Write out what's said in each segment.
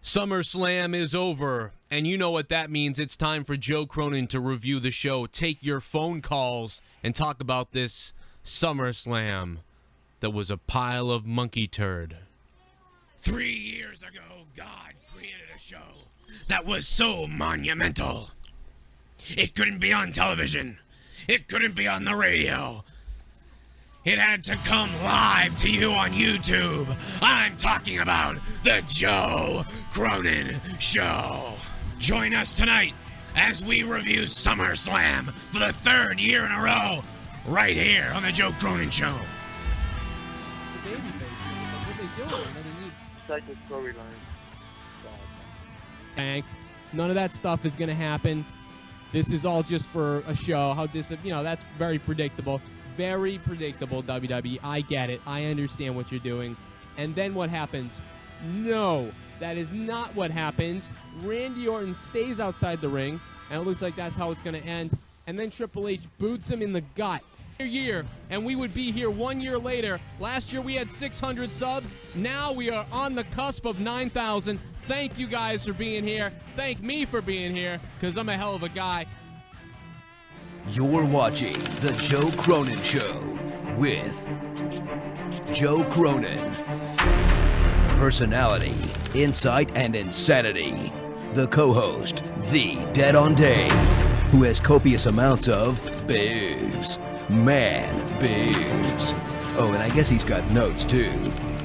SummerSlam is over, and you know what that means. It's time for Joe Cronin to review the show, take your phone calls, and talk about this SummerSlam that was a pile of monkey turd. 3 years ago, God created a show that was so monumental. It couldn't be on television. It couldn't be on the radio. It had to come live to you on YouTube. I'm talking about the Joe Cronin Show. Join us tonight as we review SummerSlam for the third year in a row, right here on the Joe Cronin Show. The baby face. What are they doing? What do they need? Second storyline. Hank, none of that stuff is going to happen. This is all just for a show. That's very predictable. Very predictable, WWE. I get it. I understand what you're doing. And then what happens? No, that is not what happens. Randy Orton stays outside the ring, and it looks like that's how it's going to end. And then Triple H boots him in the gut. Year, and we would be here 1 year later. Last year we had 600 subs. Now we are on the cusp of 9,000. Thank you guys for being here. Thank me for being here, because I'm a hell of a guy. You're watching The Joe Cronin Show with Joe Cronin. Personality, insight, and insanity. The co-host, The Dead on Dave, who has copious amounts of boobs. Man boobs. Oh, and I guess he's got notes too.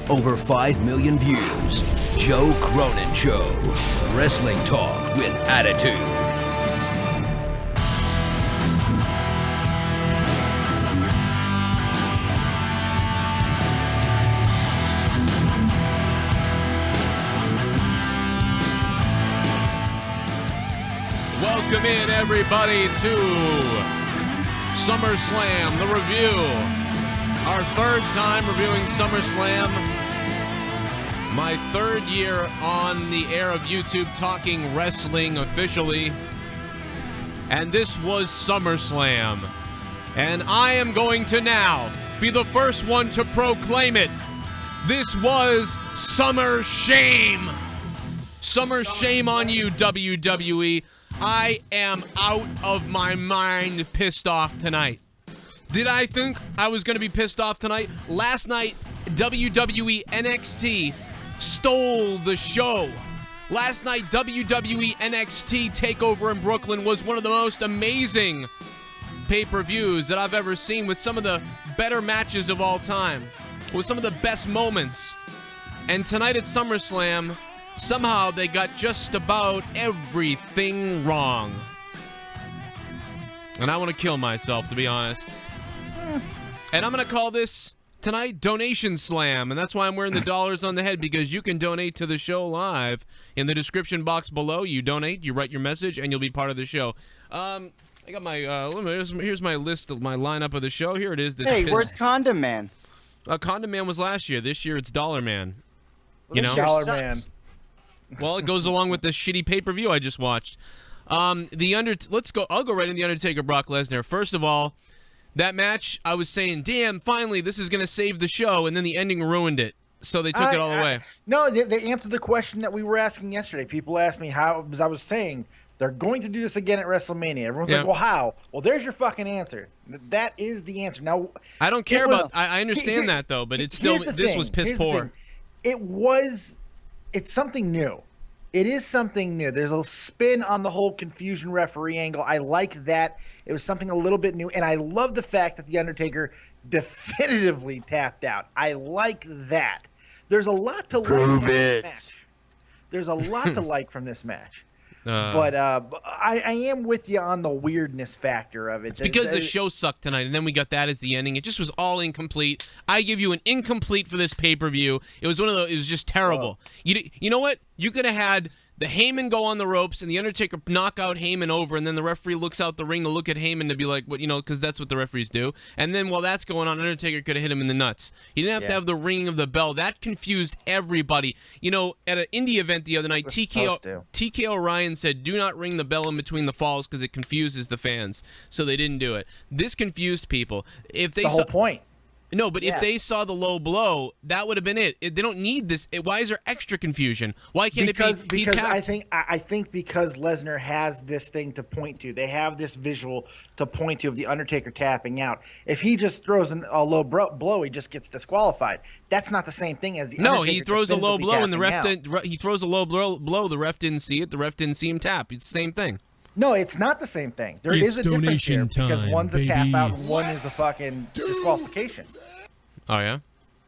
Over 5 million views. Joe Cronin Show. Wrestling talk with attitude. Welcome in, everybody, to SummerSlam, the review. Our third time reviewing SummerSlam. My third year on the air of YouTube talking wrestling officially. And this was SummerSlam. And I am going to now be the first one to proclaim it. This was Summer Shame. Summer Shame on you, WWE. I am out of my mind pissed off tonight. Did I think I was going to be pissed off tonight? Last night, WWE NXT stole the show. Last night, WWE NXT TakeOver in Brooklyn was one of the most amazing pay-per-views that I've ever seen, with some of the better matches of all time, with some of the best moments. And tonight at SummerSlam, somehow they got just about everything wrong. And I want to kill myself, to be honest. And I'm going to call this tonight Donation Slam. And that's why I'm wearing the dollars on the head, because you can donate to the show live. In the description box below, you donate, you write your message, and you'll be part of the show. I got my, here's my list of my lineup of the show. Here it is. Hey, where's Condom Man? Condom Man was last year. This year it's Dollar Man. You know? Dollar Man. Well, it goes along with the shitty pay-per-view I just watched. Let's go. I'll go right in the Undertaker Brock Lesnar. First of all, that match, I was saying, damn, finally, this is going to save the show, and then the ending ruined it. So they took it all away. No, they answered the question that we were asking yesterday. People asked me how, because I was saying they're going to do this again at WrestleMania. Everyone's like, well, how? Well, there's your fucking answer. That is the answer. Now, I don't care about. I understand that though, but it's still this was piss poor. It's something new. It is something new. There's a spin on the whole confusion referee angle. I like that. It was something a little bit new. And I love the fact that The Undertaker definitively tapped out. I like that. There's a lot to like from this match. There's a lot to like from this match. But I am with you on the weirdness factor of it. It's because the show sucked tonight, and then we got that as the ending. It just was all incomplete. I give you an incomplete for this pay-per-view. It was one of those. It was just terrible. You know what? You could have had the Heyman go on the ropes and the Undertaker knock out Heyman over, and then the referee looks out the ring to look at Heyman to be like, what, because that's what the referees do. And then while that's going on, Undertaker could have hit him in the nuts. He didn't have to have the ringing of the bell. That confused everybody. At an indie event the other night, TK O'Ryan said, do not ring the bell in between the falls because it confuses the fans. So they didn't do it. This confused people. That's the whole point. No, but if they saw the low blow, that would have been it. They don't need this. Why is there extra confusion? Why can't it be because tapped? I think because Lesnar has this thing to point to. They have this visual to point to of the Undertaker tapping out. If he just throws a low blow, he just gets disqualified. That's not the same thing as the Undertaker. No, he throws a low blow and the ref out. he throws a low blow. The ref didn't see it. The ref didn't see him tap. It's the same thing. No, it's not the same thing. There is a difference here because one's a tap out and one is a fucking disqualification. Oh yeah.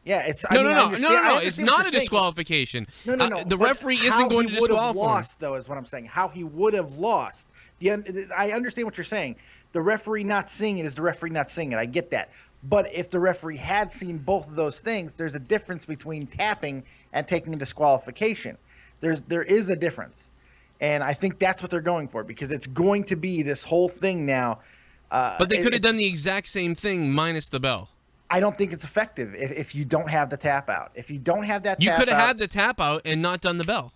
Yeah, it's No. It's not a disqualification. No. The referee isn't going to disqualify him. Lost, though, is what I'm saying. How he would have lost. I understand what you're saying. The referee not seeing it is the referee not seeing it. I get that. But if the referee had seen both of those things, there's a difference between tapping and taking a disqualification. There is a difference. And I think that's what they're going for because it's going to be this whole thing now. But they could have done the exact same thing minus the bell. I don't think it's effective if you don't have the tap out. If you don't have that You tap could have out, had the tap out and not done the bell.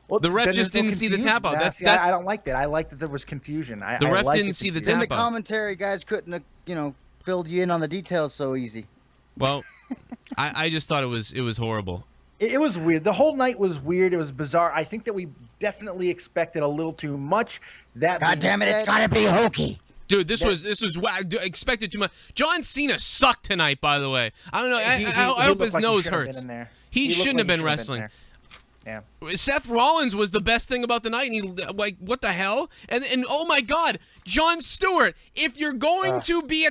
well, the ref then just there's no didn't see the confusion. tap out. That's, I don't like that. I like that there was confusion. The ref like didn't see the confusion. Then tap the out. commentary guys couldn't have, filled you in on the details so easy. Well, I just thought it was horrible. It was weird. The whole night was weird. It was bizarre. I think that we definitely expected a little too much. That God being damn it, it's said- gotta be hokey. Dude, this was expected too much. John Cena sucked tonight, by the way. I don't know. He I hope looked his like he nose shouldn't have hurts. been in there. He looked shouldn't like have been he wrestling. there. Seth Rollins was the best thing about the night, and he like, what the hell? And oh my God, Jon Stewart, if you're going to be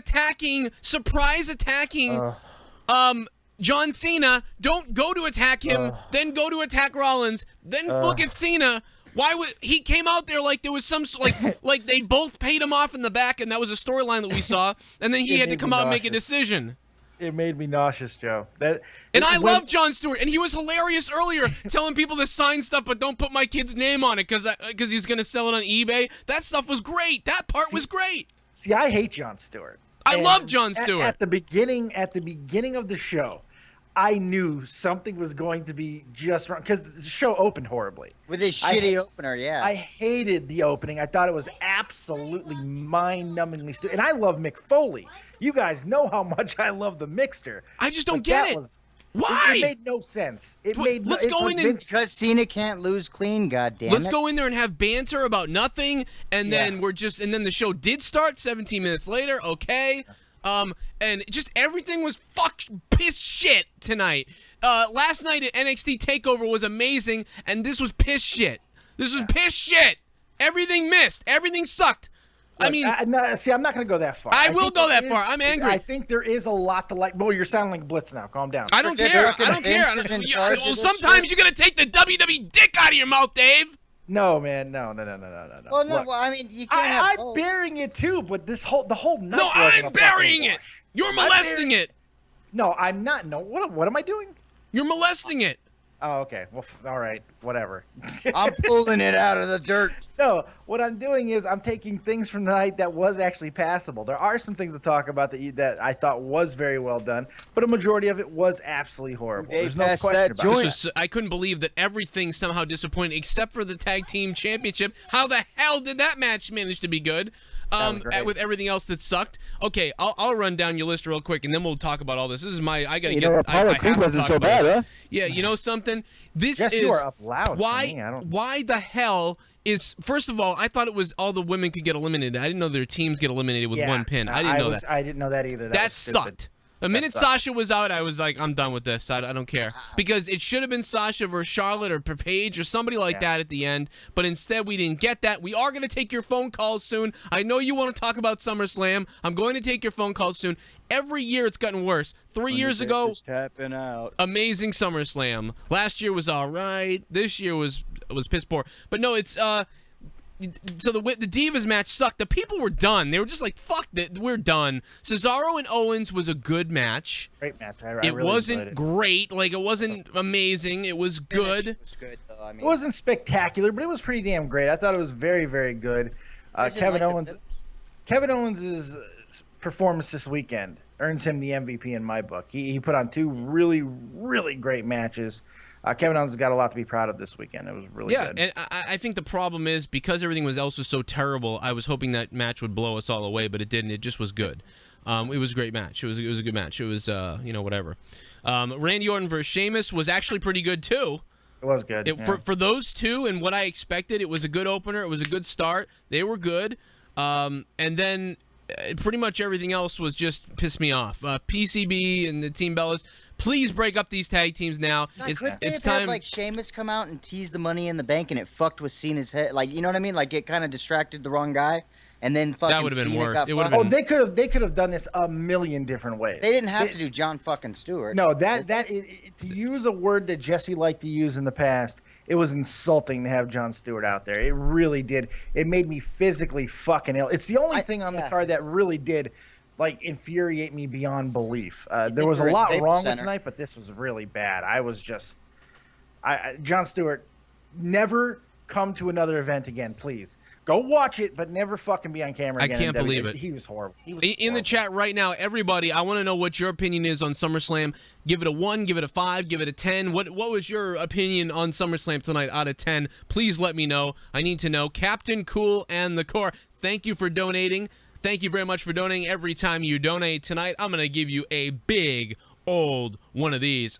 surprise attacking, John Cena, don't go to attack him, then go to attack Rollins, then look at Cena. Why would he came out there like there was some like they both paid him off in the back, and that was a storyline that we saw, and then he had to come out and make a decision. It made me nauseous, Joe. I love Jon Stewart, and he was hilarious earlier, telling people to sign stuff, but don't put my kid's name on it because he's gonna sell it on eBay. That stuff was great. That part was great. See, I hate Jon Stewart. I love Jon Stewart. At the beginning of the show, I knew something was going to be just wrong because the show opened horribly. With his shitty opener, yeah. I hated the opening. I thought it was absolutely mind-numbingly stupid. And I love Mick Foley. You guys know how much I love the Mixter. I just don't get it. Why? It made no sense. Let's go in and because Cena can't lose clean, goddammit. let's go in there and have banter about nothing, and then and then the show did start 17 minutes later. Okay. And just everything was piss shit tonight. Last night at NXT TakeOver was amazing, and this was piss shit. This was piss shit. Everything missed. Everything sucked. Look, I mean, see, I'm not going to go that far. I will go that far. I'm angry. I think there is a lot to like. Well, you're sounding like Blitz now. Calm down. I don't care. I don't care. Well, sometimes you gotta take the WWE dick out of your mouth, Dave. No, man. No. Well, no. Look, Well, I mean, you can't have I'm both. burying it too, but the whole night. No, wasn't I'm a burying fucking it. wash. You're molesting it. No, I'm not. No, what am I doing? You're molesting it. Oh, okay. Well, all right. Whatever. I'm pulling it out of the dirt. No, what I'm doing is I'm taking things from the night that was actually passable. There are some things to talk about that I thought was very well done, but a majority of it was absolutely horrible. There's no passed question that about joint. it. I couldn't believe that everything somehow disappointed except for the tag team championship. How the hell did that match manage to be good? was great. With everything else that sucked. Okay, I'll run down your list real quick, and then we'll talk about all this. This is I gotta You get. know, I Apollo have Creed to wasn't talk so about bad, this. huh? Yeah, you know something? This Yes, is you are up loud. why. For me. I don't. Why the hell is? First of all, I thought it was all the women could get eliminated. I didn't know their teams get eliminated with Yeah, one pin. I didn't know that. I didn't know that either. That was stupid. sucked. The minute sucked. Sasha was out, I was like, I'm done with this. I don't care. Because it should have been Sasha versus Charlotte or Paige or somebody like that at the end. But instead, we didn't get that. We are going to take your phone calls soon. I know you want to talk about SummerSlam. I'm going to take your phone calls soon. Every year, it's gotten worse. 3 years ago, Tapping out. amazing SummerSlam. Last year was all right. This year was piss poor. But no, it's so the Divas match sucked. The people were done. They were just like, fuck that, we're done. Cesaro and Owens was a good match. Great match. I It really enjoyed wasn't it. great. Like, it wasn't amazing. It was good. It was good, though. I mean, It wasn't spectacular, but it was pretty damn great. I thought it was very, very good. I didn't Kevin like the Owens. finish. Kevin Owens' performance this weekend earns him the MVP in my book. He put on two really, really great matches. Kevin Owens has got a lot to be proud of this weekend. It was really good. And I think the problem is because everything was also so terrible, I was hoping that match would blow us all away, but it didn't. It just was good. It was a great match. It was a good match. It was whatever. Randy Orton versus Sheamus was actually pretty good too. It was good. For those two and what I expected, it was a good opener. It was a good start. They were good. And then pretty much everything else was just pissed me off. PCB and the Team Bellas, please break up these tag teams now. It's time. Had, like, Sheamus come out and tease the Money in the Bank, and it fucked with Cena's head. Like, you know what I mean? Like, it kind of distracted the wrong guy. And then fucking that would have been Cena worse. got It would have fucked. been. they could have done this a million different ways. They didn't have to do John fucking Stewart. No, that is, to use a word that Jesse liked to use in the past, it was insulting to have Jon Stewart out there. It really did. It made me physically fucking ill. It's the only thing on the card that really did, like, infuriate me beyond belief. There was a lot wrong with tonight, but this was really bad. I was just, Jon Stewart, never come to another event again, please. Go watch it, but never fucking be on camera again. I can't believe it. He was horrible. In the chat right now, everybody, I want to know what your opinion is on SummerSlam. Give it a 1, give it a 5, give it a 10. What was your opinion on SummerSlam tonight out of 10? Please let me know. I need to know. Captain Cool and the Core, thank you for donating. Thank you very much for donating. Every time you donate tonight, I'm going to give you a big old one of these.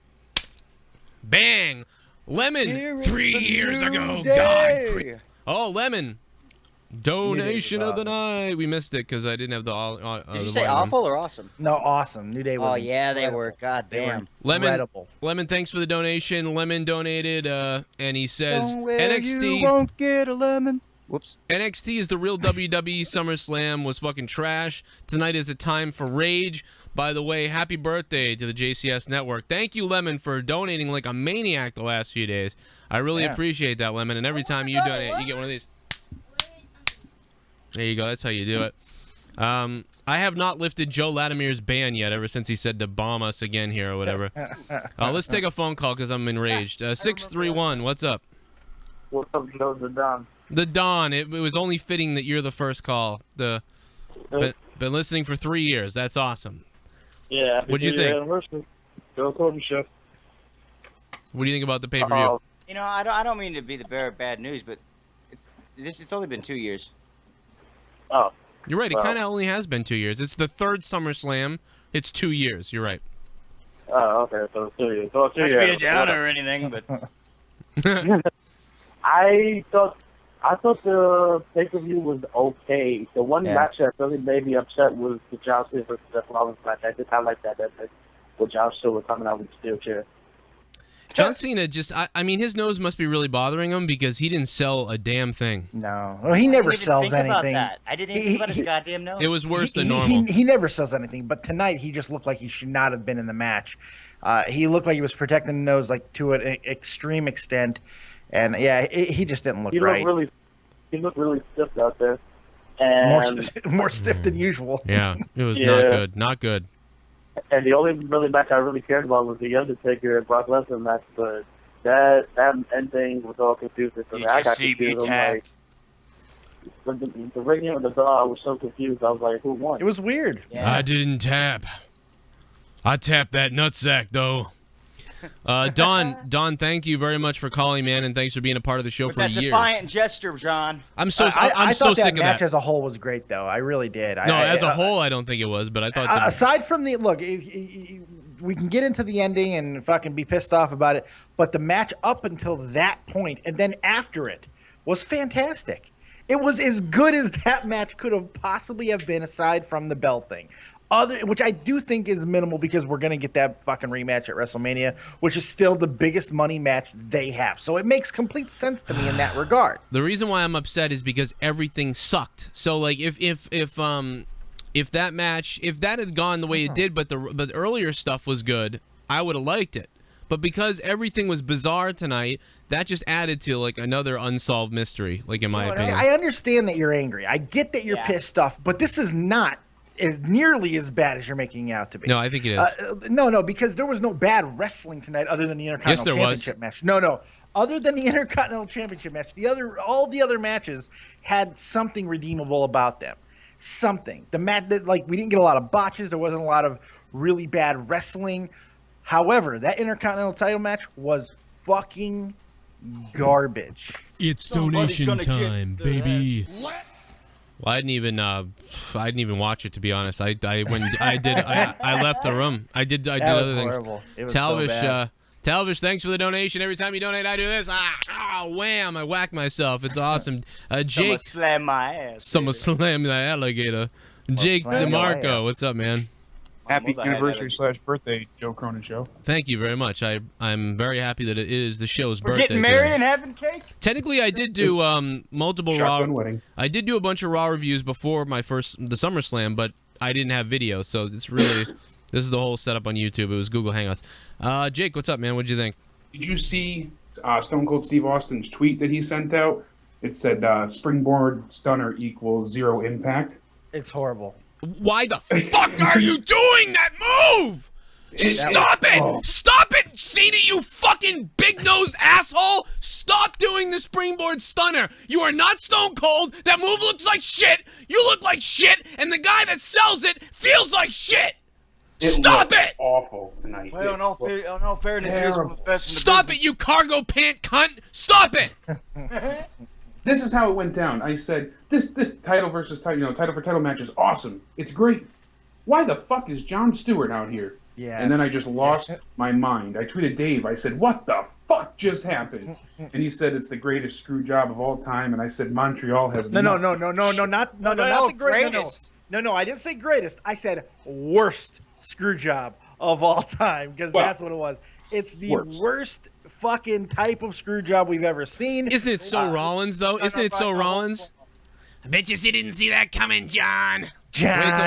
Bang! Lemon. 3 years ago, God. Oh, Lemon. Donation of the night. We missed it because I didn't have the. Did you say awful or awesome? No, awesome. New Day was. Oh yeah, they were. God damn. Lemon, thanks for the donation. Lemon donated, and he says NXT. You won't get a lemon. Whoops. NXT is the real WWE SummerSlam was fucking trash. Tonight is a time for rage. By the way, happy birthday to the JCS Network. Thank you, Lemon, for donating like a maniac the last few days. I really appreciate that, Lemon. And every time you donate, you get one of these. There you go. That's how you do it. I have not lifted Joe Latimer's ban yet ever since he said to bomb us again here or whatever. Let's take a phone call because I'm enraged. 631, what's up? What's up, Joe? The Don. The Don. It was only fitting that you're the first call. Been listening for 3 years. That's awesome. Yeah. What'd you think? Joe Corbin Show. What do you think about the pay-per-view? You know, I don't mean to be the bearer of bad news, but it's only been 2 years. Oh. You're right. It kind of only has been 2 years. It's the third SummerSlam. It's 2 years. You're right. Oh, okay. So it's 2 years. So it's 2 years. Not to be a downer or anything, but I thought the pay-per-view was okay. The one match that really made me upset was the John Cena versus Seth Rollins match. I just kind of like that with John Stewart coming out with the steel chair. John Cena just, I mean, his nose must be really bothering him because he didn't sell a damn thing. No. Well, he never sells anything. I didn't even think about his goddamn nose. It was worse than normal. He never sells anything, but tonight he just looked like he should not have been in the match. He looked like he was protecting the nose like to an extreme extent. And, yeah, he just didn't look right. He looked really stiff out there. And more stiff than usual. Yeah, it was not good. Not good. And the only really match I really cared about was the Undertaker and Brock Lesnar match, but that ending was all confusing. So I got confused. I'm like, the ringing of the bell, I was so confused. I was like, who won? It was weird. Yeah. I didn't tap. I tapped that nutsack, though. Don, thank you very much for calling, man, and thanks for being a part of the show for years. That defiant gesture, John. I'm so sick of that. I thought that match as a whole was great, though. I really did. As a whole, I don't think it was, but I thought. Aside from the look, we can get into the ending and fucking be pissed off about it, but the match up until that point and then after it was fantastic. It was as good as that match could have possibly have been, aside from the belt thing. Which I do think is minimal because we're going to get that fucking rematch at WrestleMania, which is still the biggest money match they have. So it makes complete sense to me in that regard. The reason why I'm upset is because everything sucked. So like if that match, if that had gone the way it did, but the earlier stuff was good, I would have liked it. But because everything was bizarre tonight, that just added to like another unsolved mystery, like in my opinion. I understand that you're angry. I get that you're pissed off, but this is not is nearly as bad as you're making it out to be. No, I think it is. No, because there was no bad wrestling tonight other than the Intercontinental Championship match. No. Other than the Intercontinental Championship match, all the other matches had something redeemable about them. Something. The match that, like, we didn't get a lot of botches. There wasn't a lot of really bad wrestling. However, that Intercontinental title match was fucking garbage. It's donation time, baby. Well, I didn't even watch it, to be honest. I left the room. I did other things. Horrible. It was Talvish, so bad. Talvish, thanks for the donation. Every time you donate, I do this. Wham! I whack myself. It's awesome. Jake, slam my ass. someone slam the alligator. Jake slam your DeMarco, ass. what's up, man? Happy anniversary/birthday, Joe Cronin Show. Thank you very much. I'm very happy that it is the show's We're birthday. getting married today. and having cake? Technically, I did do multiple Shotgun raw. wedding. I did do a bunch of raw reviews before the SummerSlam, but I didn't have video, so it's really this is the whole setup on YouTube. It was Google Hangouts. Jake, what's up, man? What'd you think? Did you see Stone Cold Steve Austin's tweet that he sent out? It said springboard stunner equals 0 impact. It's horrible. Why the fuck are you doing that move? Stop it! Oh. Stop it, Cena, you fucking big-nosed asshole! Stop doing the springboard stunner! You are not Stone Cold. That move looks like shit. You look like shit, and the guy that sells it feels like shit. Stop looked it! Awful tonight. Well, in all fairness, here's one of the best in the Stop business. it, you cargo pant cunt! Stop it! This is how it went down. I said this title versus title, title for title match is awesome. It's great. Why the fuck is Jon Stewart out here? Yeah. And then I just lost my mind. I tweeted Dave. I said, "What the fuck just happened?" And he said, "It's the greatest screw job of all time." And I said, "Montreal has No, nothing." not the greatest. No, I didn't say greatest. I said worst screw job of all time because that's what it was. It's the worst fucking type of screw job we've ever seen. Isn't it so Rollins, though? Isn't it so Rollins? I bet you didn't see that coming, John.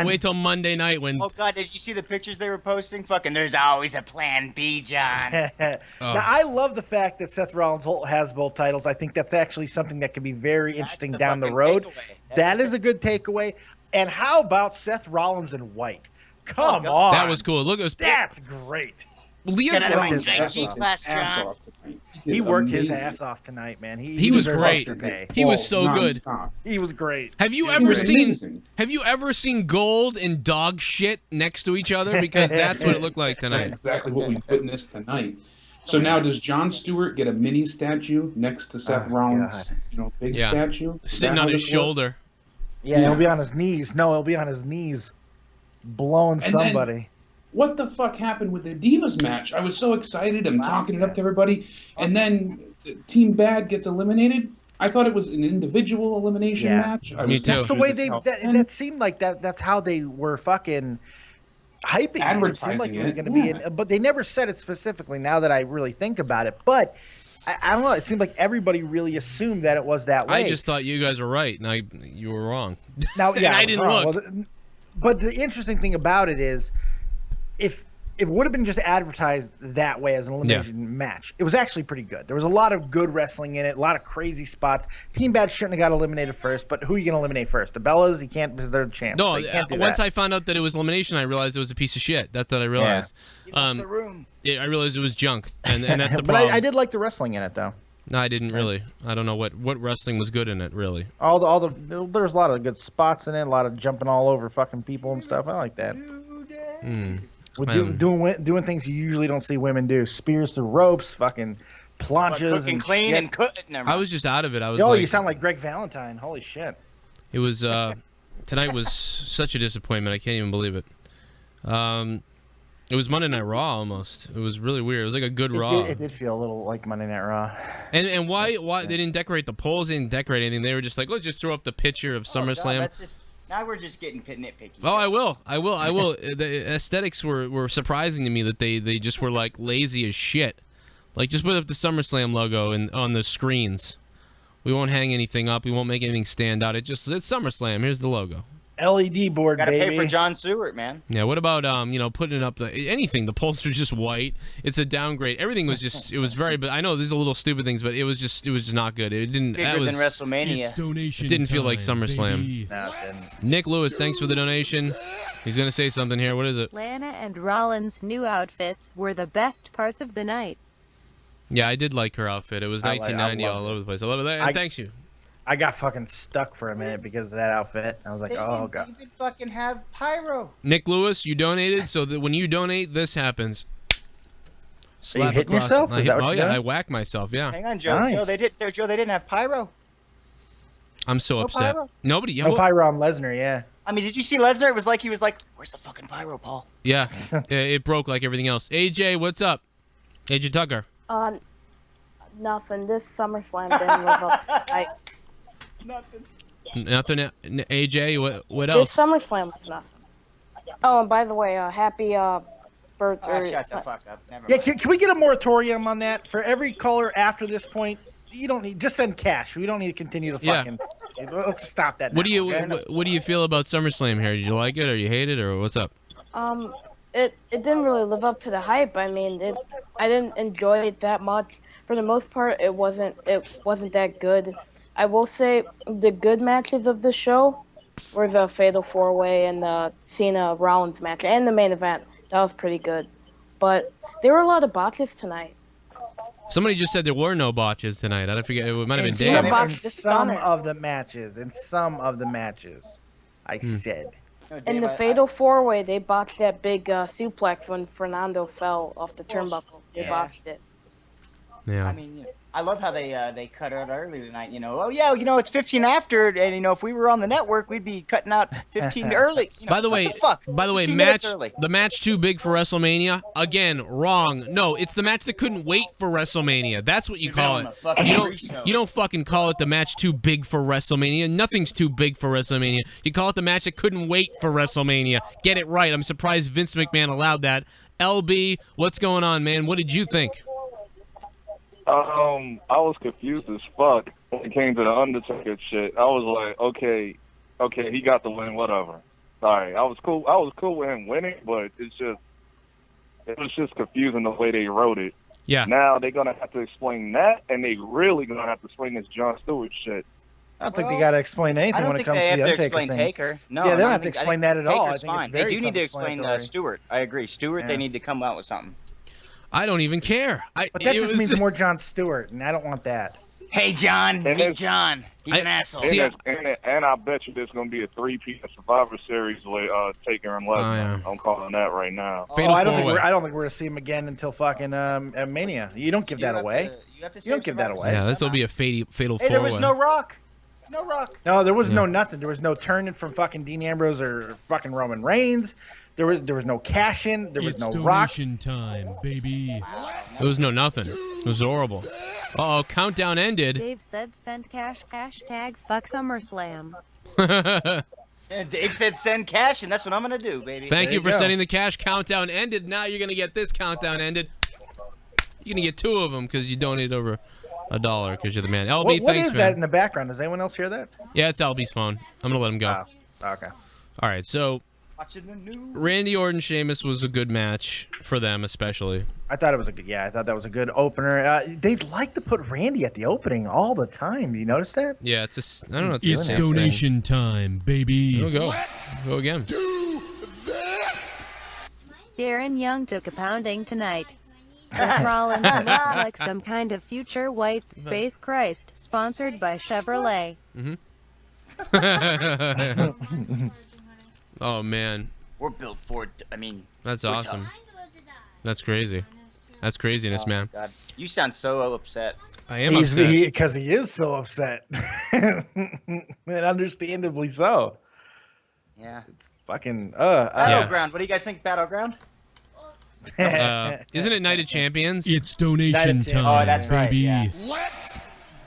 Wait till Monday night when... Oh, God, did you see the pictures they were posting? Fucking, there's always a plan B, John. Now, I love the fact that Seth Rollins has both titles. I think that's actually something that could be very interesting down the road. That is a good takeaway. And how about Seth Rollins in white? Come on. That was cool. Look, it was... That's great. Get out of my tight G-class, John. He worked his ass off tonight, man. He was deserves great. extra pay. He was so good. He was great. Have you ever seen gold and dog shit next to each other? Because that's what it looked like tonight. That's exactly what we witnessed tonight. So now does Jon Stewart get a mini statue next to Seth Rollins? Big statue? Sitting on his shoulder. Yeah, he'll be on his knees. No, he'll be on his knees blowing somebody. What the fuck happened with the Divas match? I was so excited. I'm talking it up to everybody. And then Team Bad gets eliminated. I thought it was an individual elimination match. That's the way that seemed like that. That's how they were fucking hyping it. It seemed like it was going to be, but they never said it specifically. Now that I really think about it, but I don't know. It seemed like everybody really assumed that it was that way. I just thought you guys were right, and you were wrong. Now, and I didn't look. Well, but the interesting thing about it is, if it would have been just advertised that way as an elimination match, it was actually pretty good. There was a lot of good wrestling in it, a lot of crazy spots. Team Bad shouldn't have got eliminated first, but who are you going to eliminate first? The Bellas? You can't because they're the champs. No, so you can't do once that. I found out that it was elimination, I realized it was a piece of shit. That's what I realized. The room. Yeah, I realized it was junk, and that's the but problem. I did like the wrestling in it, though. No, I didn't really. I don't know what wrestling was good in it, really. There was a lot of good spots in it, a lot of jumping all over fucking people and stuff. I like that. Doing things you usually don't see women do. Spears through ropes, fucking planches and clean shit. and cooking. I was just out of it. I was you sound like Greg Valentine. Holy shit. It was tonight was such a disappointment. I can't even believe it. It was Monday Night Raw almost. It was really weird. It was like a good Raw. It did feel a little like Monday Night Raw. And why they didn't decorate the poles? They didn't decorate anything. They were just like, let's just throw up the picture of SummerSlam. Now we're just getting nitpicky. Oh, I will. The aesthetics were surprising to me that they just were like lazy as shit. Like just put up the SummerSlam logo on the screens. We won't hang anything up. We won't make anything stand out. It's SummerSlam. Here's the logo. LED board, gotta baby. pay for Jon Stewart, man. Yeah. What about putting up anything? The poster's just white. It's a downgrade. Everything was just. It was very. But I know these are little stupid things, but it was just not good. It didn't. Bigger than WrestleMania. It didn't feel like SummerSlam. No, it didn't. Nick Lewis, thanks for the donation. He's gonna say something here. What is it? Lana and Rollins' new outfits were the best parts of the night. Yeah, I did like her outfit. It was 1990 all over the place. I love it. Thanks you. I got fucking stuck for a minute because of that outfit. I was like, oh, God. They even fucking have pyro. Nick Lewis, you donated, so that when you donate, this happens. Are you hitting yourself? Is that what you're doing? I whack myself, yeah. Hang on, Joe. Nice. Joe, they didn't have pyro. I'm so upset. pyro? Nobody. Yeah, No well, pyro on Lesnar, yeah. I mean, did you see Lesnar? It was like he was like, "Where's the fucking pyro, Paul?" yeah, it broke like everything else. AJ, what's up? AJ Tucker. Nothing. This SummerSlam didn't live up to the hype. Nothing. AJ, what This else? SummerSlam was nothing. Oh, and by the way, happy birthday. Shut the fuck up. Never Yeah, mind. can we get a moratorium on that? For every caller after this point, you don't need, just send cash. We don't need to continue the Yeah. fucking. Let's stop that. What now, do you okay? what do you feel about SummerSlam here? Did you like it or you hate it or what's up? It didn't really live up to the hype. I mean, I didn't enjoy it that much. For the most part, it wasn't that good. I will say the good matches of the show were the Fatal 4-Way and the Cena Rollins match and the main event. That was pretty good. But there were a lot of botches tonight. Somebody just said there were no botches tonight. I don't forget. It might have been In Dave. some of the matches, I said. In the Fatal 4-Way, they botched that big suplex when Fernando fell off the turnbuckle. They Yeah. botched it. Yeah. I mean, I love how they cut out early tonight. Oh yeah, it's 15 after, and if we were on the network, we'd be cutting out 15 early. By the way, what the fuck? 15 minutes early. the match too big for WrestleMania. Again, wrong. No, it's the match that couldn't wait for WrestleMania. That's what you call it. You don't fucking call it the match too big for WrestleMania. Nothing's too big for WrestleMania. You call it the match that couldn't wait for WrestleMania. Get it right. I'm surprised Vince McMahon allowed that. LB, what's going on, man? What did you think? I was confused as fuck when it came to the Undertaker shit. I was like, okay, he got the win, whatever. Sorry, I was cool with him winning, but it was just confusing the way they wrote it. Yeah. Now they're gonna have to explain that, and they really gonna have to explain this Jon Stewart shit. I don't think they got to explain anything when it comes to the I don't think they have to Undertaker explain thing. Taker. No, Yeah, they don't I have to think- I explain think that at all. I Taker's think it's fine. very They do need to explain self-explanatory. Stewart. I agree. Stewart, Yeah. they need to come out with something. I don't even care. But that just means more Jon Stewart, and I don't want that. Hey, John, meet John. He's an asshole. And I bet you there's gonna be a 3-piece Survivor Series with Taker and Lesnar. yeah. I'm calling that right now. I don't think we're gonna see him again until fucking Mania. You don't give that away. You don't give that away. Yeah, this will be a fatal Hey, there was four-way. no Rock. No Rock. No, there was no nothing. There was no turning from fucking Dean Ambrose or fucking Roman Reigns. There was no cash in. There was no Rock. Time, baby. It was no nothing. It was horrible. Uh-oh, countdown ended. Dave said send cash, hashtag fuck SummerSlam. And Dave said send cash, and that's what I'm going to do, baby. Thank you for sending the cash. Countdown ended. Now you're going to get this countdown ended. You're going to get 2 of them because you donated over $1 because you're the man. LB, What thanks, is man. that in the background? Does anyone else hear that? Yeah, it's LB's phone. I'm going to let him go. Oh, okay. All right, so Watching the news. Randy Orton Sheamus was a good match for them, especially. I thought it was a good. Yeah, I thought that was a good opener. They like to put Randy at the opening all the time. You notice that? Yeah, it's I don't know. It's donation time, baby. Go again. Darren Young took a pounding tonight. Seth Rollins looked like some kind of future white space Christ, sponsored by Chevrolet. Oh man, We're built for it. I mean, that's we're awesome. tough. That's crazy. That's craziness, Oh, man. God. You sound so upset. I am upset. Because he is so upset, and understandably so. Yeah. Fucking Battleground. What do you guys think, Battleground? Isn't it Night of Champions? It's donation time, Oh, that's right, baby. yeah. Let's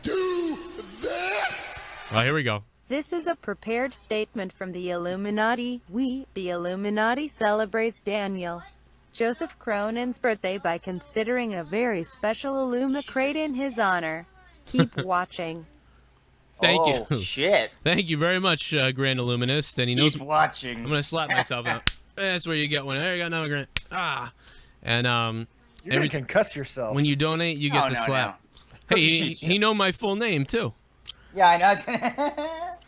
do this! Oh, here we go. This is a prepared statement from the Illuminati. We, the Illuminati, celebrates Daniel Joseph Cronin's birthday by considering a very special Illumicrate in his honor. Keep watching. Thank Oh, you. shit. Thank you very much, Grand Illuminist. And he knows. Keep watching. I'm gonna slap myself out. That's where you get one. There you go, another Grand. Ah, and You're gonna concuss yourself. when you donate, you get the slap. Hey, he know my full name too. Yeah, I know.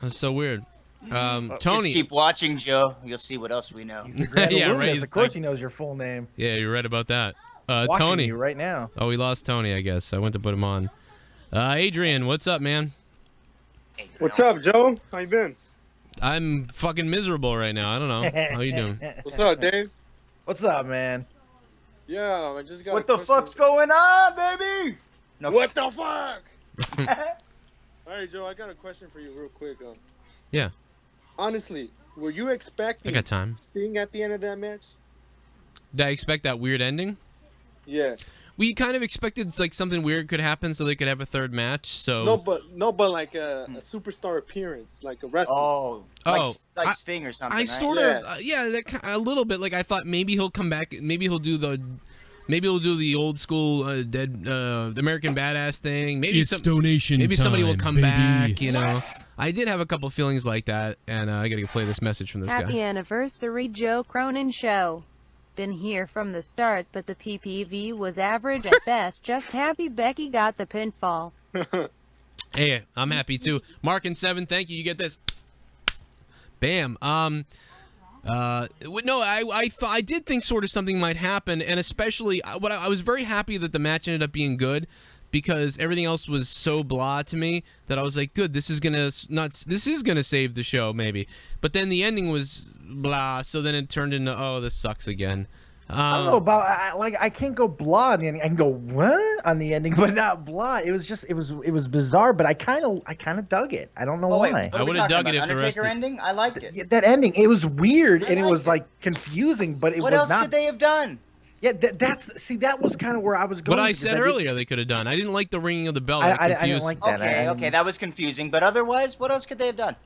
That's so weird. Just Tony. keep watching, Joe. You'll see what else we know. Yeah, right. Of course, he knows your full name. Yeah, you're right about that. Watching Tony. you right now. Oh, we lost Tony, I guess. I went to put him on. Adrian, what's up, man? What's up, Joe? How you been? I'm fucking miserable right now. I don't know. How you doing? What's up, Dave? What's up, man? Yeah, I just got. What the fuck's going on, baby? No, What the fuck? All right, Joe, I got a question for you real quick. Yeah. Honestly, were you expecting I got time. Sting at the end of that match? Did I expect that weird ending? Yeah. We kind of expected like something weird could happen so they could have a third match. So No, but like a superstar appearance, like a wrestler. Oh, like Sting or something. I right? sort of a little bit. Like I thought maybe he'll come back. Maybe he'll do the old school dead American Badass thing. Maybe It's donation maybe somebody will time, come baby. back. You know, I did have a couple feelings like that, and I gotta play this message from this Happy guy. anniversary, Joe Cronin Show. Been here from the start, but the PPV was average at best. Just happy Becky got the pinfall. Hey, I'm happy too. Mark and 7, thank you. You get this. Bam. No, I did think sort of something might happen, and especially I was very happy that the match ended up being good, because everything else was so blah to me that I was like, good, this is gonna save the show maybe. But then the ending was blah, so then it turned into, oh, this sucks again. I don't know about I can't go blah on the ending. I can go what on the ending, but not blah. It was just it was bizarre, but I kind of dug it. I don't know why. Wait, I would have dug it if the rest Undertaker ending? I liked it. Yeah, that ending, it was weird and it was like confusing, but it What was else not. could they have done? Yeah, that was kind of where I was going. What I because said earlier they could have done. I didn't like the ringing of the bell. I didn't like that. Okay, that was confusing. But otherwise, what else could they have done?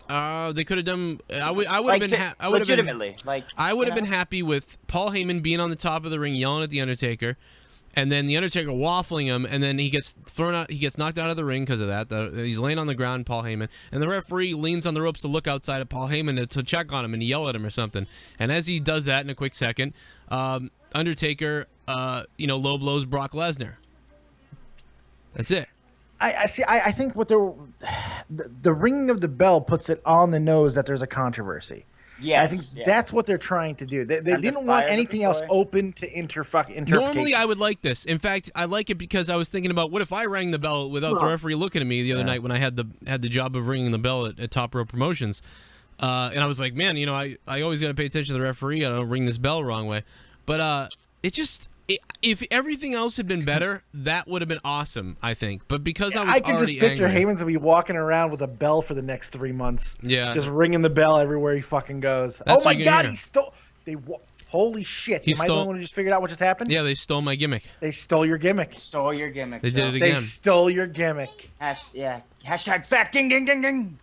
They could have done. I would have been. I would legitimately, I would have been happy with Paul Heyman being on the top of the ring yelling at the Undertaker, and then the Undertaker waffling him, and then he gets thrown out. He gets knocked out of the ring because of that. He's laying on the ground, Paul Heyman, and the referee leans on the ropes to look outside of Paul Heyman to check on him and yell at him or something. And as he does that in a quick second, Undertaker, low blows Brock Lesnar. That's it. I see. I think what the ringing of the bell puts it on the nose that there's a controversy. Yeah, I think that's what they're trying to do. They didn't want anything else open to interpretation. Normally, I would like this. In fact, I like it because I was thinking about what if I rang the bell without the referee looking at me the other night when I had the job of ringing the bell at Top Rope Promotions, and I was like, man, I always got to pay attention to the referee. I don't ring this bell the wrong way, but if everything else had been better, that would have been awesome, I think. But because I was can already just picture angry, Heyman's gonna be walking around with a bell for the next 3 months. Yeah, just ringing the bell everywhere he fucking goes. That's Oh my what you god, hear. he stole. Holy shit! He Am I the only one who just figured out what just happened? Yeah, they stole my gimmick. They stole your gimmick. Stole your gimmick. They did it They again. stole your gimmick. Hashtag fact ding ding ding ding.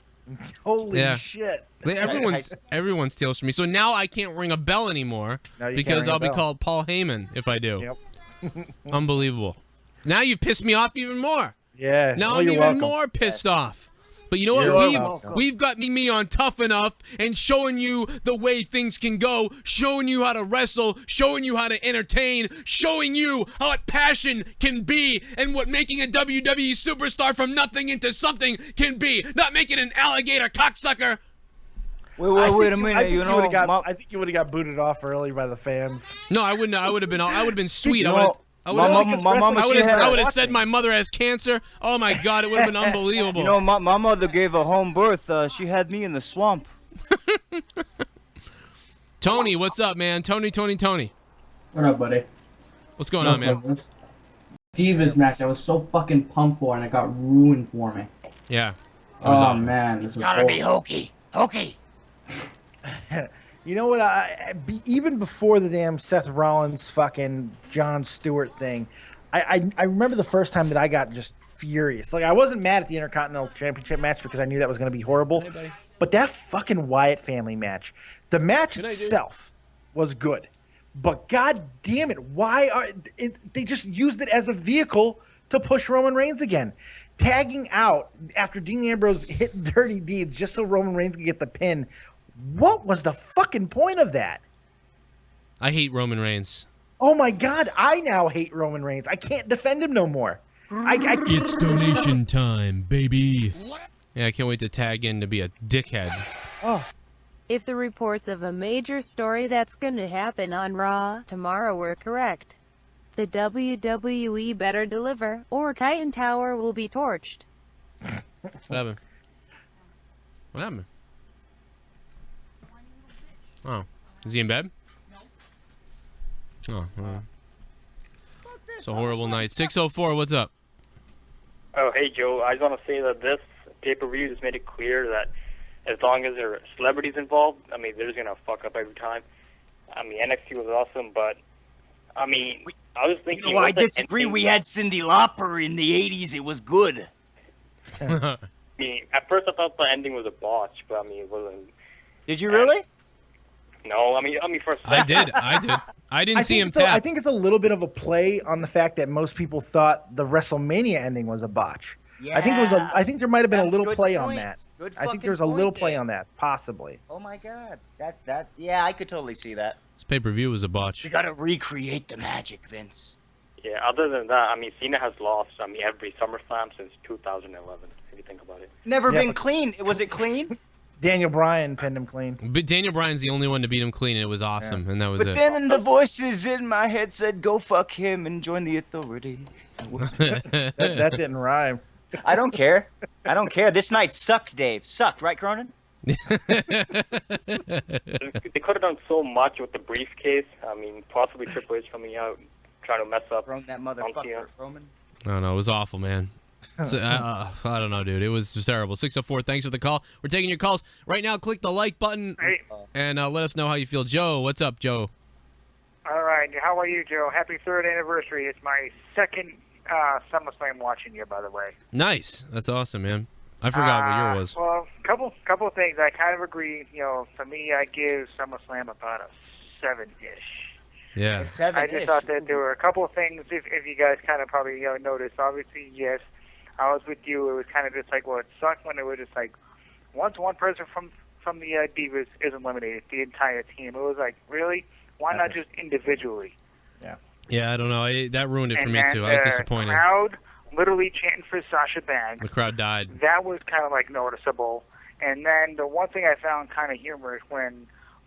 Holy shit! Everyone steals from me. So now I can't ring a bell anymore you because can't ring a I'll be bell. called Paul Heyman if I do. Yep. Unbelievable. Now you pissed me off even more. Yeah. Now well, I'm you're even welcome. more pissed off. But you know You're what? welcome. We've got me on Tough Enough and showing you the way things can go, showing you how to wrestle, showing you how to entertain, showing you how what passion can be and what making a WWE superstar from nothing into something can be. Not making an alligator cocksucker. Wait a minute. I think you would have got booted off early by the fans. No, I wouldn't. I would have been sweet. I would have said my mother has cancer. Oh my God, it would have been unbelievable. You know, my mother gave a home birth. She had me in the swamp. Tony, what's up, man? Tony. What up, buddy? What's going on, man? Divas match. I was so fucking pumped for, and it got ruined for me. Yeah. Oh man, It's gotta be hokey. You know what? Even before the damn Seth Rollins fucking Jon Stewart thing, I remember the first time that I got just furious. Like, I wasn't mad at the Intercontinental Championship match because I knew that was going to be horrible. But that fucking Wyatt family match, the match itself was good. But god damn it, they just used it as a vehicle to push Roman Reigns again. Tagging out after Dean Ambrose hit Dirty Deeds just so Roman Reigns could get the pin. What was the fucking point of that? I hate Roman Reigns. Oh my god, I now hate Roman Reigns. I can't defend him no more. It's donation time, baby. Yeah, I can't wait to tag in to be a dickhead. Oh. If the reports of a major story that's going to happen on Raw tomorrow were correct, the WWE better deliver, or Titan Tower will be torched. What happened? What happened? Oh, is he in bed? Oh, it's a horrible night. 604, what's up? Oh, hey, Joe. I just want to say that this pay-per-view just made it clear that as long as there are celebrities involved, I mean, they're just going to fuck up every time. I mean, NXT was awesome, but, I mean, I was thinking... You know, I disagree. We had Cyndi Lauper in the 80s. It was good. I mean, at first I thought the ending was a botch, but, I mean, it wasn't... Did you really? No, I mean, first... I did. I didn't see him tap. I think it's a little bit of a play on the fact that most people thought the WrestleMania ending was a botch. Yeah. I think there might have been a little Good play on point. that. Good I think fucking there's a little point, play Dave. on that, possibly. Oh my God, that's that. Yeah, I could totally see that. This pay-per-view was a botch. We gotta recreate the magic, Vince. Yeah, other than that, I mean, Cena has lost, I mean, every SummerSlam since 2011, if you think about it. Never Yeah, been but- clean. Was it clean? Daniel Bryan pinned him clean. But Daniel Bryan's the only one to beat him clean, and it was awesome, and that was But it. then the voices in my head said, "Go fuck him and join the Authority." that didn't rhyme. I don't care. I don't care. This night sucked, Dave. Sucked, right, Cronin? They could have done so much with the briefcase. I mean, possibly Triple H coming out, trying to mess up. Thrown that motherfucker, Roman. Oh, no, it was awful, man. So, I don't know, dude. It was terrible. 604, thanks for the call. We're taking your calls. Right now, click the like button and let us know how you feel. Joe, what's up, Joe? All right. How are you, Joe? Happy 3rd anniversary. It's my second SummerSlam watching you, by the way. Nice. That's awesome, man. I forgot what your was. Well, couple of things. I kind of agree. You know, for me, I give SummerSlam about a 7-ish. Yeah. I just thought that there were a couple of things, if you guys kind of probably noticed. Obviously, yes, I was with you. It was kind of just like, well, it sucked when it was just like, once one person from the Divas is eliminated, the entire team. It was like, really? Why not just individually? Yeah. Yeah, I don't know. That ruined it for And me, then too. I was the disappointed. crowd literally chanting for Sasha Banks. The crowd died. That was kind of like noticeable. And then the one thing I found kind of humorous when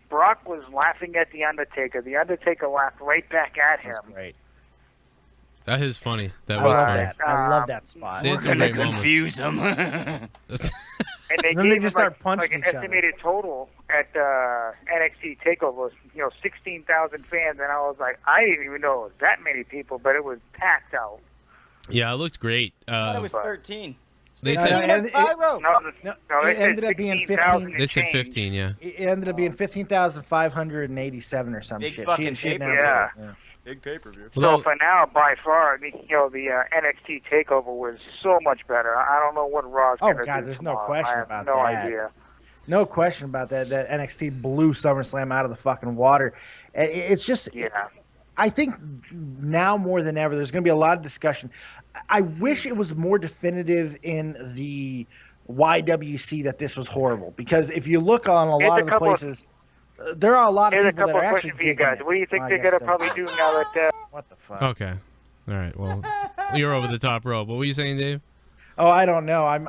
Brock was laughing at the Undertaker laughed right back at him. Right. That is funny. That I was love funny. that. I love that spot. It's a great moment. them. And they Then gave they him just start like punching an each other. estimated total at NXT Takeover was 16,000 fans, and I was like, I didn't even know it was that many people, but it was packed out. Yeah, it looked great. I thought it was 13. They Stay said tuned, Pyro. No, they it said ended up being 16,000 15. and They said change. 15, yeah. It ended up being 15,587 or some Big shit. fucking She pay-per-view. announced it. Yeah. Big pay-per-view. So for now, by far, the NXT Takeover was so much better. I don't know what Raw's Oh gonna God, do there's no tomorrow. question I have about no that. idea. No question about that. That NXT blew SummerSlam out of the fucking water. It's just, I think now more than ever, there's going to be a lot of discussion. I wish it was more definitive in the YWC that this was horrible, because if you look on a Here's lot a of the couple of- places, there are a lot of Here's a people that couple are of actually questions for you digging guys. it. What do you think I they're guess gonna that's- probably do now that? What the fuck? Okay. All right. Well, you're over the top rope. What were you saying, Dave? Oh, I don't know. I'm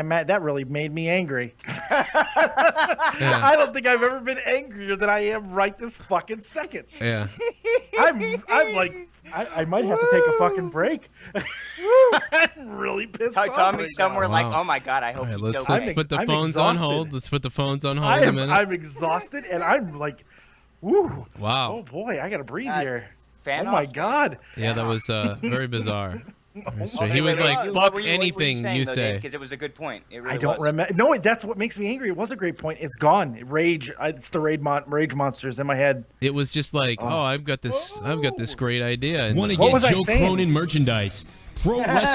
that really made me angry. I don't think I've ever been angrier than I am right this fucking second. Yeah. I'm like, I might have to take a fucking break. I'm really pissed off. Tommy's right somewhere now. like, oh my God, I hope All right, he let's does. put the I'm phones on exhausted. hold. Let's put the phones on hold a minute. I'm exhausted, and I'm like, woo. Wow. Oh boy, I gotta breathe here. fan Oh my off. God. Yeah, that was very bizarre. So Okay, he was wait, like, what "Fuck were you anything saying, you though, say." Because it was a good point. It really I don't was. remember. No, that's what makes me angry. It was a great point. It's gone. Rage. It's the rage monsters in my head. It was just like, "Oh, I've got this great idea." And Want to What get was I Joe saying? Cronin merchandise? What the fuck is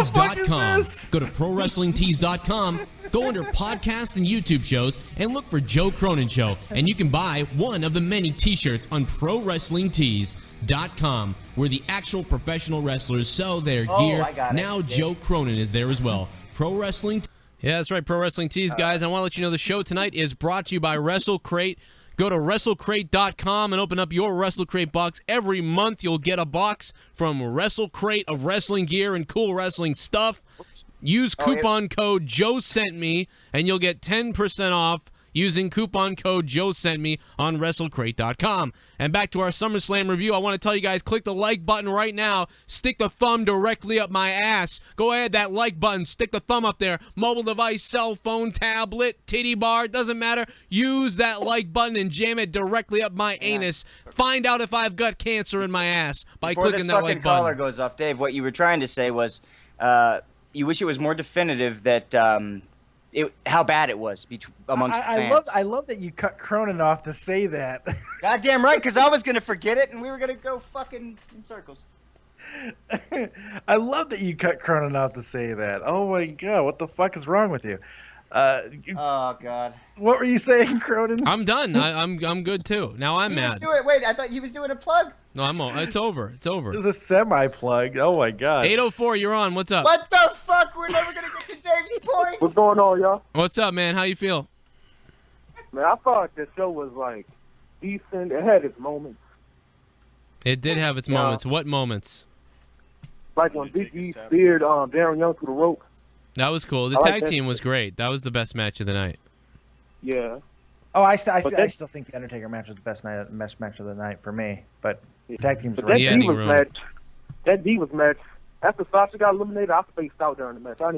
ProWrestlingTees.com. this? Go to ProWrestlingTees.com, go under podcast and YouTube shows, and look for Joe Cronin Show. And you can buy one of the many t-shirts on ProWrestlingTees.com, where the actual professional wrestlers sell their gear. I got it. Now Joe Cronin is there as well. Pro Wrestling Yeah, that's right, Pro Wrestling Tees, guys. I want to let you know the show tonight is brought to you by WrestleCrate. Go to WrestleCrate.com and open up your WrestleCrate box. Every month you'll get a box from WrestleCrate of wrestling gear and cool wrestling stuff. Use coupon code Joe Sent Me, and you'll get 10% off using coupon code Joe Sent Me on WrestleCrate.com. And back to our SummerSlam review, I want to tell you guys, click the like button right now. Stick the thumb directly up my ass. Go ahead, that like button. Stick the thumb up there. Mobile device, cell phone, tablet, titty bar, doesn't matter. Use that like button and jam it directly up my anus. Find out if I've got cancer in my ass by Before clicking this that fucking like caller button. goes off, Dave, what you were trying to say was, you wish it was more definitive that how bad it was amongst the fans. I love that you cut Cronin off to say that. Goddamn right, because I was gonna forget it and we were gonna go fucking in circles. I love that you cut Cronin off to say that. Oh my god, what the fuck is wrong with you? Oh god. What were you saying, Cronin? I'm done. I'm good too. Now I'm mad. Wait, I thought he was doing a plug. No, it's over. It's over. It's a semi-plug. Oh my god. 804, you're on. What's up? What the fuck? We're never gonna get to Davey points. What's going on, y'all? What's up, man? How you feel? Man, I thought the show was like decent. It had its moments. It did have its moments. What moments? Like when Big E speared Darren Young through the rope. That was cool. The tag team was great. That was the best match of the night. Yeah. Oh, I still think the Undertaker match was the best match of the night for me. But the tag teams were that Divas match. After Sasha got eliminated, I spaced out during the match. I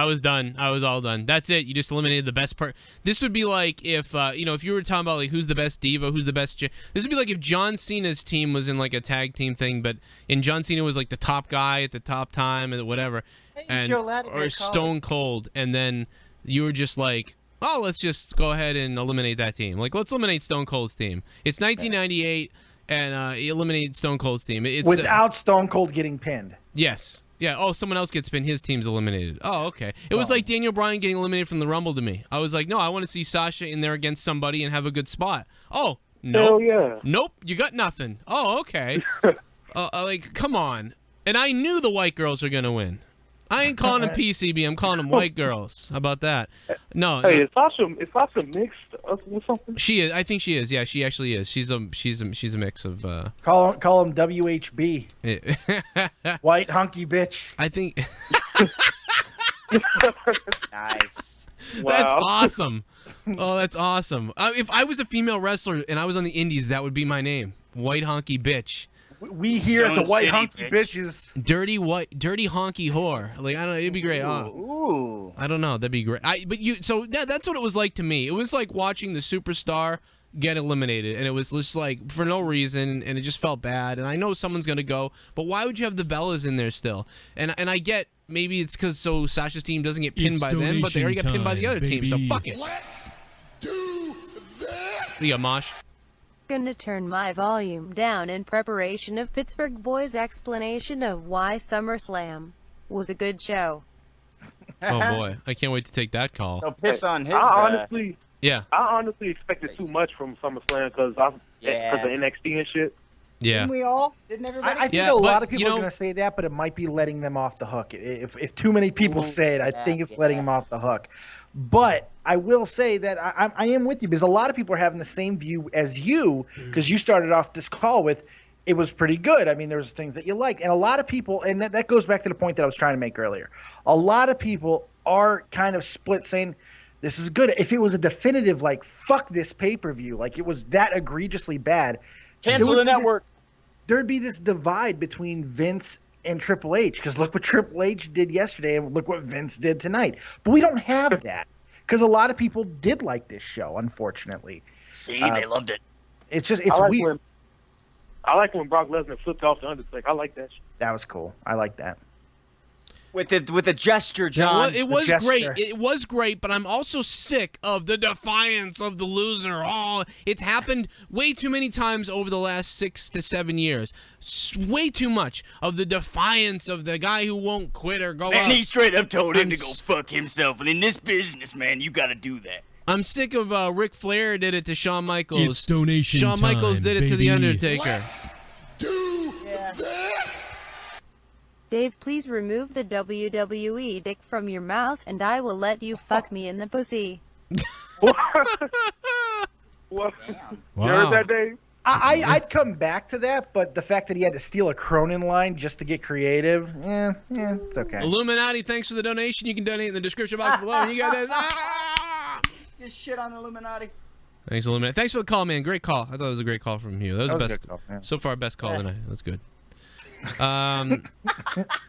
was done. I was all done. That's it. You just eliminated the best part. This would be like if if you were talking about like who's the best diva, who's the best. This would be like if John Cena's team was in like a tag team thing, but John Cena was like the top guy at the top time and whatever, or Stone Cold, and then you were just like, oh, let's just go ahead and eliminate that team. Like, let's eliminate Stone Cold's team. It's 1998, and eliminate Stone Cold's team. It's without Stone Cold getting pinned. Yes. Yeah. Oh, someone else gets pinned. His team's eliminated. Oh, okay. It was like Daniel Bryan getting eliminated from the Rumble to me. I was like, no, I want to see Sasha in there against somebody and have a good spot. Oh, no. Hell yeah. Nope. You got nothing. Oh, okay. Like, come on. And I knew the white girls were going to win. I ain't calling them PCB. I'm calling them white girls. How about that? No. Hey, is Sasha mixed with something? She is. I think she is. Yeah, she actually is. She's a mix of. Call him WHB. White hunky bitch. I think. Nice. That's awesome. Oh, that's awesome. If I was a female wrestler and I was on the Indies, that would be my name. White honky bitch. We here at the White Honky Bitches. Dirty honky whore. Like, I don't know, it'd be great. Ooh. I don't know, that'd be great. That's what it was like to me. It was like watching the superstar get eliminated, and it was just like for no reason, and it just felt bad. And I know someone's gonna go, but why would you have the Bellas in there still? And I get maybe it's because so Sasha's team doesn't get pinned by them, but they already got pinned by the other team. So fuck it. Let's do this. See ya, Mosh. Gonna turn my volume down in preparation of Pittsburgh Boys' explanation of why SummerSlam was a good show. Oh boy, I can't wait to take that call. So piss on his. I honestly expected too much from SummerSlam because of NXT and shit. Yeah. Didn't we all? Didn't everybody? I think a lot of people are going to say that, but it might be letting them off the hook. If too many people say it, I think it's letting them off the hook. But I will say that I am with you because a lot of people are having the same view as you because you started off this call with it was pretty good. I mean, there was things that you liked. And a lot of people, and that goes back to the point that I was trying to make earlier. A lot of people are kind of split saying this is good. If it was a definitive, like, fuck this pay-per-view, like it was that egregiously bad. Cancel the network. There'd be this divide between Vince and Triple H because look what Triple H did yesterday and look what Vince did tonight. But we don't have that because a lot of people did like this show, unfortunately. See, they loved it. It's weird. I like when Brock Lesnar flipped off the Undertaker. I like that shit. That was cool. I like that. With the gesture, John. Yeah, it was great. It was great, but I'm also sick of the defiance of the loser. Oh, it's happened way too many times over the last 6 to 7 years. Way too much of the defiance of the guy who won't quit or go up. And he straight up told him to go fuck himself. And in this business, man, you got to do that. I'm sick of Ric Flair did it to Shawn Michaels. It's donation Shawn Michaels did it to The Undertaker. Let's do this. Dave, please remove the WWE dick from your mouth and I will let you fuck me in the pussy. What? Wow. You heard that, Dave? I'd come back to that, but the fact that he had to steal a Cronin line just to get creative, it's okay. Illuminati, thanks for the donation. You can donate in the description box below. And you got this. Just shit on Illuminati. Thanks, Illuminati. Thanks for the call, man. Great call. I thought it was a great call from you. That was the best call, so far. Best call tonight. That's good. I'm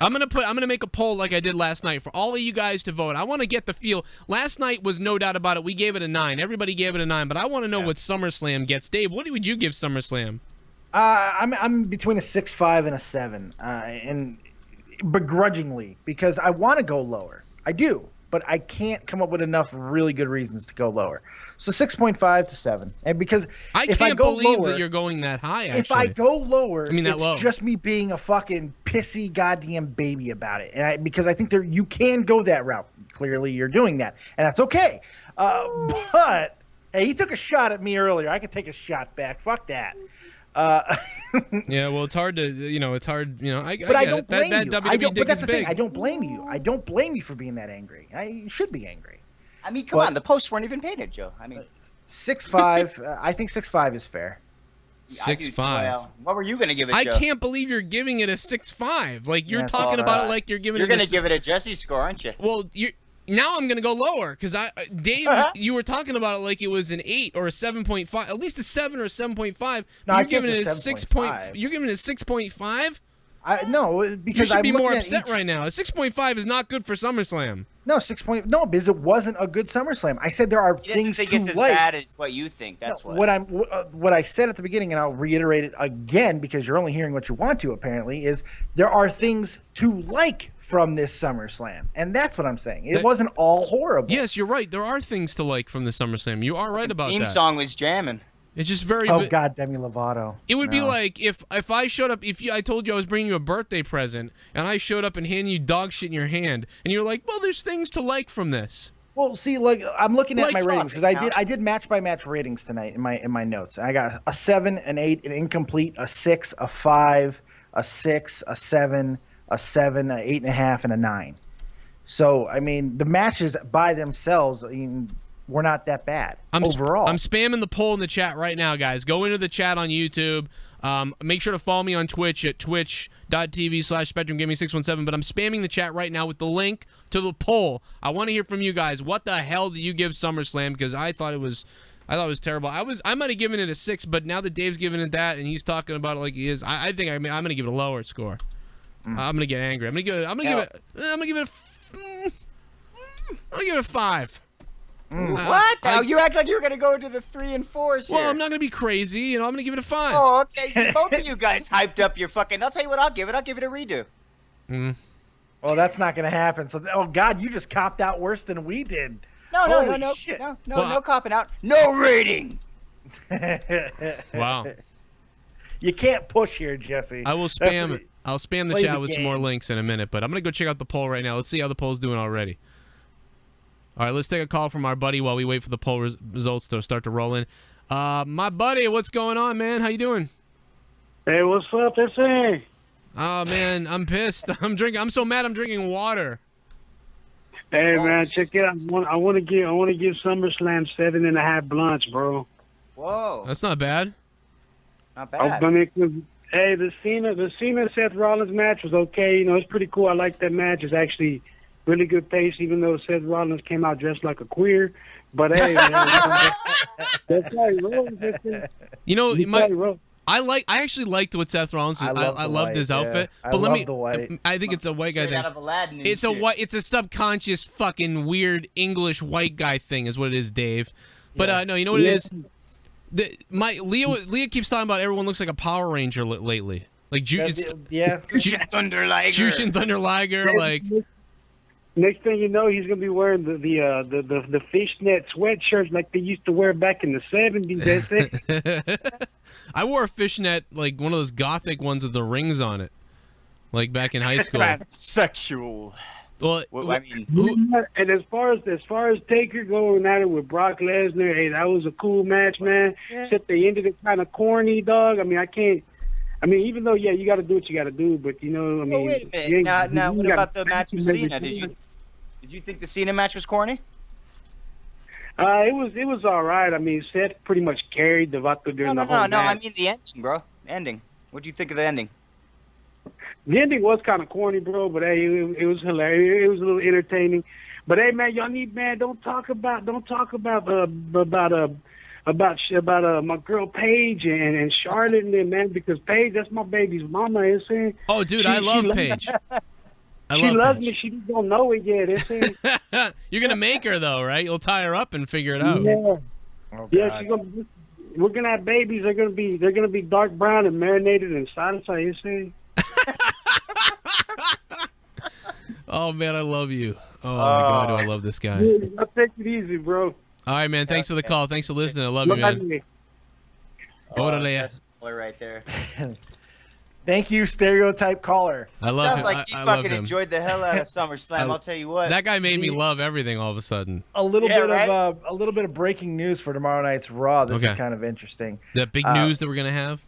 gonna make a poll like I did last night for all of you guys to vote. I want to get the feel. Last night was no doubt about it. We gave it a 9. Everybody gave it a 9, but I want to know what SummerSlam gets. Dave, what would you give SummerSlam? I'm between a 6.5 and a 7, and begrudgingly because I want to go lower. I do, but I can't come up with enough really good reasons to go lower. So 6.5 to 7, and because I if can't I go believe lower, that you're going that high. Actually, if I go lower, I mean, that it's low. just me being a fucking pissy goddamn baby about it, and because I think you can go that route. Clearly, you're doing that, and that's okay. But hey, he took a shot at me earlier. I could take a shot back. Fuck that. Yeah, well, it's hard to, it's hard, But I don't blame that you. WWE But that's is the thing. big. I don't blame you. I don't blame you for being that angry. You should be angry. I mean, come on. The posts weren't even painted, Joe. I mean, 6.5. I think 6.5 is fair. 6.5. Well, what were you gonna give it, I Joe? can't believe you're giving it a 6.5. Like you're Yes, talking all about right. it like you're giving You're it. gonna give it a Jesse score, aren't you? Well, now I'm gonna go lower because Dave, you were talking about it like it was an 8 or a 7.5, at least a 7 or a 7.5. No, You're giving it a 6 point. You're giving it a 6.5. No, because you should I'm be more looking at upset right now. A 6.5 is not good for SummerSlam. No, 6 point. No, because it wasn't a good SummerSlam. I said there are He doesn't things think to it's as like. bad as what you think. That's what. What I said at the beginning, and I'll reiterate it again because you're only hearing what you want to. Apparently, is there are things to like from this SummerSlam, and that's what I'm saying. It wasn't all horrible. Yes, you're right. There are things to like from the SummerSlam. You are right about that. Theme song was jamming. It's just very. Oh God, Demi Lovato. It would be No. like if I showed up. I told you I was bringing you a birthday present, and I showed up and handed you dog shit in your hand, and you're like, "Well, there's things to like from this." Well, see, like I'm looking at Like my fuck, ratings because I did match by match ratings tonight in my notes. I got a 7, an 8, an incomplete, a 6, a 5, a 6, a 7, a 7, a 8.5, and a 9. So I mean, the matches by themselves, were not that bad overall. I'm spamming the poll in the chat right now, guys. Go into the chat on YouTube. Make sure to follow me on Twitch at twitch.tv/SpectrumGaming617. But I'm spamming the chat right now with the link to the poll. I want to hear from you guys. What the hell do you give SummerSlam? Because I thought it was terrible. I might have given it a 6, but now that Dave's giving it that and he's talking about it like he is, I think I'm going to give it a lower score. I'm going to get angry. I'm going to give it a 5. What? Now you act like you were gonna go into the 3 and 4s here. Well, I'm not gonna be crazy. I'm gonna give it a 5. Oh, okay. Both of you guys hyped up your fucking. I'll tell you what. I'll give it a redo. Well, that's not going to happen. So, oh God, you just copped out worse than we did. No, Holy no shit. copping out. No rating. Wow. You can't push here, Jesse. I will spam it. I'll spam the Play chat the with some more game. links in a minute, but I'm gonna go check out the poll right now. Let's see how the poll's doing already. All right, let's take a call from our buddy while we wait for the poll results to start to roll in. My buddy, what's going on, man? How you doing? Hey, what's up, SA? Oh man, I'm pissed. I'm so mad. I'm drinking water. Hey man, check it out. I want to give SummerSlam 7.5 blunts, bro. Whoa. That's not bad. Not bad. Hey, the Cena Seth Rollins match was okay. It's pretty cool. I like that match. It's actually really good pace, even though Seth Rollins came out dressed like a queer. But hey, man, that's how he rolls. I actually liked what Seth Rollins was. I loved his outfit. Yeah. But I love the white. I think it's a white guy Straight thing. out of Aladdin and It's a shit. white. It's a subconscious fucking weird English white guy thing, is what it is, Dave. But no, you know what it is. Leah keeps talking about everyone looks like a Power Ranger lately. Like Jushin Thunder Liger. Jushin Thunder Liger, like. Next thing you know, he's gonna be wearing the fishnet sweatshirts like they used to wear back in the 70s. That's it. I wore a fishnet, like one of those gothic ones with the rings on it, like back in high school. Sexual. Well, I mean, and as far as Taker going at it with Brock Lesnar, hey, that was a cool match, man. Except they ended it kind of corny, dog. I mean, even though you got to do what you got to do, but I mean. Well, wait a minute. Now, what about the match with Cena? Did you think the Cena match was corny? It was all right. I mean, Seth pretty much carried the Vato during the whole No. match. I mean the ending, bro. Ending. What'd you think of the ending? The ending was kind of corny, bro, but hey, it was hilarious. It was a little entertaining. But hey, man, y'all need don't talk about my girl Paige and Charlotte and them, man, because Paige, that's my baby's mama. Is saying. Oh, dude, I love Paige. She loves me. She just don't know it yet. It's saying. You're gonna make her though, right? You'll tie her up and figure it out. Yeah. Oh, Yeah, we're gonna have babies. They're gonna be dark brown and marinated in salsa. You see? Oh man, I love you. Oh my God, do I love this guy. Dude, I'll take it easy, bro. All right, man. Thanks for the call. Thanks for listening. I love you, man. Orale. That's Spoiler right there. Thank you, stereotype caller. I love Sounds him. like he I love fucking him. enjoyed the hell out of SummerSlam. I'll tell you what. That guy made me love everything all of a sudden. A little Yeah, bit right? of a little bit of breaking news for tomorrow night's Raw. This Okay. is kind of interesting. That big news that we're gonna have.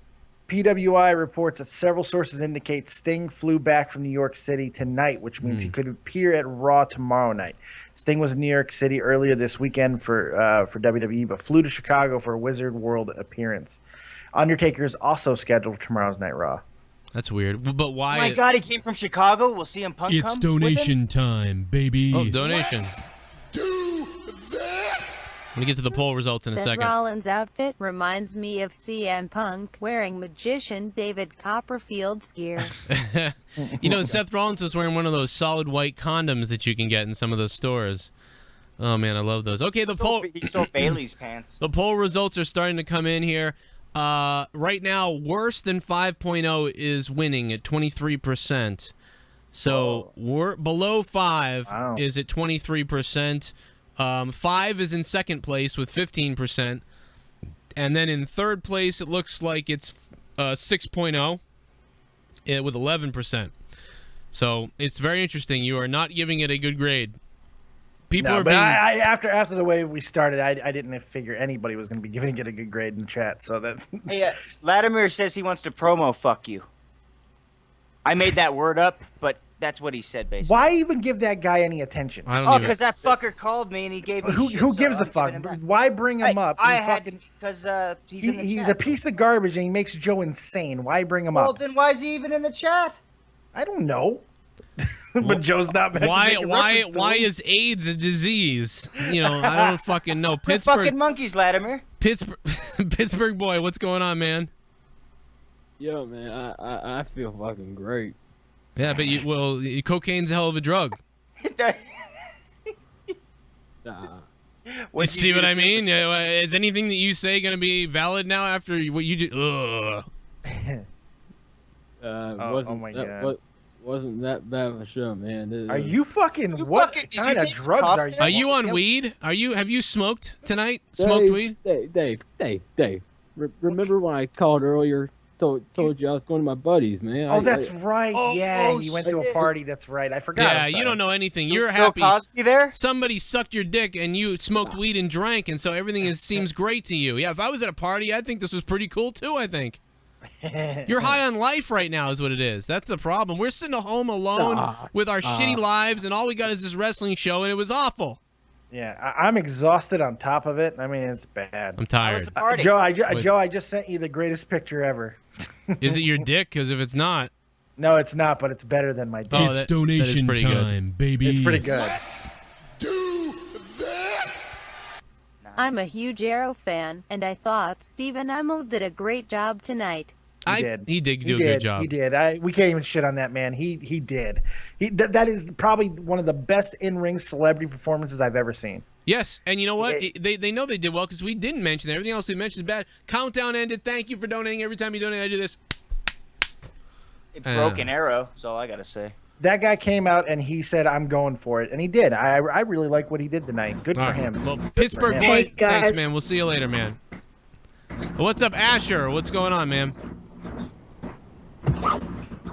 PWI reports that several sources indicate Sting flew back from New York City tonight, which means he could appear at Raw tomorrow night. Sting was in New York City earlier this weekend for WWE, but flew to Chicago for a Wizard World appearance. Undertaker is also scheduled for tomorrow's Night Raw. That's weird. But why? Oh my God, he came from Chicago. We'll see him Punk It's come donation time, baby. Oh, donation. Do this. Let me get to the poll results in a Seth second. Rollins' outfit reminds me of CM Punk wearing magician David Copperfield's gear. You know, Seth Rollins was wearing one of those solid white condoms that you can get in some of those stores. Oh man, I love those. Okay, He stole Bailey's pants. The poll results are starting to come in here. Right now, worse than 5.0 is winning at 23%. So we're below 5 is at 23%. 5 is in second place with 15%. And then in third place, it looks like it's 6.0 with 11%. So it's very interesting. You are not giving it a good grade. People No, are but being... after the way we started, I didn't figure anybody was going to be giving it a good grade in the chat. So that. Hey, Latimer says he wants to promo fuck you. I made that word up, but that's what he said basically. Why even give that guy any attention? I don't Oh, because that fucker called me and he gave me Who shit, gives so a fuck? I'm giving him back. Why bring him up? I He had fucking- because he's in the he's chat. a piece of garbage and he makes Joe insane. Why bring him Well, up? then why is he even in the chat? I don't know. But Joe's not. meant to Why make a reference to him. is AIDS a disease? You know, I don't fucking know. We're fucking monkeys, Latimer. Pittsburgh boy, what's going on, man? Yo, man, I feel fucking great. Yeah, but cocaine's a hell of a drug. You see what I mean? Is anything that you say going to be valid now after what you did? Ugh. Wasn't my that, God. Wasn't that bad of a show, man? Are you fucking? What kind of drugs are you? Are you on weed? Have you smoked tonight? Smoked weed? Dave. Remember when I called earlier? Told you I was going to my buddies, man. Oh, that's right. Yeah, you went to a party. That's right. I forgot. Yeah, I'm you sorry. don't know anything. Was You're Bill happy. Cosby there? Somebody sucked your dick and you smoked weed and drank, and so everything seems great to you. Yeah, if I was at a party, I'd think this was pretty cool too, I think. You're high on life right now is what it is. That's the problem. We're sitting at home alone with our shitty lives, and all we got is this wrestling show, and it was awful. Yeah, I'm exhausted on top of it. I mean, it's bad. I'm tired. Joe, I just sent you the greatest picture ever. Is it your dick? Because if it's not... No, it's not, but it's better than my dick. Oh, that is pretty good. baby. It's pretty good. Do this. I'm a huge Arrow fan, and I thought Stephen Amell did a great job tonight. He did do a good job. He did. We can't even shit on that man. He did. That is probably one of the best in-ring celebrity performances I've ever seen. Yes, and you know what? They know they did well because we didn't mention that. Everything else we mentioned is bad. Countdown ended. Thank you for donating. Every time you donate, I do this. It broke an arrow. That's all I gotta say. That guy came out and he said, "I'm going for it," and he did. I really like what he did tonight. Good All for right. him. Well, Good Pittsburgh for him. boy, thanks, man. We'll see you later, man. What's up, Asher? What's going on, man?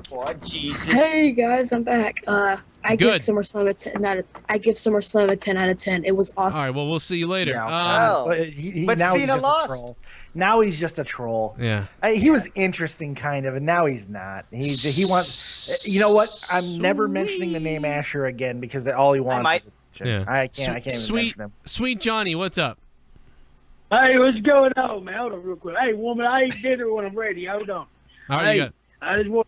What? Jesus. Hey guys, I'm back. I Good. give SummerSlam a 10 out of. I give SummerSlam a 10 out of 10. It was awesome. All right, well, we'll see you later. But now he's Cena just lost. a troll. Now he's just a troll. Yeah. He was interesting, kind of, and now he's not. He wants. You know what? I'm never mentioning the name Asher again because all he wants is attention. Yeah. I can't even Sweet, mention him. Sweet Johnny, what's up? Hey, what's going on, man? Hold on real quick. Hey, woman, I eat dinner when I'm ready. Hold on. All right, hey, you got. I just want,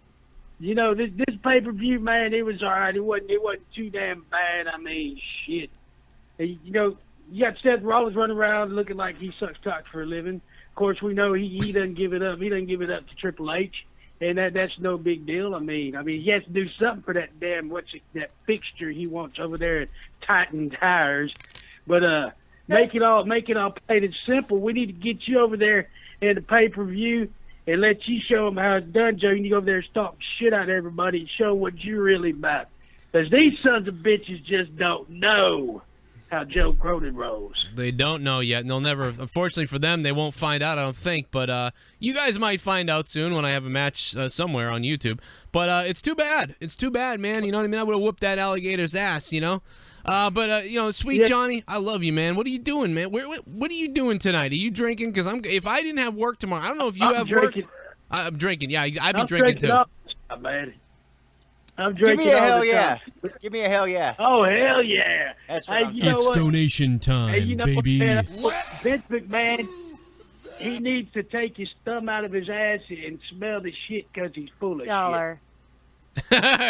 this pay-per-view, man, it was all right. It wasn't too damn bad. I mean, shit. Hey, you got Seth Rollins running around looking like he sucks cock for a living. Of course, we know he doesn't give it up. He doesn't give it up to Triple H, and that's no big deal. I mean, he has to do something for that damn that fixture he wants over there at Titan Tires. But make it all plain and simple. We need to get you over there in the pay-per-view and let you show them how it's done, Joe. You need to go over there and stalk shit out of everybody and show what you're really about. Because these sons of bitches just don't know how Joe Cronin rolls. They don't know yet, and they'll never. Unfortunately for them, they won't find out, I don't think. But you guys might find out soon when I have a match somewhere on YouTube. But it's too bad. It's too bad, man. You know what I mean? I would have whooped that alligator's ass, you know? But you know, Sweet Johnny, I love you, man. What are you doing, man? What are you doing tonight? Are you drinking? Because if I didn't have work tomorrow, I don't know if you have drinking. work. I'm drinking. Yeah, I'd be I'm drinking too. Up, man. I'm drinking. Give me a all hell the yeah. time. Give me a hell yeah. Oh hell yeah! That's right. You know It's what? donation time, Hey, you know baby. What, man? Vince McMahon, he needs to take his thumb out of his ass and smell the shit because he's full of Dollar.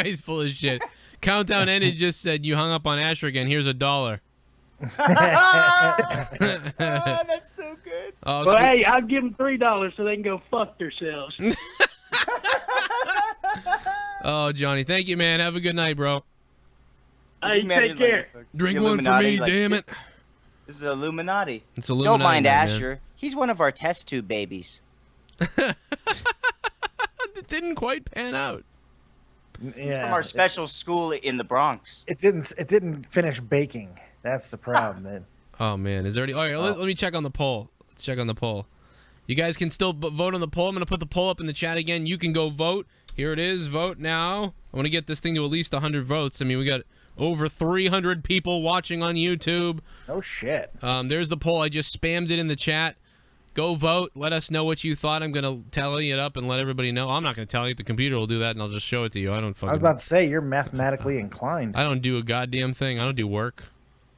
He's full of shit. Countdown ended. Just said you hung up on Asher again. Here's $1. That's so good. Oh, well, hey, I'll give them $3 so they can go fuck themselves. Oh, Johnny, thank you, man. Have a good night, bro. Hey, take care. Drink one for me, damn it. This is Illuminati. It's Illuminati. Don't mind man. Asher. He's one of our test tube babies. It didn't quite pan out. He's from our special school in the Bronx. It didn't finish baking. That's the problem, man. Oh man, is there any? All right, let me check on the poll. Let's check on the poll. You guys can still vote on the poll. I'm gonna put the poll up in the chat again. You can go vote. Here it is. Vote now. I want to get this thing to at least 100 votes. I mean, we got over 300 people watching on YouTube. Oh shit. There's the poll. I just spammed it in the chat. Go vote. Let us know what you thought. I'm gonna tally it up and let everybody know. I'm not gonna tally it. The computer will do that, and I'll just show it to you. I don't fucking. I was about to say you're mathematically inclined. I don't do a goddamn thing. I don't do work.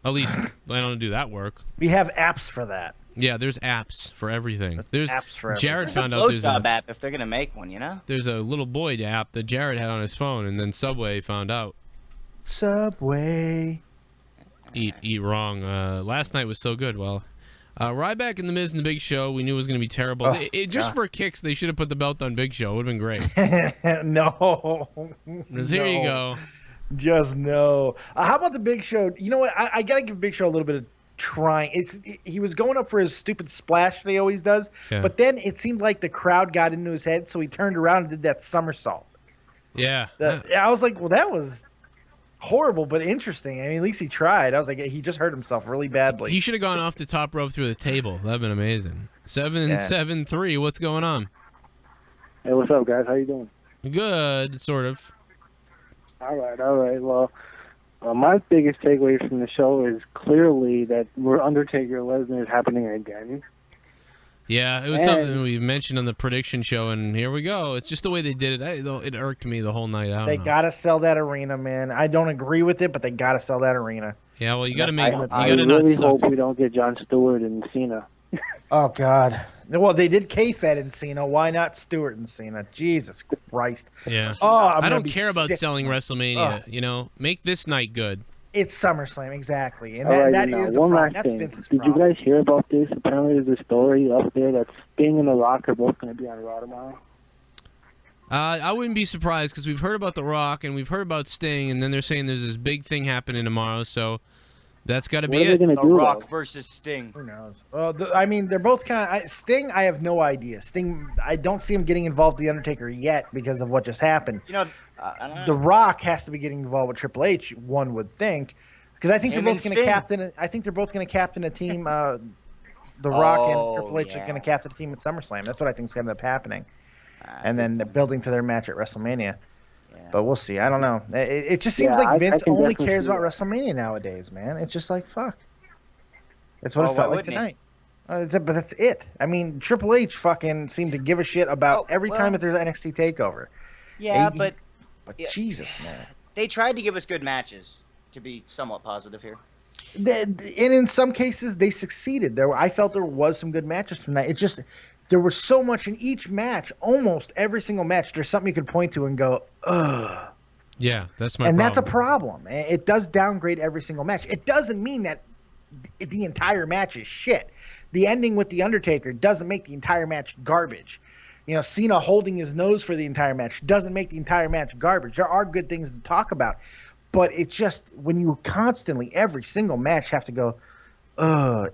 At least I don't do that work. We have apps for that. Yeah, there's apps for everything. There's apps for Jared There's found a out there's blowjob app if they're gonna make one, you know. There's a little boy app that Jared had on his phone, and then Subway found out. Subway. Eat wrong. Last night was so good. Well, Ryback and The Miz and The Big Show, we knew it was going to be terrible. Oh, just for kicks, they should have put the belt on Big Show. It would have been great. No. Here you go. Just no. How about the Big Show? You know what? I got to give Big Show a little bit of trying. He was going up for his stupid splash that he always does, but then it seemed like the crowd got into his head, so he turned around and did that somersault. Yeah. I was like, well, that was horrible, but interesting. I mean, at least he tried. I was like, he just hurt himself really badly. He should have gone off the top rope through the table. That would have been amazing. 7-7-3. What's going on? Hey, what's up, guys? How you doing? Good, sort of. All right. Well, my biggest takeaway from the show is clearly that we're Undertaker Lesnar is happening again. Yeah, it was something we mentioned on the prediction show, and here we go. It's just the way they did it. It irked me the whole night. They gotta sell that arena, man. I don't agree with it, but they gotta sell that arena. Yeah, well, you gotta make. I really hope we don't get Jon Stewart and Cena. Oh God. Well, they did K-Fed and Cena. Why not Stewart and Cena? Jesus Christ. Yeah. Oh, I don't care about selling WrestleMania. Oh. You know, make this night good. It's SummerSlam, exactly, and All right, that now, is the one problem. last That's thing. Vince's Did problem. you guys hear about this? Apparently, there's a story up there that Sting and The Rock are both going to be on Raw tomorrow. I wouldn't be surprised because we've heard about The Rock and we've heard about Sting, and then they're saying there's this big thing happening tomorrow, so that's got to be it. The Rock versus Sting. Who knows? Well, I mean, they're both kind of Sting. I have no idea. Sting. I don't see him getting involved with the Undertaker yet because of what just happened. You know, I don't know. The Rock has to be getting involved with Triple H. One would think, because I think they're Him both and going to Sting. captain. I think they're both going to captain a team. The Rock and Triple H are yeah. going to captain a team at SummerSlam. That's what I think is going to end up happening. And then building to their match at WrestleMania. But we'll see. I don't know. It just seems like Vince can only definitely cares see about that. WrestleMania nowadays, man. It's just like, fuck. That's what Well, it felt why like wouldn't he? tonight. But that's it. I mean, Triple H fucking seemed to give a shit about every time that there's an NXT takeover. Yeah, He- but Jesus, man. they tried to give us good matches. To be somewhat positive here. And in some cases, they succeeded. I felt there was some good matches tonight. It just there was so much in each match. Almost every single match, there's something you could point to and go, ugh. Yeah, that's my And problem. that's a problem. It does downgrade every single match. It doesn't mean that the entire match is shit. The ending with The Undertaker doesn't make the entire match garbage. You know, Cena holding his nose for the entire match doesn't make the entire match garbage. There are good things to talk about. But it just, when you constantly, every single match have to go,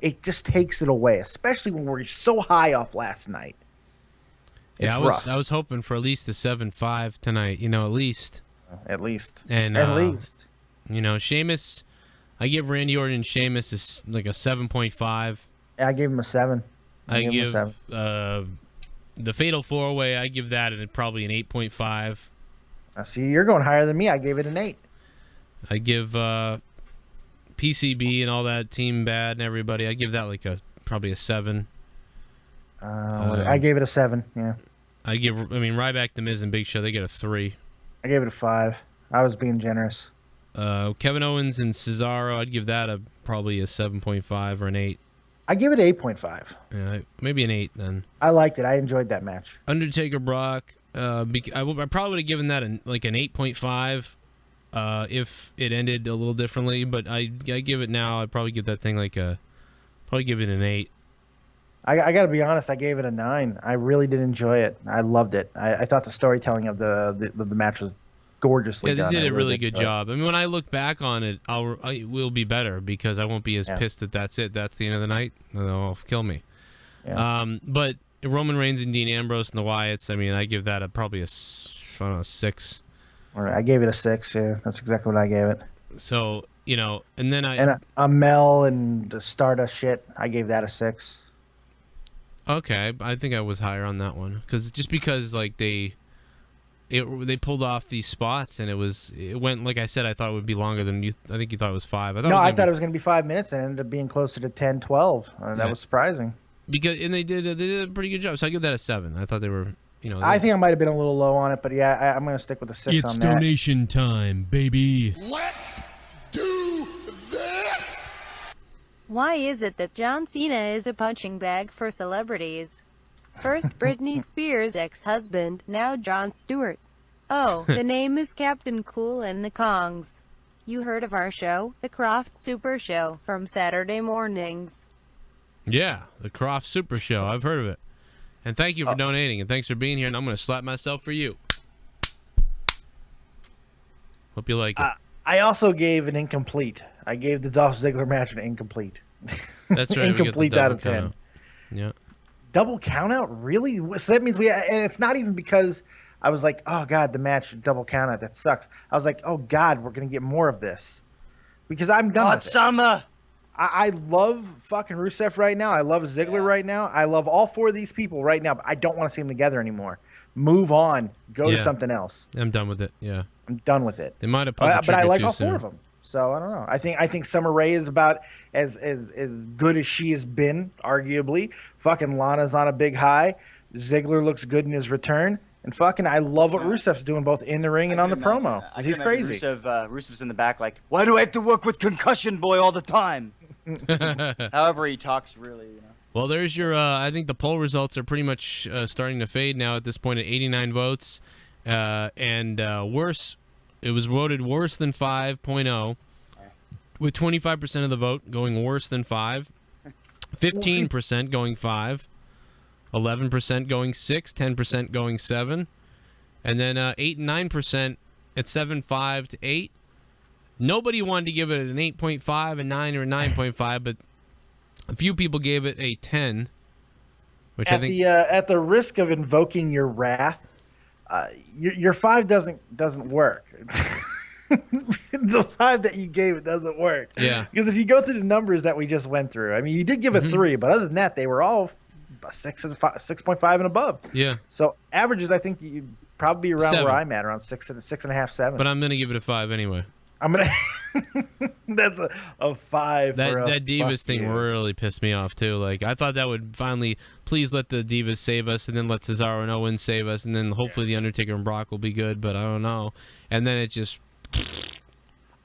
it just takes it away, especially when we're so high off last night. It's Yeah, rough. I was hoping for at least a 7-5 tonight, you know, at least. At least. And At least. You know, Sheamus, I give Randy Orton and Sheamus is like a 7.5. I gave him a 7. I gave him a give 7. the Fatal 4-Way, I give that probably an 8.5. See, you're going higher than me. I gave it an 8. I give PCB and all that Team Bad and everybody, I give that like probably a 7. I gave it a 7, yeah. Ryback, The Miz, and Big Show, they get a 3. I gave it a 5. I was being generous. Kevin Owens and Cesaro, I'd give that probably a 7.5 or an 8. I give it 8.5. Yeah, maybe an 8 then. I liked it. I enjoyed that match. Undertaker Brock, I probably would have given that an 8.5 if it ended a little differently, but I give it now. I'd probably give that thing probably give it an 8. I got to be honest. I gave it a 9. I really did enjoy it. I loved it. I thought the storytelling of the match was gorgeously done. They did a really good job. I mean, when I look back on it, I will be better because I won't be as pissed that that's it. That's the end of the night. They'll kill me. Yeah. But Roman Reigns and Dean Ambrose and the Wyatts, I mean, I give that probably a 6. All right, I gave it a 6. Yeah, that's exactly what I gave it. So, you know, and then a Mel and the Stardust shit, I gave that a 6. Okay, I think I was higher on that one because like they pulled off these spots and it went like I said. I thought it would be longer than you. I think you thought it was 5. I thought it was going to be 5 minutes and it ended up being closer to 10, 12. That was surprising. They did a pretty good job. So I give that a 7. I thought they were, I think I might have been a little low on it, but yeah, I'm going to stick with a 6 it's on that. It's donation time, baby. Let's do this. Why is it that John Cena is a punching bag for celebrities? First Britney Spears' ex-husband, now Jon Stewart. Oh, the name is Captain Cool and the Kongs. You heard of our show, The Croft Super Show, from Saturday mornings. Yeah, The Croft Super Show. I've heard of it. And thank you for donating, and thanks for being here, and I'm going to slap myself for you. Hope you like it. I also gave an incomplete. I gave the Dolph Ziggler match an incomplete. That's right. Incomplete out of 10. Out. Yeah. Double count out? Really? So that means and it's not even because I was like, oh God, the match double count out, that sucks. I was like, oh God, we're going to get more of this. Because I'm done with it. I love fucking Rusev right now. I love Ziggler right now. I love all 4 of these people right now, but I don't want to see them together anymore. Move on. Go to something else. I'm done with it. Yeah. I'm done with it. They might have put the but I like too all soon. 4 of them. So I don't know. I think Summer Rae is about as good as she has been, arguably. Fucking Lana's on a big high. Ziggler looks good in his return. And fucking, I love what Rusev's doing both in the ring and on the promo. He's crazy. Rusev's in the back like, why do I have to work with Concussion Boy all the time? However he talks, really. Well, there's your. I think the poll results are pretty much starting to fade now at this point at 89 votes, and worse. It was voted worse than 5.0, with 25% of the vote going worse than 5, 15% going 5, 11% going 6, 10% going 7, and then 8 and 9% at 7, 5 to 8. Nobody wanted to give it an 8.5, a 9, or a 9.5, but a few people gave it a 10, which I think at the risk of invoking your wrath, your 5 doesn't work. The 5 that you gave it doesn't work. Yeah. Because if you go through the numbers that we just went through, I mean, you did give a 3, but other than that, they were all 6.5 and above. Yeah. So averages, I think you'd probably be around 7. where I'm at, around 6.5, 7. But I'm gonna give it a 5 anyway. I'm gonna. That's a 5. That for that Divas thing really pissed me off too. Like I thought that would finally please let the Divas save us, and then let Cesaro and Owens save us, and then hopefully the Undertaker and Brock will be good. But I don't know. And then it just.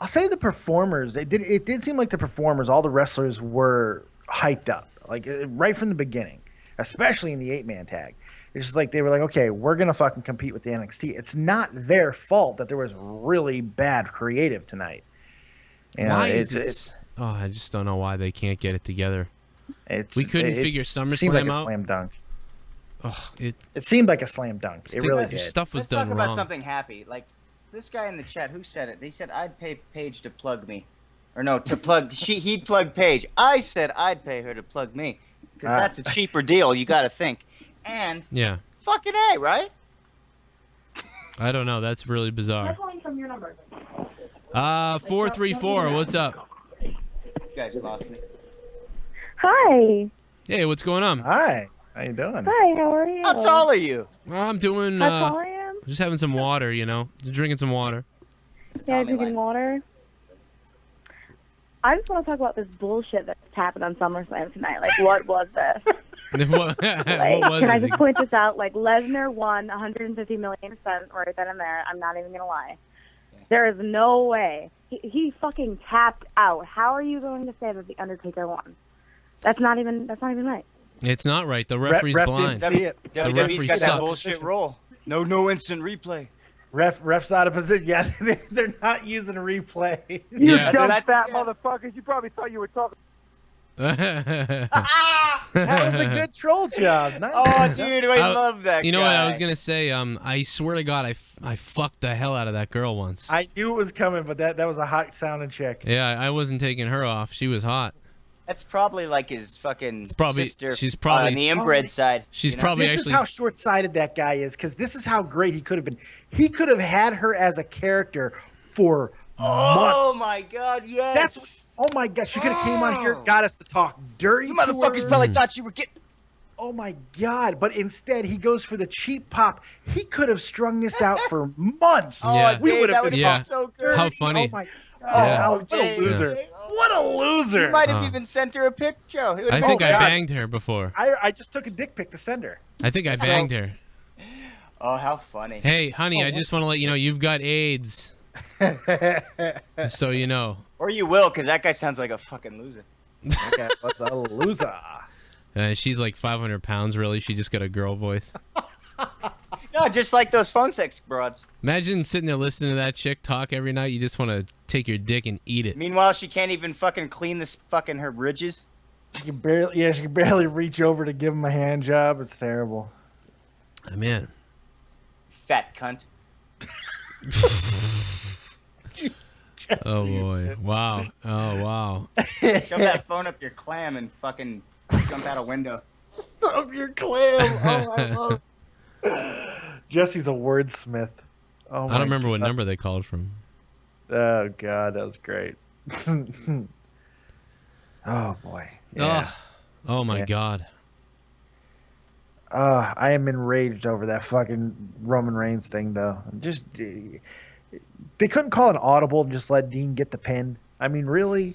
I'll say the performers. It did seem like the performers, all the wrestlers were hyped up, like right from the beginning, especially in the 8-man tag. It's just like they were like, okay, we're gonna fucking compete with the NXT. It's not their fault that there was really bad creative tonight. Why is it? Oh, I just don't know why they can't get it together. We couldn't figure SummerSlam like out. A slam dunk. Oh, it seemed like a slam dunk. It really did. Stuff was Let's done talk wrong. about something happy. Like this guy in the chat, who said it? They said I'd pay Paige to plug me, or no, to plug. He'd plug Paige. I said I'd pay her to plug me because that's a cheaper deal. You got to think. And yeah. Fucking A, right? I don't know. That's really bizarre. your number. 434. What's up? You guys lost me. Hi. Hey, what's going on? Hi. How you doing? Hi, how are you? How tall are you? I'm doing. How tall I am? Just having some water, just drinking some water. Yeah, drinking water. I just want to talk about this bullshit that's happened on SummerSlam tonight. Like, what was this? what was Can I it? just point this out? Like, Lesnar won 150 million% right then and there. I'm not even going to lie. There is no way. He fucking tapped out. How are you going to say that The Undertaker won? That's not even right. It's not right. The referee's Ref blind. didn't see it. The WWE's referee got that sucks. bullshit rule. No instant replay. Ref's out of position. Yeah, they're not using a replay. You Yeah. dumb That's- fat motherfuckers. You probably thought you were talking. That was a good troll job. Nice. Oh, dude, I love that You know guy. what I was gonna say? I swear to God, I fucked the hell out of that girl once. I knew it was coming, but that was a hot sounding chick. Yeah, I wasn't taking her off. She was hot. That's probably like his fucking Probably- sister she's probably- on the inbred side. She's you know? probably This actually. is how short-sighted that guy is, because this is how great he could have been. He could have had her as a character for Oh months. my god, yes. That's oh my god. She could have came on here, got us to talk dirty. You to motherfuckers her. probably thought you were getting. Oh my god! But instead, he goes for the cheap pop. He could have strung this out for months. Oh, Yeah. We Dave, would that have would been have Yeah. been so good. How funny. Oh my god! Yeah. What a loser! What a loser! You might have Huh. even sent her a picture. It would've I been think I great. banged her before. I just took a dick pic to send her. I think I banged her. Oh, how funny. Hey, honey, I just want to let you know you've got AIDS. Just so you know. Or you will, because that guy sounds like a fucking loser. Okay, what's a loser? She's like 500 pounds, really. She just got a girl voice. No, just like those phone sex broads. Imagine sitting there listening to that chick talk every night. You just want to take your dick and eat it. Meanwhile, she can't even fucking clean this fucking her ridges. She can barely reach over to give him a hand job. It's terrible. Oh, man. Fat cunt. Oh, boy. Wow. Oh, wow. Shove that phone up your clam and fucking jump out a window. Of your clam. Oh, I love. Jesse's a wordsmith. Oh, I don't remember what number they called from. Oh god, that was great. Oh boy. Yeah. Oh my Yeah. God. I am enraged over that fucking Roman Reigns thing, though. Just they couldn't call an audible and just let Dean get the pin. I mean, really?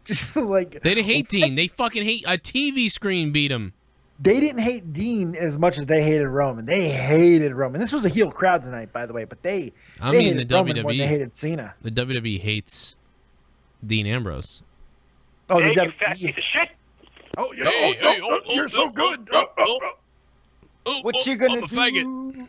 Just like They didn't hate Dean. They fucking hate a TV screen beat him. They didn't hate Dean as much as they hated Roman. They hated Roman. This was a heel crowd tonight, by the way, but they hated the Roman more than WWE they hated Cena. The WWE hates Dean Ambrose. Oh, Hey, the you fat piece of shit. Oh, yeah. You're so good. What you gonna I'm a do? faggot.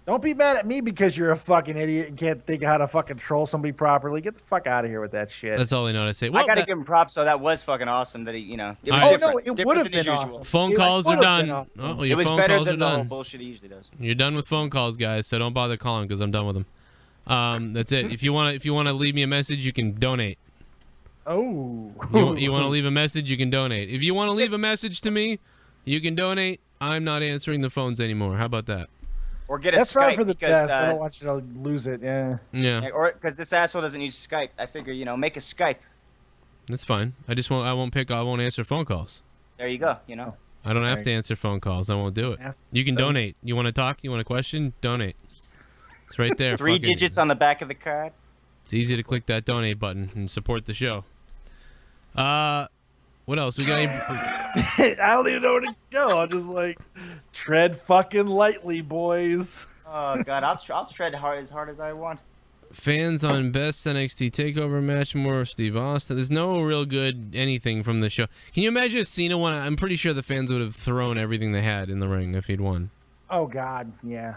Don't be mad at me because you're a fucking idiot and can't think of how to fucking troll somebody properly. Get the fuck out of here with that shit. That's all they know to say. I Well, gotta that- give him props, so that was fucking awesome that he, it was Oh, different. no, it different would have than been his usual. awesome. phone It calls are would've done. been awesome. Oh, It your was phone better calls are than the whole done. bullshit he usually does. You're done with phone calls, guys. So don't bother calling because I'm done with them. That's it. If you want to leave me a message, you can donate. Oh. You want to leave a message, you can donate. If you want to leave a message to me, you can donate. I'm not answering the phones anymore. How about that? Or get a That's Skype probably for the because best. I don't want you to lose it. Yeah. Yeah, or because this asshole doesn't use Skype. I figure make a Skype. that's fine. I won't answer phone calls. There you go. I don't have to answer phone calls. I won't do it. You can donate. You want to talk? You want a question? Donate. It's right there. 3 digits on the back of the card. It's easy to click that donate button and support the show. What else? We got any... I don't even know where to go. I'm just like, tread fucking lightly, boys. Oh god, I'll tread as hard as I want. Fans on best NXT takeover match, more of Steve Austin. There's no real good anything from the show. Can you imagine if Cena won? I'm pretty sure the fans would have thrown everything they had in the ring if he'd won. Oh god, yeah.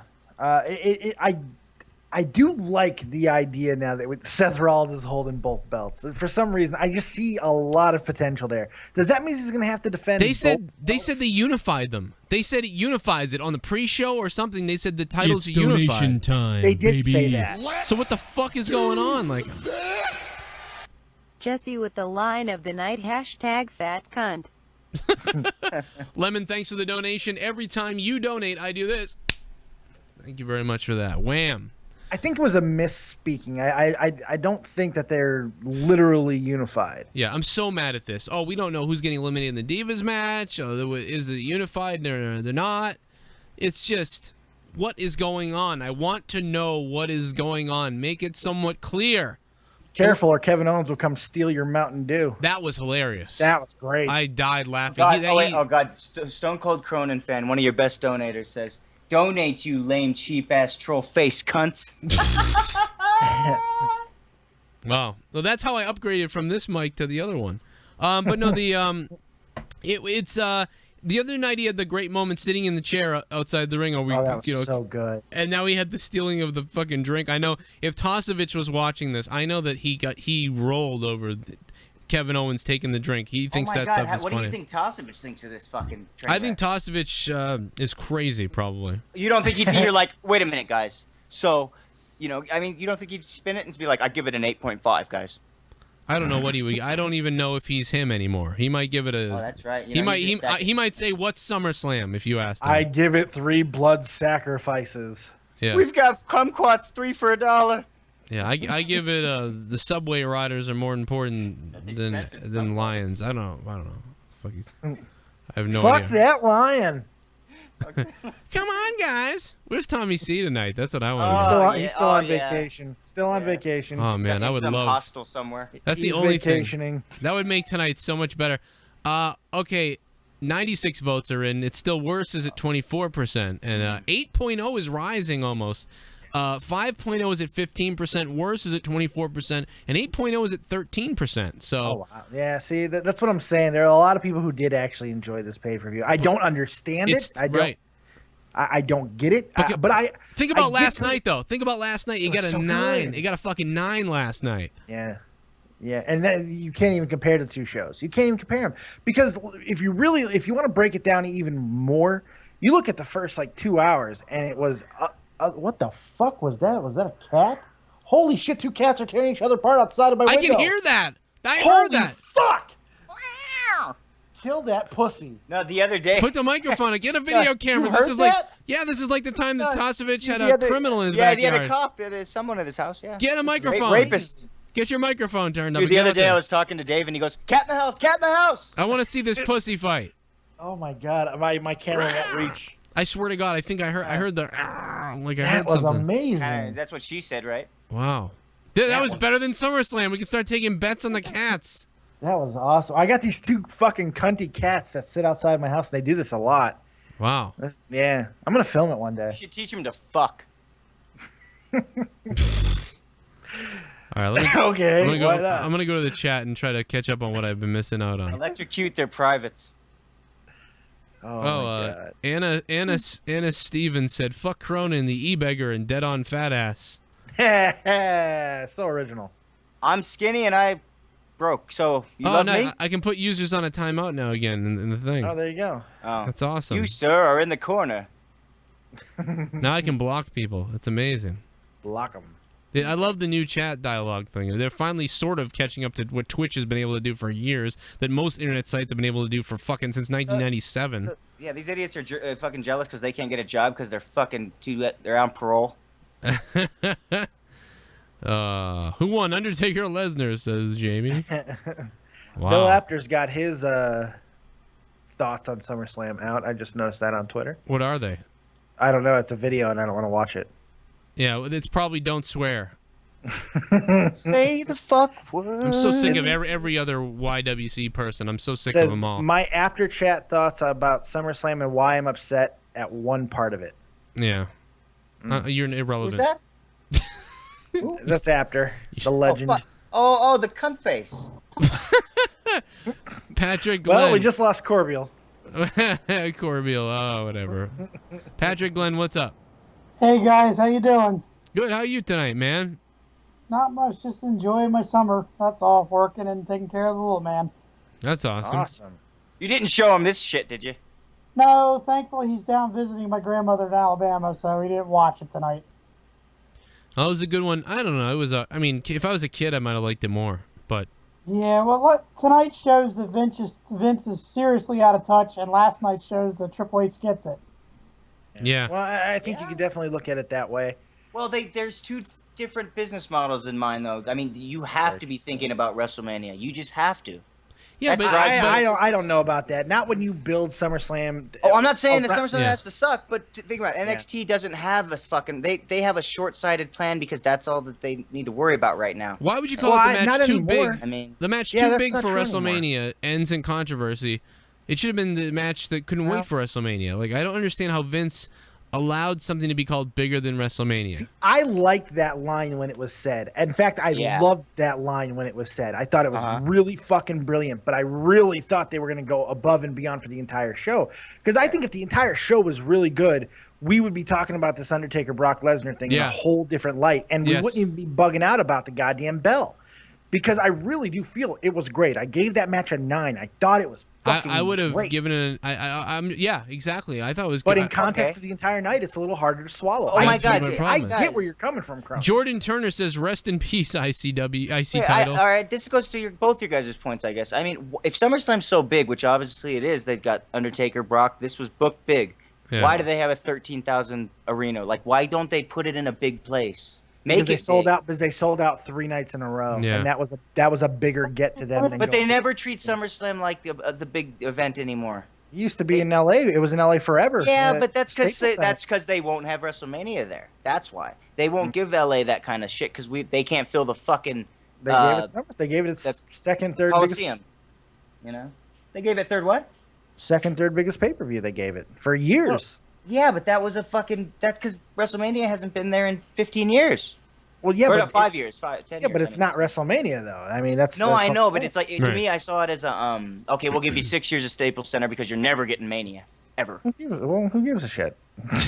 I do like the idea now that with Seth Rollins is holding both belts. For some reason, I just see a lot of potential there. Does that mean he's going to have to defend? They said they unified them. They said it unifies it on the pre-show or something. They said the titles It's are unified. donation time, They did baby. say that. So what the fuck is going on? Like, Jesse with the line of the night, #fat cunt. Lemon, thanks for the donation. Every time you donate, I do this. Thank you very much for that. Wham. I think it was a misspeaking. I don't think that they're literally unified. Yeah, I'm so mad at this. Oh, we don't know who's getting eliminated in the Divas match. Oh, is it unified? No, they're not. It's just, what is going on? I want to know what is going on. Make it somewhat clear. Careful, or Kevin Owens will come steal your Mountain Dew. That was hilarious. That was great. I died laughing. God, Stone Cold Cronin fan, one of your best donators says, "Donate, you lame, cheap ass troll face cunts." Wow. Well, that's how I upgraded from this mic to the other one. But no, it's the other night he had the great moment sitting in the chair outside the ring. That was so good. And now he had the stealing of the fucking drink. I know if Tosevich was watching this, I know that he rolled over Kevin Owens taking the drink. He thinks that stuff is funny. What do you think Tosevich thinks of this fucking train I think Tosevich is crazy, probably. You don't think he'd be here like, wait a minute, guys. So, you don't think he'd spin it and be like, I give it an 8.5, guys. I don't know what he would. I don't even know if he's him anymore. He might give it a. Oh, that's right. He might say, "What's SummerSlam?" If you asked him. I give it 3 blood sacrifices. Yeah. We've got kumquats 3 for $1. Yeah, I give it the subway riders are more important than lions. I don't know. Fuck you. I have no idea. Fuck that lion. Come on, guys. Where's Tommy C tonight? That's what I want. He's still on vacation. Still on vacation. Oh man, I would love. Hostel somewhere. That's the only thing. That would make tonight so much better. Okay, 96 votes are in. It's still worse is at 24%, and 8.0 is rising almost. 5.0 is at 15%. Worse is at 24%, and 8.0 is at 13%. So. Oh, wow. Yeah, see, that's what I'm saying. There are a lot of people who did actually enjoy this pay-per-view. I don't understand it. I don't get it. Okay, but I think about last night though. Think about last night. You got a 9. Good. You got a fucking 9 last night. Yeah. Yeah, and then you can't even compare the two shows. You can't even compare them because if you want to break it down even more, you look at the first 2 hours and it was what the fuck was that? Was that a cat? Holy shit! 2 cats are tearing each other apart outside of my window. I can hear that. I Holy heard that. Fuck! Kill that pussy. No, the other day. Put the microphone on. Get a video camera. You This heard is that? this is like the time that Tosevich had a criminal in his backyard. backyard. Yeah, he had a cop. It is someone at his house. Yeah. Get a microphone. Rapist. Get your microphone turned up. Dude, the other day I was talking to Dave and he goes, "Cat in the house, cat in the house." I want to see this pussy fight. Oh my god, my camera won't reach. I swear to God, I think I heard the like I That heard was something. amazing. That's what she said, right? Wow. That was better than SummerSlam. We can start taking bets on the cats. That was awesome. I got these 2 fucking cunty cats that sit outside my house. They do this a lot. Wow. Yeah, I'm gonna film it one day. You should teach him to fuck. All right, let me. Okay, I'm gonna go to the chat and try to catch up on what I've been missing out on. Electrocute their privates. Anna Stevens said, "Fuck Cronin, the e-beggar, and dead on fat ass." So original. I'm skinny and I broke, so you love me? I can put users on a timeout now again in the thing. Oh, there you go. Oh. That's awesome. You, sir, are in the corner. Now I can block people. It's amazing. Block them. I love the new chat dialogue thing. They're finally sort of catching up to what Twitch has been able to do for years, that most internet sites have been able to do for fucking since 1997. Yeah, these idiots are fucking jealous because they can't get a job because they're fucking they're on parole. Who won, Undertaker or Lesnar, says Jamie. Wow. Bill Apter's got his thoughts on SummerSlam out. I just noticed that on Twitter. What are they? I don't know. It's a video, and I don't want to watch it. Yeah, it's probably don't swear. Say the fuck word. I'm so sick of every other YWC person. I'm so sick of them all. My after chat thoughts about SummerSlam and why I'm upset at one part of it. Yeah. You're irrelevant. Who's that? That's Apter, the legend. Oh, the cunt face. Patrick Glenn. Well, we just lost Corbeil. Corbeil, oh, whatever. Patrick Glenn, what's up? Hey guys, how you doing? Good. How are you tonight, man? Not much, just enjoying my summer. That's all, working and taking care of the little man. That's awesome. Awesome. You didn't show him this shit, did you? No, thankfully he's down visiting my grandmother in Alabama, so he didn't watch it tonight. Oh, it was a good one. I don't know. It was. I mean, if I was a kid, I might have liked it more. But yeah, well, tonight shows that Vince is seriously out of touch, and last night shows that Triple H gets it. Yeah. Well, I think you could definitely look at it that way. Well, there's two different business models in mind, though. I mean, you have to be thinking about WrestleMania. You just have to. Yeah, but I don't know about that. Not when you build SummerSlam. Oh, I'm not saying that SummerSlam Yeah. has to suck, but think about it. NXT doesn't have this fucking. They have a short-sighted plan because that's all that they need to worry about right now. Why would you call it the match too big? I mean, the match yeah, too that's big not for true WrestleMania ends in controversy. It should have been the match that couldn't wait for WrestleMania. Like, I don't understand how Vince allowed something to be called bigger than WrestleMania. I liked that line when it was said. In fact, I loved that line when it was said. I thought it was really fucking brilliant, but I really thought they were going to go above and beyond for the entire show. Because I think if the entire show was really good, we would be talking about this Undertaker Brock Lesnar thing in a whole different light, and we wouldn't even be bugging out about the goddamn bell. Because I really do feel it was great. I gave that match a 9. I thought it was fucking I would have great. given it I'm yeah, exactly. I thought it was But good. in context of the entire night, it's a little harder to swallow. Oh my God, I get where you're coming from, Crum. Jordan Turner says, "Rest in peace, IC Wait, title." all right, this goes to both your guys' points, I guess. I mean, if SummerSlam's so big, which obviously it is, they've got Undertaker, Brock. This was booked big. Yeah. Why do they have a 13,000 arena? Like, why don't they put it in a big place? Because they sold out 3 nights in a row, Yeah. and that was a bigger get to them. Than But they going- never treat SummerSlam like the big event anymore. It used to be in LA. It was in LA forever. Yeah, but that's because Staples they won't have WrestleMania there. That's why they won't give LA that kind of shit because they can't fill the fucking. They gave it its second, third Coliseum. You know, they gave it third what? second, third biggest pay per view. They gave it for years. Yeah, but that was a fucking. That's because WrestleMania hasn't been there in 15 years. Well, yeah, Or but 5 years, 10 Yeah, years. but it's not WrestleMania though. I mean, that's No, that's I the know, point. but it's like to me, I saw it as a okay. We'll give you 6 years of Staples Center because you're never getting Mania ever. Well, who gives a shit?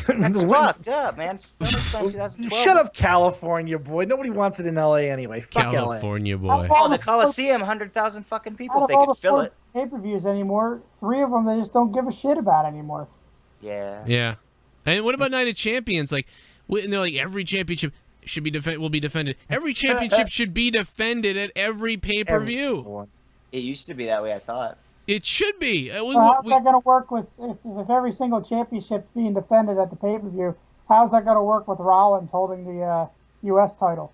That's fucked up, man. SummerSlam 2012. Shut up, California boy. Nobody wants it in LA anyway. Fuck California LA. boy. Oh, the Coliseum, 100,000 fucking people. If they could fill it. Pay-per-views anymore. 3 of them they just don't give a shit about anymore. Yeah. Yeah. And what about Night of Champions? Like, and they're like, every championship should be will be defended. Every championship should be defended at every pay-per-view. It used to be that way, I thought. It should be. How's that going to work with if every single championship being defended at the pay-per-view? How's that going to work with Rollins holding the U.S. title?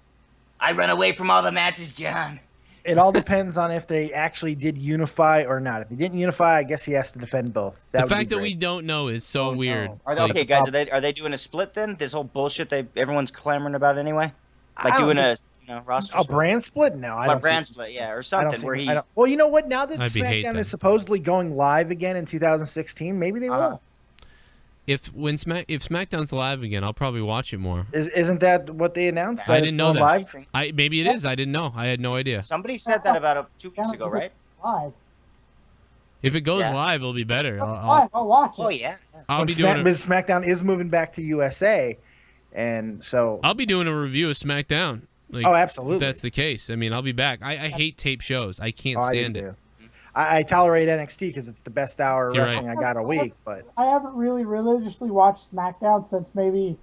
I run away from all the matches, John. It all depends on if they actually did unify or not. If he didn't unify, I guess he has to defend both. The fact that we don't know is so weird. Are they, okay, guys, are they doing a split then? This whole bullshit everyone's clamoring about anyway? Like doing a roster a split? brand split? No, I A don't. brand see, split, yeah, or I don't something see- where he. I don't- well, you know what? Now that I'd hate SmackDown that. is supposedly going live again in 2016, maybe they will. If SmackDown's live again, I'll probably watch it more. Isn't that what they announced? I that didn't it's know going that. live? Maybe it is. I didn't know. I had no idea. Somebody said that about 2 weeks ago, right? Live. If it goes Yeah. live, it'll be better. I'll watch it. Oh yeah. I'll be Smack- doing. because SmackDown is moving back to USA, and so I'll be doing a review of SmackDown. Like, Oh, absolutely. If that's the case. I mean, I'll be back. I hate tape shows. I can't Oh, I do stand it. too. I tolerate NXT because it's the best hour of You're wrestling right. I got a week. But I haven't really religiously watched SmackDown since maybe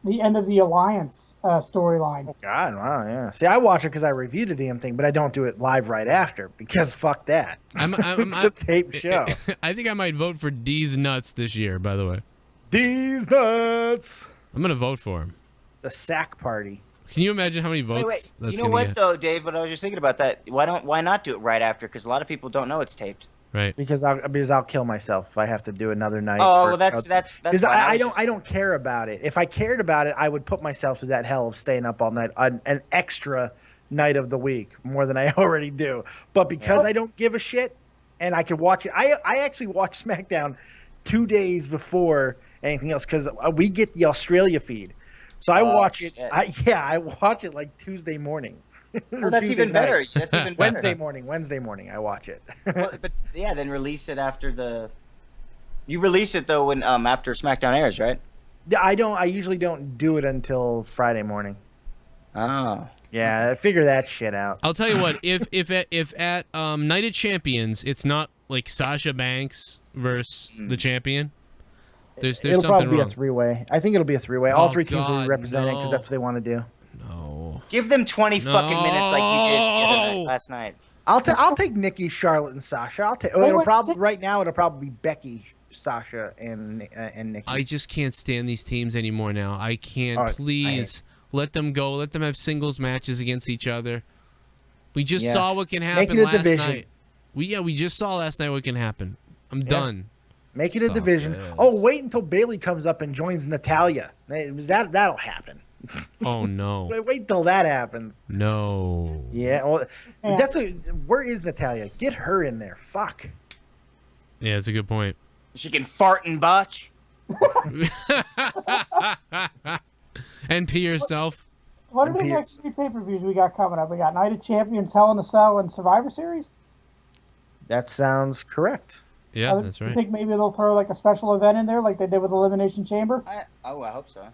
the end of the Alliance storyline. God, wow, yeah. See, I watch it because I reviewed the damn thing, but I don't do it live right after because fuck that. It's a tape show. I think I might vote for D's nuts this year. By the way, D's nuts. I'm gonna vote for him. The sack party. Can you imagine how many votes Wait. that's You know gonna what get? though, Dave? But I was just thinking about that. Why not do it right after? Because a lot of people don't know it's taped. Right. Because I'll kill myself if I have to do another night. Oh, for- well, that's because fine. I don't care about it. If I cared about it, I would put myself through that hell of staying up all night on an extra night of the week more than I already do. But because I don't give a shit and I can watch it, I actually watch SmackDown 2 days before anything else because we get the Australia feed. So I watch it. shit. I watch it like Tuesday morning. Well, Or that's Tuesday even better. night. That's even better. Wednesday morning. I watch it. Well, but yeah, then release it after the. You release it though when after SmackDown airs, right? Yeah, I usually don't do it until Friday morning. Oh. Yeah, figure that shit out. I'll tell you what. If at Night of Champions, it's not like Sasha Banks versus the champion. There's It'll something probably be wrong. a three-way. I think it'll be a three-way. All Oh, three teams will be God, represented because no. that's what they want to do. No. Give them 20 fucking minutes like you did the other night, last night. I'll take Nikki, Charlotte, and Sasha. It'll probably right now. It'll probably be Becky, Sasha and Nikki. I just can't stand these teams anymore now. I can't. All right, Please let them go. Let them have singles matches against each other. We just Yeah. saw what can Make happen it a last division. night. We just saw last night what can happen. I'm done. Make it a Stop division. this. Oh, wait until Bailey comes up and joins Natalia. That'll happen. Oh no. Wait till that happens. No. Yeah, well, where is Natalia? Get her in there. Fuck. Yeah, that's a good point. She can fart and botch. And pee yourself. What are the next 3 pay-per-views we got coming up? We got Night of Champions, Hell in a Cell, and Survivor Series? That sounds correct. Yeah, that's You right. think maybe they'll throw like a special event in there like they did with Elimination Chamber? I hope so.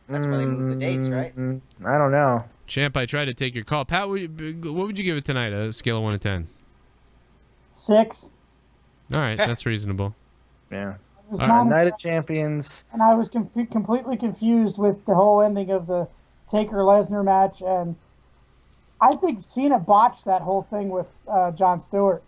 That's why they moved the dates, right? I don't know. Champ, I tried to take your call. Pat, what would you give it tonight? A scale of 1 to 10. 6. All right, that's reasonable. Yeah. was All not- right. Night of Champions. And I was completely confused with the whole ending of the Taker-Lesnar match, and I think Cena botched that whole thing with Jon Stewart.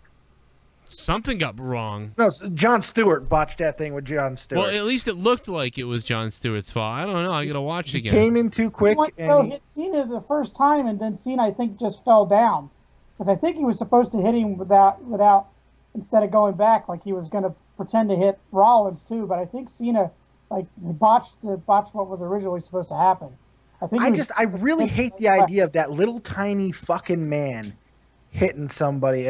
Something got wrong. No, Jon Stewart botched that thing with Jon Stewart. Well, at least it looked like it was Jon Stewart's fault. I don't know. I gotta watch it again. Came in too quick. He went to go hit Cena the first time, and then Cena, I think, just fell down. Because I think he was supposed to hit him without instead of going back, like he was going to pretend to hit Rollins too. But I think Cena, like, botched what was originally supposed to happen. I really hate the idea of that little tiny fucking man hitting somebody,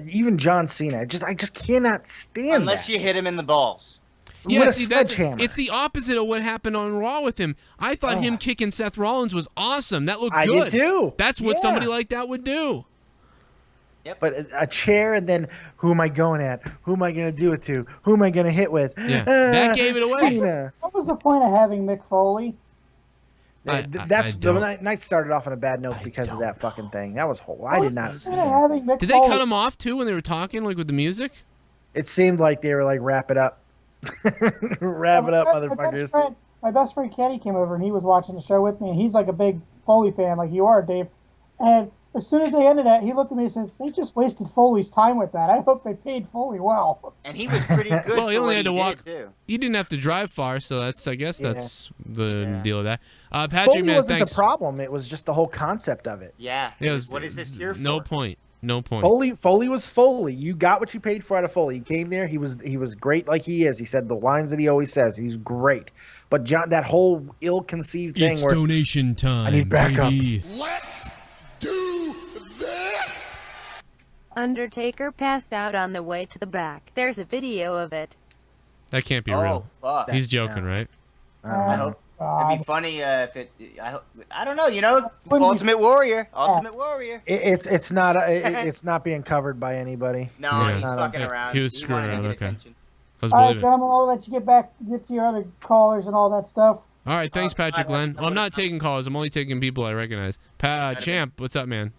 even John Cena. I just cannot stand Unless that. you hit him in the balls. Yeah, With a see, sledgehammer. it's the opposite of what happened on Raw with him. I thought him kicking Seth Rollins was awesome. That looked I good. did too. That's what Yeah. somebody like that would do. But a chair, and then who am I going at? Who am I going to do it to? Who am I going to hit with? Yeah, that gave it away. Cena. What was the point of having Mick Foley? The night started off on a bad note because of that fucking thing. That was horrible. I did not understand. Did they cut him off too when they were talking, like with the music? It seemed like they were like, wrap it up. Wrap it up, motherfuckers. My best friend Kenny came over, and he was watching the show with me, and he's like a big Foley fan, like you are, Dave. And as soon as they ended that, he looked at me and said, "They just wasted Foley's time with that. I hope they paid Foley well." And he was pretty good. Well, he for only what had to he walk. did, too. He didn't have to drive far, so I guess that's the deal with that. Patrick, Foley man, wasn't thanks. the problem. It was just the whole concept of it. Yeah. It was- What is this here No for? point. No point. Foley was Foley. You got what you paid for out of Foley. He came there. He was great like he is. He said the lines that he always says. He's great. But John, that whole ill-conceived thing It's where donation time, I need backup. baby. Let's do this. Undertaker passed out on the way to the back. There's a video of it. That can't be Oh, real. fuck. He's joking, right? I hope. It'd be funny if it. I don't know. You know, Ultimate Warrior. Ultimate Warrior. It's not it's not being covered by anybody. No, Yeah. he's It's not fucking on- around. He was screwing wanted to around. get Okay. attention. I was All right, believing. gentlemen, I'll let you get to your other callers and all that stuff. All right, thanks, Patrick Glenn. Well, I'm not taking calls. I'm only taking people I recognize. Champ, what's up, man?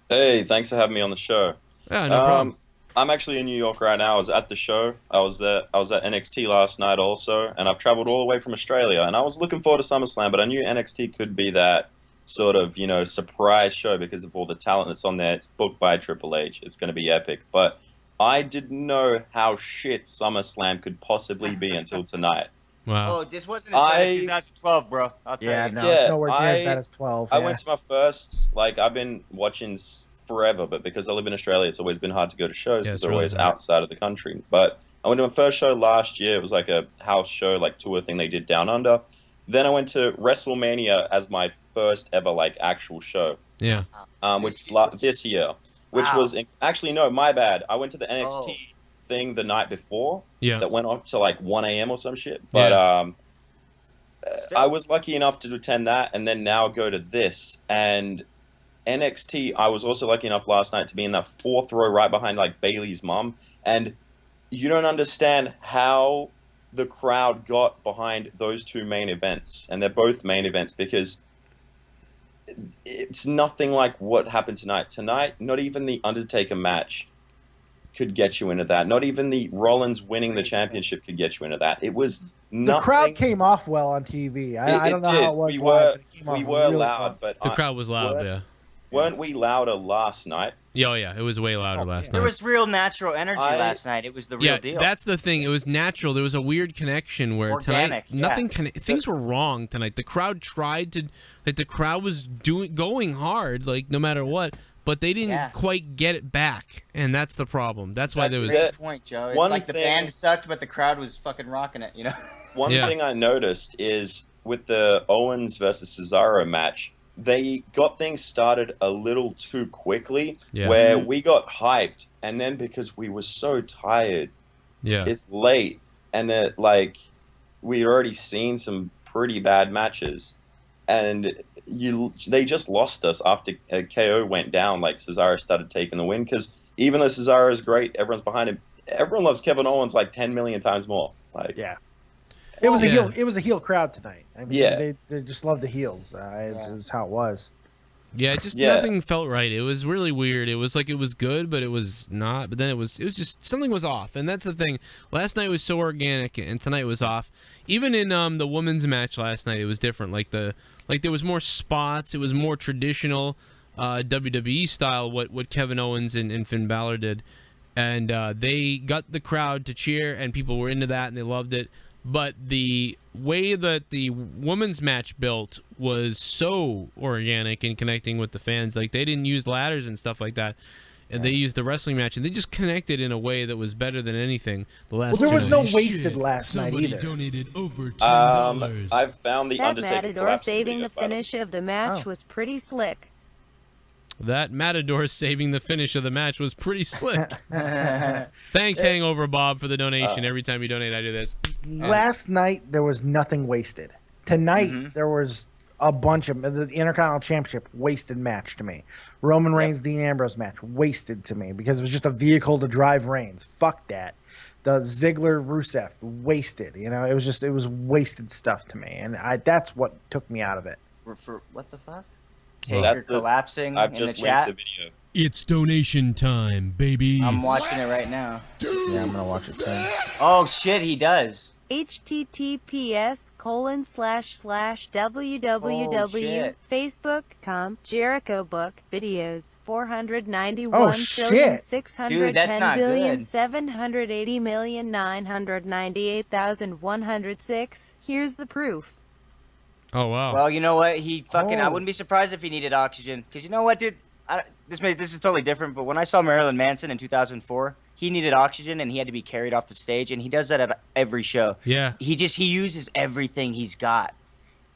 Hey, thanks for having me on the show. Yeah, no problem. I'm actually in New York right now. I was at the show. I was there. I was at NXT last night also, and I've traveled all the way from Australia. And I was looking forward to SummerSlam, but I knew NXT could be that sort of, surprise show because of all the talent that's on there. It's booked by Triple H. It's going to be epic. But I didn't know how shit SummerSlam could possibly be until tonight. Wow. Oh, this wasn't as bad as 2012, bro. I'll tell you. It's nowhere near as bad as 12. I went to my first, I've been watching forever, but because I live in Australia, it's always been hard to go to shows because it's they're really always hard. outside of the country. But I went to my first show last year. It was like a house show, tour thing they did down under. Then I went to WrestleMania as my first ever, actual show. Yeah. This year, which was, actually, no, my bad. I went to the NXT thing the night before. Yeah. That went on to 1 a.m. or some shit. But, I was lucky enough to attend that and then now go to this. And NXT, I was also lucky enough last night to be in that fourth row right behind Bailey's mom. And you don't understand how the crowd got behind those two main events. And they're both main events because it's nothing like what happened tonight. Tonight, not even the Undertaker match could get you into that. Not even the Rollins winning the championship could get you into that. It was nothing. The crowd came off well on TV. I don't know did. how it was We live, were, but it came off we were really loud, well. but The crowd was loud, yeah. Weren't we louder last night? Yeah, oh yeah, it was way louder last There night. was real natural energy last night. It was the real deal. That's the thing. It was natural. There was a weird connection where Organic, tonight nothing. Things were wrong tonight. The crowd tried to, like the crowd was going hard, like no matter what, but they didn't quite get it back, and that's the problem. That's why there was. Great point, Joe. It's like the band sucked, but the crowd was fucking rocking it. You know. One thing I noticed is with the Owens versus Cesaro match, they got things started a little too quickly, where we got hyped, and then because we were so tired, it's late, and we'd already seen some pretty bad matches, and they just lost us after KO went down. Like Cesaro started taking the win, because even though Cesaro is great, everyone's behind him. Everyone loves Kevin Owens like 10 million times more. Like It was a heel. It was a heel crowd tonight. I mean, they just love the heels. It was how it was. Yeah, nothing felt right. It was really weird. It was like it was good, but it was not. But then it was just something was off, and that's the thing. Last night was so organic, and tonight was off. Even in the women's match last night, it was different. Like there was more spots. It was more traditional WWE style. What Kevin Owens and Finn Balor did, and they got the crowd to cheer, and people were into that, and they loved it. But the way that the women's match built was so organic and connecting with the fans. Like, they didn't use ladders and stuff like that. And they used the wrestling match, and they just connected in a way that was better than anything. The last there was no nights. wasted last night either. Donated over $10. I've found the That Undertaker Matador collapse saving video, the by the way. finish of the match was pretty slick. That Matador saving the finish of the match was pretty slick. Thanks, Hangover Bob, for the donation. Every time you donate, I do this. Last night there was nothing wasted. Tonight there was a bunch of the Intercontinental Championship wasted match to me. Roman Reigns Dean Ambrose match wasted to me because it was just a vehicle to drive Reigns. Fuck that. The Ziggler Rusev wasted. You know, it was wasted stuff to me, and that's what took me out of it. For what the fuck? Well, Taker collapsing I've in just the chat. linked the video. It's donation time, baby. I'm watching it right now. Yeah, I'm gonna watch it soon. Oh shit, he does. https://www.facebook.com Jericho Book videos 491 Oh, trillion shit. 610 Dude, billion that's 780 million 998,106. Here's the proof. Oh, wow. Well, you know what? He fucking. I wouldn't be surprised if he needed oxygen. Because you know what, dude? This is totally different. But when I saw Marilyn Manson in 2004, he needed oxygen and he had to be carried off the stage, and he does that at every show. Yeah. He uses everything he's got.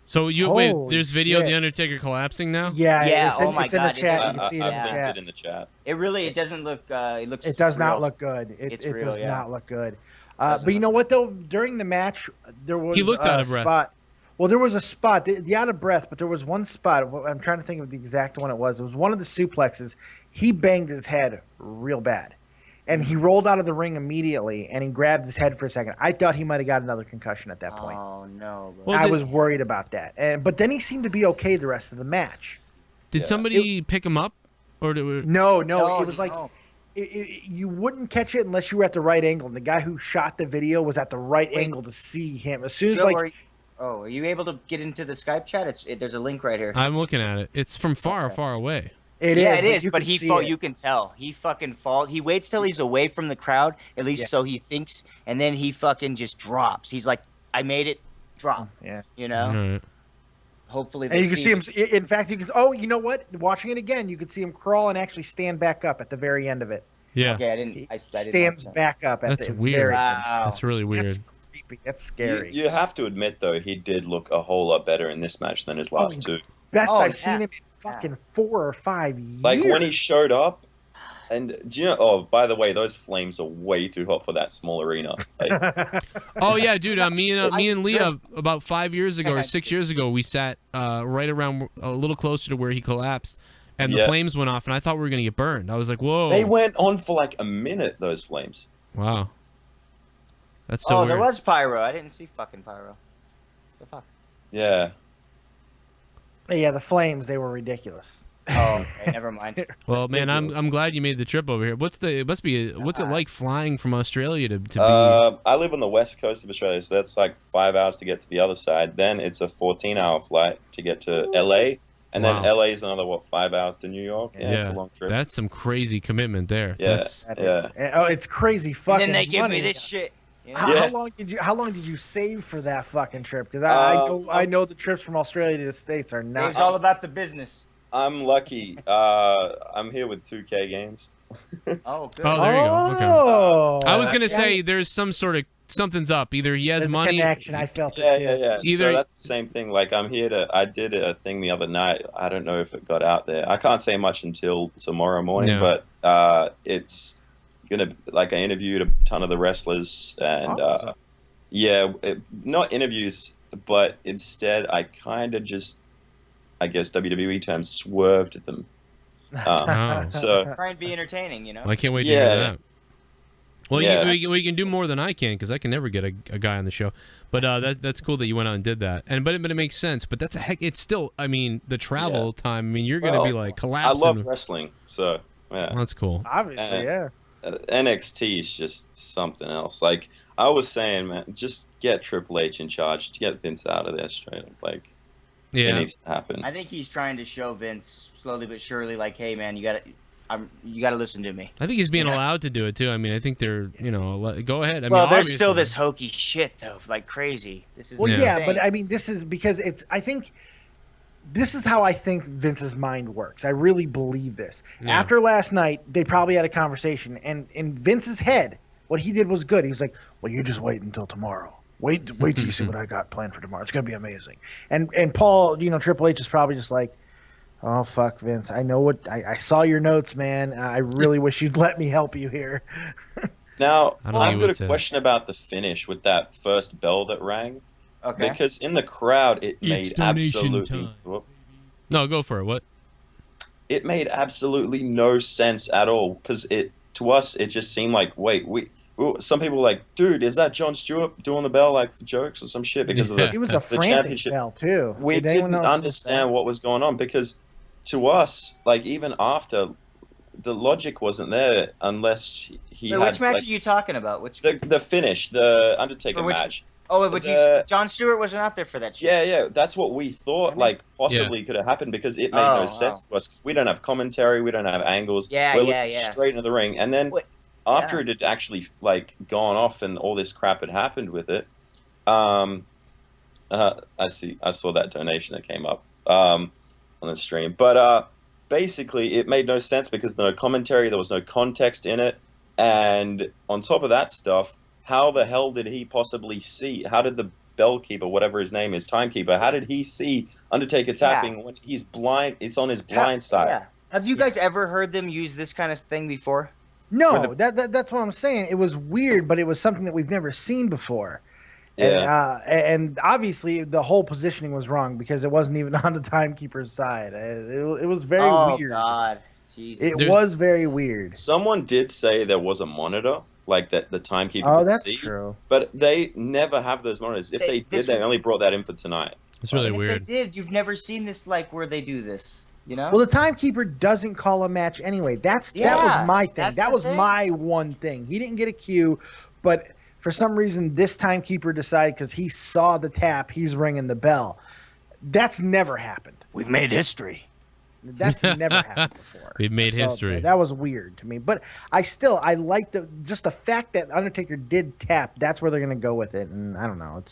So wait, there's video of the Undertaker collapsing now? Yeah. It's in, Oh my it's in god. the chat. You can see it in the I've linked chat. it in the chat. It doesn't look. It looks. It does not real. look good. It real, does yeah. not look good. But you know what though? During the match, there was He looked a out of breath. spot. Well, there was a spot, the out of breath, but there was one spot. I'm trying to think of the exact one it was. It was one of the suplexes. He banged his head real bad, and he rolled out of the ring immediately, and he grabbed his head for a second. I thought he might have got another concussion at that point. Oh no. Bro. Well, I was worried about that, but then he seemed to be okay the rest of the match. Did somebody pick him up? Or did we... No, it was like you wouldn't catch it unless you were at the right angle. And the guy who shot the video was at the right angle to see him. As soon as Joe, are you able to get into the Skype chat? There's a link right here. I'm looking at it. It's from far away. It is, but you can tell. He fucking falls. He waits till he's away from the crowd, at least so he thinks, and then he fucking just drops. He's like, I made it, drop. Yeah. You know? All right. Hopefully and you can see him. In fact, you can. Oh, you know what? Watching it again, you could see him crawl and actually stand back up at the very end of it. Yeah. Okay, I didn't stands back up at That's the weird. very end. Wow. That's really weird. That's creepy. That's scary. You have to admit, though, he did look a whole lot better in this match than his last two. Best I've seen him in fucking 4 or 5 years. Like, when he showed up, and do you know, oh, by the way, those flames are way too hot for that small arena. Like, Oh yeah, dude. Me and Leah about 5 years ago or 6 years ago, we sat right around a little closer to where he collapsed, and the flames went off, and I thought we were gonna get burned. I was like, whoa. they went on for like a minute, those flames. Wow. That's so weird. there was pyro. I didn't see fucking pyro. The fuck? Yeah. Yeah, the flames, they were ridiculous. Oh, okay, never mind. Well, man, I'm glad you made the trip over here. What's it like flying from Australia to be? I live on the west coast of Australia, so that's like 5 hours to get to the other side. Then it's a 14-hour flight to get to LA, And Wow. then LA is another, 5 hours to New York? Yeah, it's a long trip. That's some crazy commitment there. Yeah, That's, Oh, it's crazy fucking And then they give money. me this shit. You know? How long did you save for that fucking trip? Because I know the trips from Australia to the States are not. It's all about the business. I'm lucky. I'm here with 2K games. Oh, good. Oh, there you go. Okay. Oh, I was gonna say there's some sort of something's up. Either he has There's a money. connection. I felt it. Yeah. Either So that's the same thing. Like I'm here to. I did a thing the other night. I don't know if it got out there. I can't say much until tomorrow morning. Yeah. But it's gonna I interviewed a ton of the wrestlers and Awesome. not interviews, but instead I kind of just, I guess WWE terms, swerved them. So Try and be entertaining, you know. I can't wait to hear that. Well, you can do more than I can because I can never get a guy on the show. But that's cool that you went out and did that. But it makes sense. But that's it's still. I mean, the travel time. I mean, you're gonna be like collapsing. I love wrestling, so yeah. Well, that's cool. Obviously, yeah. NXT is just something else. Like I was saying, man, just get Triple H in charge. Get Vince out of there straight up. Like, it needs to happen. I think he's trying to show Vince slowly but surely, like, hey, man, you gotta listen to me. I think he's being allowed to do it too. I mean, I think they're go ahead. I Well, mean, there's still obviously- this hokey shit though, like crazy. This is Well, yeah, insane. but I mean, this is because I think this is how I think Vince's mind works. I really believe this. Yeah. After last night, they probably had a conversation, and in Vince's head, what he did was good. He was like, "Well, you just wait until tomorrow. Wait till you see what I got planned for tomorrow. It's gonna be amazing." And Paul, Triple H is probably just like, "Oh fuck, Vince. I know what I saw your notes, man. I really wish you'd let me help you here." Now, I don't think I've he got would a say. question about the finish with that first bell that rang. Okay. Because in the crowd, it It's made donation absolutely. time. Whoop. No, go for it. What? It made absolutely no sense at all. Because to us, it just seemed like, wait, some people were like, dude, is that Jon Stewart doing the bell like for jokes or some shit? Because of Yeah. the, It was a the frantic championship. bell too. We Did anyone didn't notice understand what was going on because to us, like even after, the logic wasn't there unless he Wait, had. which match like, are you talking about? Which the finish, the Undertaker For which- match. Oh, but Jon Stewart wasn't out there for that shit. Yeah, that's what we thought, like, possibly could have happened because it made Oh, no sense to us. 'Cause we don't have commentary, we don't have angles. Yeah, We're yeah, looking yeah. straight into the ring. And then after it had actually, like, gone off and all this crap had happened with it, I saw that donation that came up on the stream. But basically, it made no sense because no commentary, there was no context in it. And on top of that stuff, how the hell did he possibly see? How did the bellkeeper, whatever his name is, timekeeper, how did he see Undertaker tapping when he's blind? It's on his blind side. Yeah. Have you guys ever heard them use this kind of thing before? No, that's what I'm saying. It was weird, but it was something that we've never seen before. Yeah. And obviously the whole positioning was wrong because it wasn't even on the timekeeper's side. It was very weird. Oh God, Jesus. It was very weird. Someone did say there was a monitor, like that the timekeeper Oh, could that's see, true. but they never have those monitors. If they did, they only brought that in for tonight. It's really And weird. If they did, you've never seen this like where they do this, you know? Well, the timekeeper doesn't call a match anyway. That was my thing. that's That the was thing. my one thing. He didn't get a cue, but for some reason, this timekeeper decided because he saw the tap, he's ringing the bell. That's never happened. We've made history. That's never happened before. We've made So history. that was weird to me, but I like the fact that Undertaker did tap. That's where they're gonna go with it, and I don't know.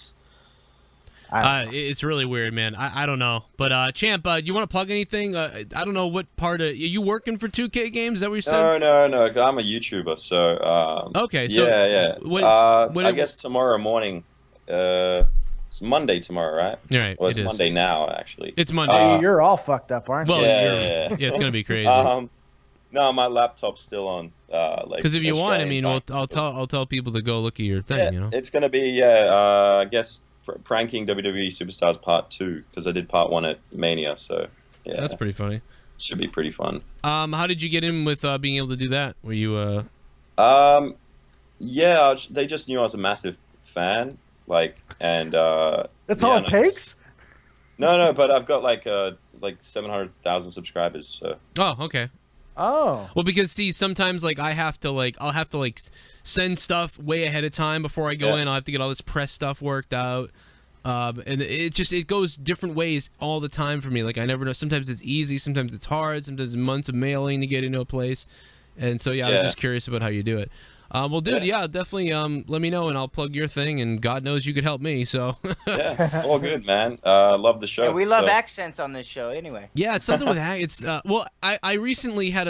It's really weird, man. I don't know. But Champ, you want to plug anything? I don't know what part of are you working for 2K games? Is that what you said? No. I'm a YouTuber, so Okay, so yeah. what I guess tomorrow morning. It's Monday tomorrow, right? Right, Well, it's it is. Monday now, actually. It's Monday. You're all fucked up, aren't you? Well, yeah. yeah, it's gonna be crazy. No, my laptop's still on. Because if you want, I Australian mean, time. I'll tell people to go look at your thing. Yeah, You know, it's gonna be I guess pranking WWE Superstars Part 2 because I did Part 1 at Mania, so yeah, that's pretty funny. Should be pretty fun. How did you get in with being able to do that? Were you Yeah, they just knew I was a massive fan, and That's all it takes? No, but I've got like 700,000 subscribers, so. Oh, okay. Oh. Well, because see, sometimes I'll have to send stuff way ahead of time before I go Yeah. in. I'll have to get all this press stuff worked out. And it goes different ways all the time for me. Like I never know. Sometimes it's easy, sometimes it's hard, sometimes months of mailing to get into a place. And so I was just curious about how you do it. Well, dude, definitely. Let me know, and I'll plug your thing. And God knows you could help me. So all good, man. Love the show. Yeah, we love accents on this show, anyway. Yeah, it's something with it's. Well, I recently had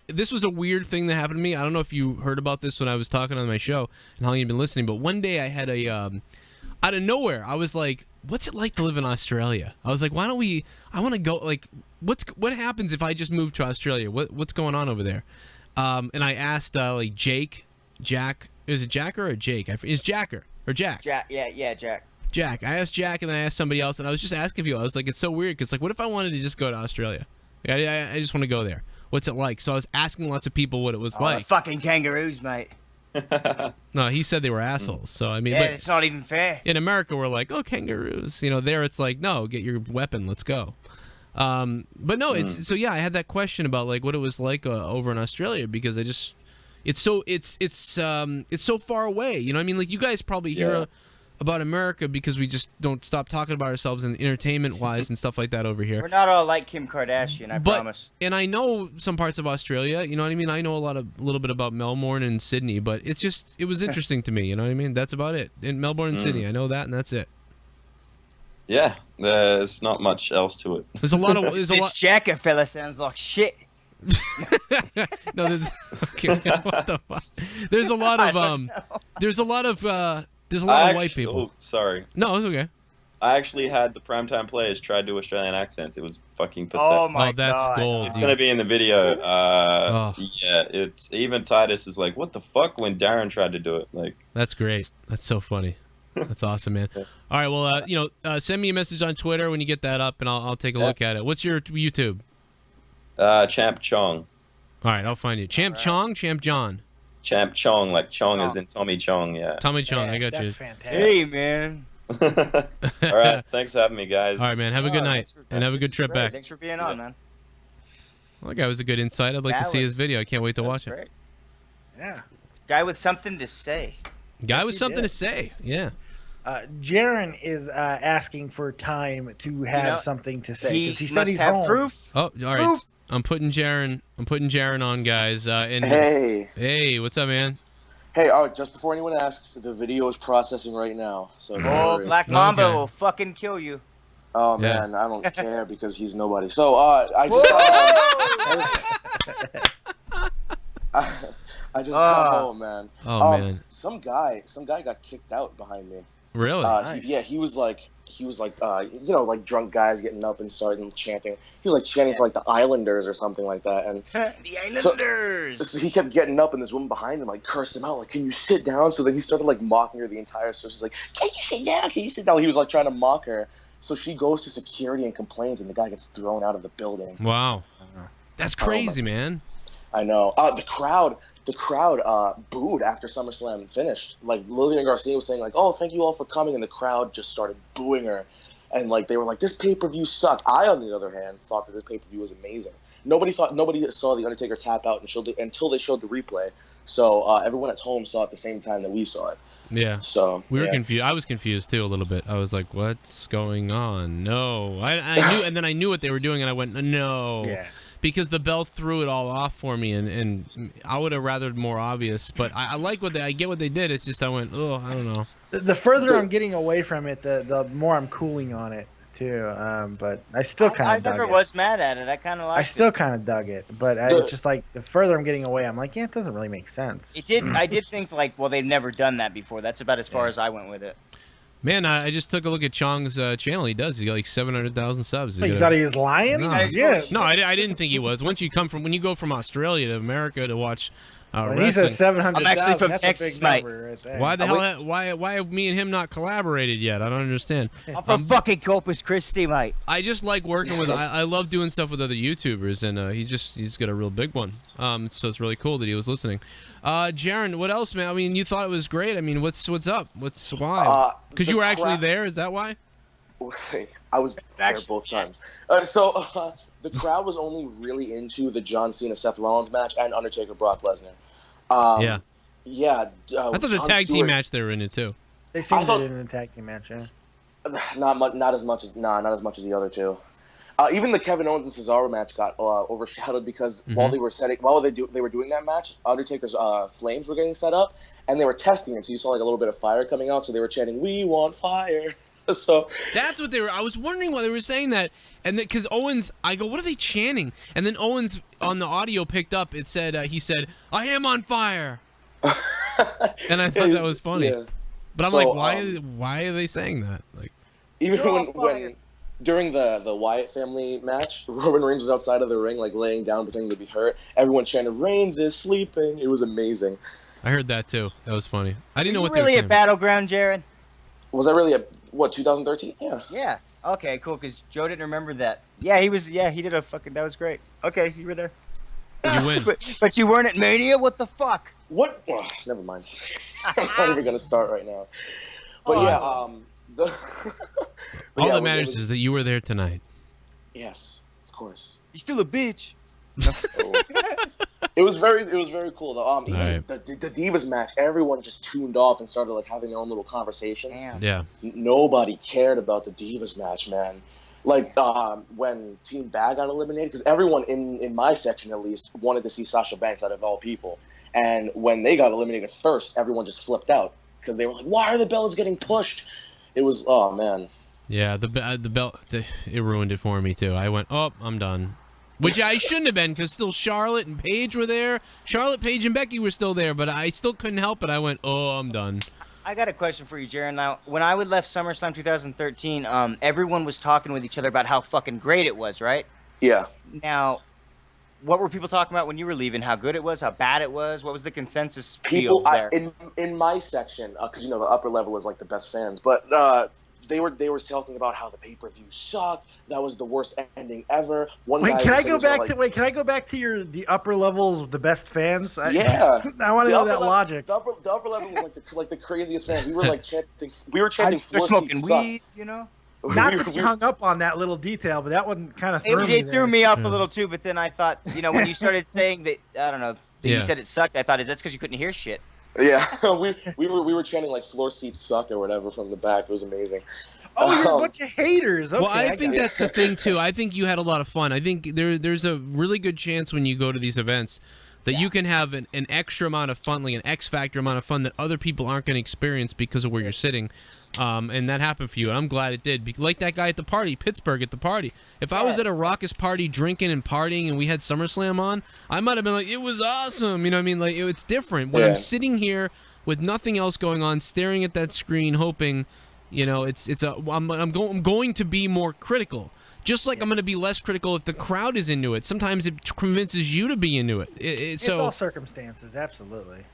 this was a weird thing that happened to me. I don't know if you heard about this when I was talking on my show and how long you've been listening. But one day I had out of nowhere, I was like, "What's it like to live in Australia?" I was like, "Why don't we? I want to go. Like, what happens if I just move to Australia? What's going on over there?" And I asked like Jack. Is it Jack or Jake? Is Jacker or Jack? Jack. Yeah, Jack. Jack. I asked Jack, and then I asked somebody else, and I was just asking people. I was like, it's so weird because like, what if I wanted to just go to Australia? I just want to go there. What's it like? So I was asking lots of people what it was like. The fucking kangaroos, mate. No, but he said they were assholes. So I mean, yeah, it's not even fair. In America, we're like, oh, kangaroos. There, it's like, no, get your weapon, let's go. But no, it's so yeah. I had that question about like what it was like over in Australia because it's so far away. You know what I mean? Like you guys probably hear about America because we just don't stop talking about ourselves and entertainment-wise and stuff like that over here. We're not all like Kim Kardashian, I promise. And I know some parts of Australia. You know what I mean? I know a little bit about Melbourne and Sydney, but it was interesting to me. You know what I mean? That's about it. In Melbourne and Sydney, I know that, and that's it. Yeah, there's not much else to it. There's a lot of this Jacker fella sounds like shit. No, okay, what the fuck? There's a lot of white people. Oh, sorry. No, it's okay. I actually had the primetime players try to do Australian accents. It was fucking pathetic. Oh my that's God. gold. It's gonna be in the video. Yeah, it's even Titus is like, what the fuck when Darren tried to do it. Like, that's great. That's so funny. That's awesome, man. All right, well, send me a message on Twitter when you get that up, and I'll take a look at it. What's your YouTube? Champ Chong. All right, I'll find you. Champ Chong, Champ John. Champ Chong, like Chong is in Tommy Chong, yeah. Tommy Chong, I got you. Fantastic. Hey, man. All right, thanks for having me, guys. All right, man. Have a good night, and have a good trip back. Thanks for being on, man. Well, that guy was a good insight. I'd like to see his video. I can't wait to watch it. Yeah. Guy with something to say. Guy with something to say. Yeah. Jaron is asking for time to have something to say because he said he's have home. Proof. Oh, all right. Proof. I'm putting Jaron on, guys. And hey, what's up, man? Hey, just before anyone asks, the video is processing right now. So Black Mamba will fucking kill you. Oh man, I don't care because he's nobody. So I just got home, man. Oh man. Some guy got kicked out behind me. Really? Nice. He was like like drunk guys getting up and starting chanting. He was like chanting for like the Islanders or something like that. And the Islanders. So he kept getting up, and this woman behind him like cursed him out, like, "Can you sit down?" So then he started like mocking her the entire show. She's like, "Can you sit down? Can you sit down?" He was like trying to mock her. So she goes to security and complains, and the guy gets thrown out of the building. Wow, that's crazy, man. I know. The crowd booed after SummerSlam finished. Like Lillian Garcia was saying, like, "Oh, thank you all for coming," and the crowd just started booing her, and like they were like, "This pay-per-view sucked." I, on the other hand, thought that this pay-per-view was amazing. Nobody saw the Undertaker tap out until they showed the replay. So everyone at home saw it at the same time that we saw it. Yeah. So we were confused. I was confused too a little bit. I was like, "What's going on?" No, I knew, and then I knew what they were doing, and I went, "No." Yeah. Because the bell threw it all off for me, and I would have rathered more obvious. But I like I get what they did. It's just I went, oh, I don't know. The further I'm getting away from it, the more I'm cooling on it too. But I still kind of dug it. I never was mad at it. I kind of liked it. I still kind of dug it, but it's just like the further I'm getting away, I'm like, yeah, it doesn't really make sense. I did think like, well, they've never done that before. That's about as far as I went with it. Man, I just took a look at Chong's channel. He does. He got like 700,000 subs. You thought he was lying? No, no, I didn't think he was. When you go from Australia to America to watch wrestling, he says 700,000. I'm actually from Texas, mate. Right, why the hell? Why have me and him not collaborated yet? I don't understand. I'm from fucking Corpus Christi, mate. I just like working with. I love doing stuff with other YouTubers, and he's got a real big one. So it's really cool that he was listening. Jaron, what else, man? I mean, you thought it was great. I mean, what's up? Why? Because you were actually there. Is that why? We'll see. I was there both times. The crowd was only really into the John Cena Seth Rollins match and Undertaker Brock Lesnar. Yeah. Yeah. I thought the tag team match they were in it too. They seemed to in the tag team match, yeah. Not as much as the other two. Even the Kevin Owens and Cesaro match got overshadowed because while they were doing that match, Undertaker's flames were getting set up and they were testing it. So you saw like a little bit of fire coming out. So they were chanting, "We want fire." So that's what they were. I was wondering why they were saying that, and because Owens, I go, "What are they chanting?" And then Owens on the audio picked up. It said he said, "I am on fire," and I thought that was funny. Yeah. But I'm So, like, why are they saying that? Like, even when during the Wyatt family match, Roman Reigns was outside of the ring, like laying down, pretending to be hurt. Everyone chanted, "Reigns is sleeping." It was amazing. I heard that too. That was funny. I didn't know what really they at were saying. Battleground, Jared? Was I really at 2013? Yeah. Yeah. Okay, cool. Because Joe didn't remember that. Yeah, he was. Yeah, he did a fucking. That was great. Okay, you were there. You win. but you weren't at Mania. What the fuck? What? Oh, never mind. I'm not even gonna start right now. But All that matters is that you were there tonight. Yes, of course. He's still a bitch. It was very cool though. Even Right. the Divas match, everyone just tuned off and started like having their own little conversations. Yeah. Nobody cared about the Divas match, man. Like when Team Bad got eliminated, because everyone in my section at least wanted to see Sasha Banks out of all people, and when they got eliminated first, everyone just flipped out because they were like, "Why are the belts getting pushed?" It was man. Yeah, the belt, it ruined it for me too. I went, "Oh, I'm done." Which I shouldn't have been, because still Charlotte and Paige were there. Charlotte, Paige, and Becky were still there, but I still couldn't help it. I went, "Oh, I'm done." I got a question for you, Jared. Now, when I left SummerSlam 2013, everyone was talking with each other about how fucking great it was, right? Yeah. Now, what were people talking about when you were leaving? How good it was? How bad it was? What was the consensus People feel there? in my section, because the upper level is like the best fans, but they were talking about how the pay-per-view sucked. That was the worst ending ever. Can I go back to the upper levels, the best fans? Yeah, I want to know that logic. The upper level was like the craziest fans. We were like chanting. We were chanting. They're smoking weed, Not that you hung up on that little detail, but that one kind of threw me. It threw me off a little too. But then I thought, when you started saying that, I don't know, that you said it sucked. I thought, is that because you couldn't hear shit? Yeah, we were chanting like "floor seats suck" or whatever from the back. It was amazing. Oh, you're a bunch of haters. Okay, Well, I think that's the thing too. I think you had a lot of fun. I think there's a really good chance when you go to these events that you can have an extra amount of fun, like an X factor amount of fun that other people aren't going to experience because of where you're sitting. And that happened for you, and I'm glad it did. Like that guy at the party, Pittsburgh at the party. If I was at a raucous party drinking and partying and we had SummerSlam on, I might have been like, "It was awesome." You know what I mean? Like, it's different. When I'm sitting here with nothing else going on, staring at that screen, hoping, I'm going to be more critical. Just like I'm going to be less critical if the crowd is into it. Sometimes it convinces you to be into it. It's all circumstances, absolutely.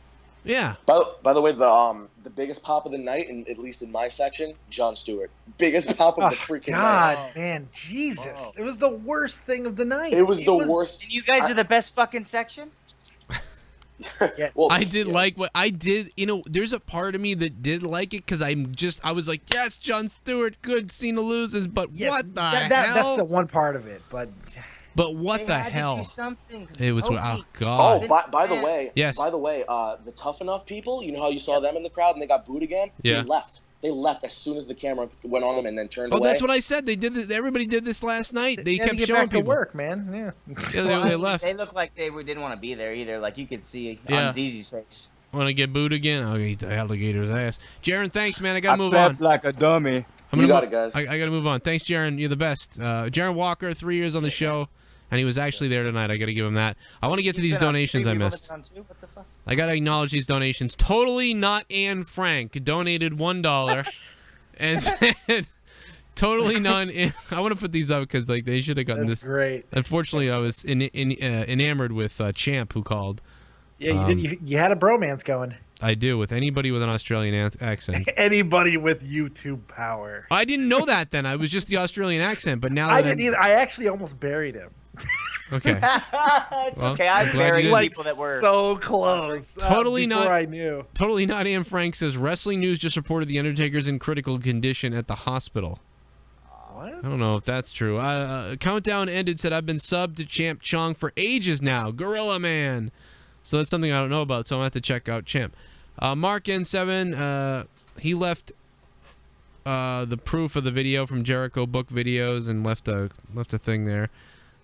Yeah. By the way, the biggest pop of the night, and at least in my section, Jon Stewart. Biggest pop of the freaking night. God, man, Jesus! It was the worst thing of the night. It was the worst. And you guys are the best fucking section. Well, I did like what I did. There's a part of me that did like it because I was like, yes, Jon Stewart, good. Cena loses, but what the hell? That's the one part of it, but what the hell? It was God. Oh, by the way, yes. By the way, the Tough Enough people. You know how you saw them in the crowd and they got booed again? Yeah. They left as soon as the camera went on them and then turned away. Oh, that's what I said. They did this. Everybody did this last night. They kept get showing back to people. work, man. Yeah. They left. They looked like they didn't want to be there either. Like you could see Yeah. on ZZ's face. Want to get booed again? I'll eat the alligator's ass. Jaron, thanks, man. I gotta move on. like a dummy. You got it, guys. I gotta move on. Thanks, Jaron. You're the best. Jaron Walker, 3 years on the show, and he was actually there tonight. I gotta give him that. I want to get to these donations I missed. I gotta acknowledge these donations. Totally Not Anne Frank donated $1 and said, "Totally none." I want to put these up because they should have gotten this. Great. Unfortunately, I was enamored with Champ, who called. Yeah, you had a bromance going. I do, with anybody with an Australian accent. Anybody with YouTube power. I didn't know that then. I was just the Australian accent, but now I that didn't either. I actually almost buried him. Okay. It's okay. I buried people that were so close. Totally before not. I knew. Totally Not. Anne Frank says Wrestling News just reported the Undertaker's in critical condition at the hospital. What? I don't know if that's true. Countdown ended. Said I've been subbed to Champ Chong for ages now. Gorilla Man. So that's something I don't know about. So I'm gonna have to check out Champ. Mark N7. He left the proof of the video from Jericho Book Videos and left a thing there.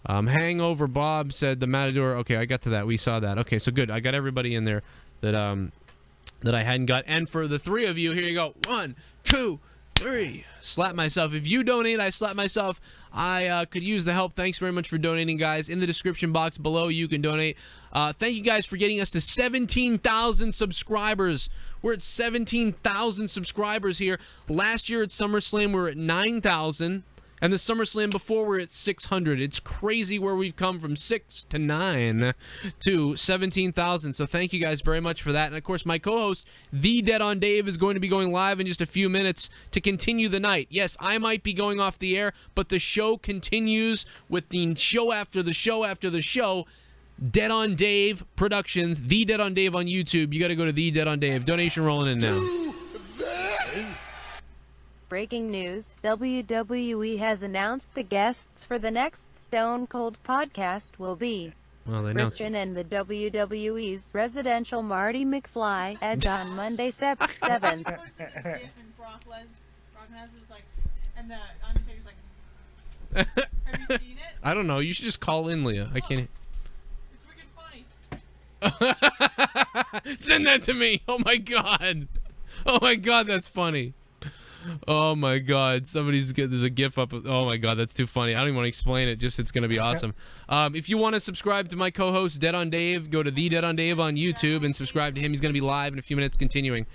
Hangover Bob said the Matador. Okay, I got to that. We saw that. Okay, so good. I got everybody in there that I hadn't got. And for the three of you, here you go. 1, 2, 3. Slap myself. If you donate, I slap myself. I could use the help. Thanks very much for donating, guys. In the description box below, you can donate. Thank you guys for getting us to 17,000 subscribers. We're at 17,000 subscribers here. Last year at SummerSlam, we were at 9,000. And the SummerSlam before, we're at 600. It's crazy where we've come from 6 to 9 to 17,000. So thank you guys very much for that. And, of course, my co-host, The Dead on Dave, is going to be going live in just a few minutes to continue the night. Yes, I might be going off the air, but the show continues with the show after the show after the show. Dead on Dave Productions, The Dead on Dave on YouTube. You got to go to The Dead on Dave. Donation rolling in now. Breaking news, WWE has announced the guests for the next Stone Cold podcast will be Well, they announced Christian and the WWE's residential Marty McFly and on Monday, 7th. And Brock Lesnar's like, and the Undertaker's like, have you seen it? I don't know. You should just call in, Leah. I can't. It's freaking funny. Send that to me. Oh my god. Oh my god, that's funny. Oh my god, there's a gif up. Oh my god, that's too funny. I don't even want to explain it, just it's gonna be awesome. If you want to subscribe to my co-host Dead on Dave, go to The Dead on Dave on YouTube and subscribe to him. He's gonna be live in a few minutes continuing.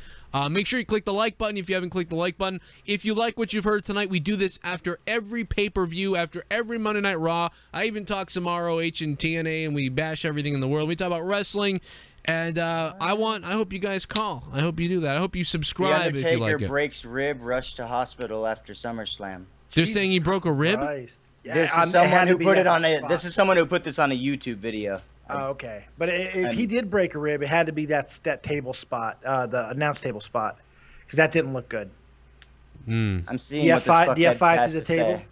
Make sure you click the like button if you haven't clicked the like button. If you like what you've heard tonight, we do this after every pay-per-view, after every Monday Night Raw. I even talk some ROH and TNA, and we bash everything in the world. We talk about wrestling. And I hope you guys call. I hope you do that. I hope you subscribe if you like it. The Undertaker breaks rib, rushed to hospital after SummerSlam. They're saying he broke a rib? This is someone who put it on a. This is someone who put this on a YouTube video. Oh, okay. But if he did break a rib, it had to be that table spot, the announce table spot, because that didn't look good. I'm seeing what this fuckhead has to the to table. say.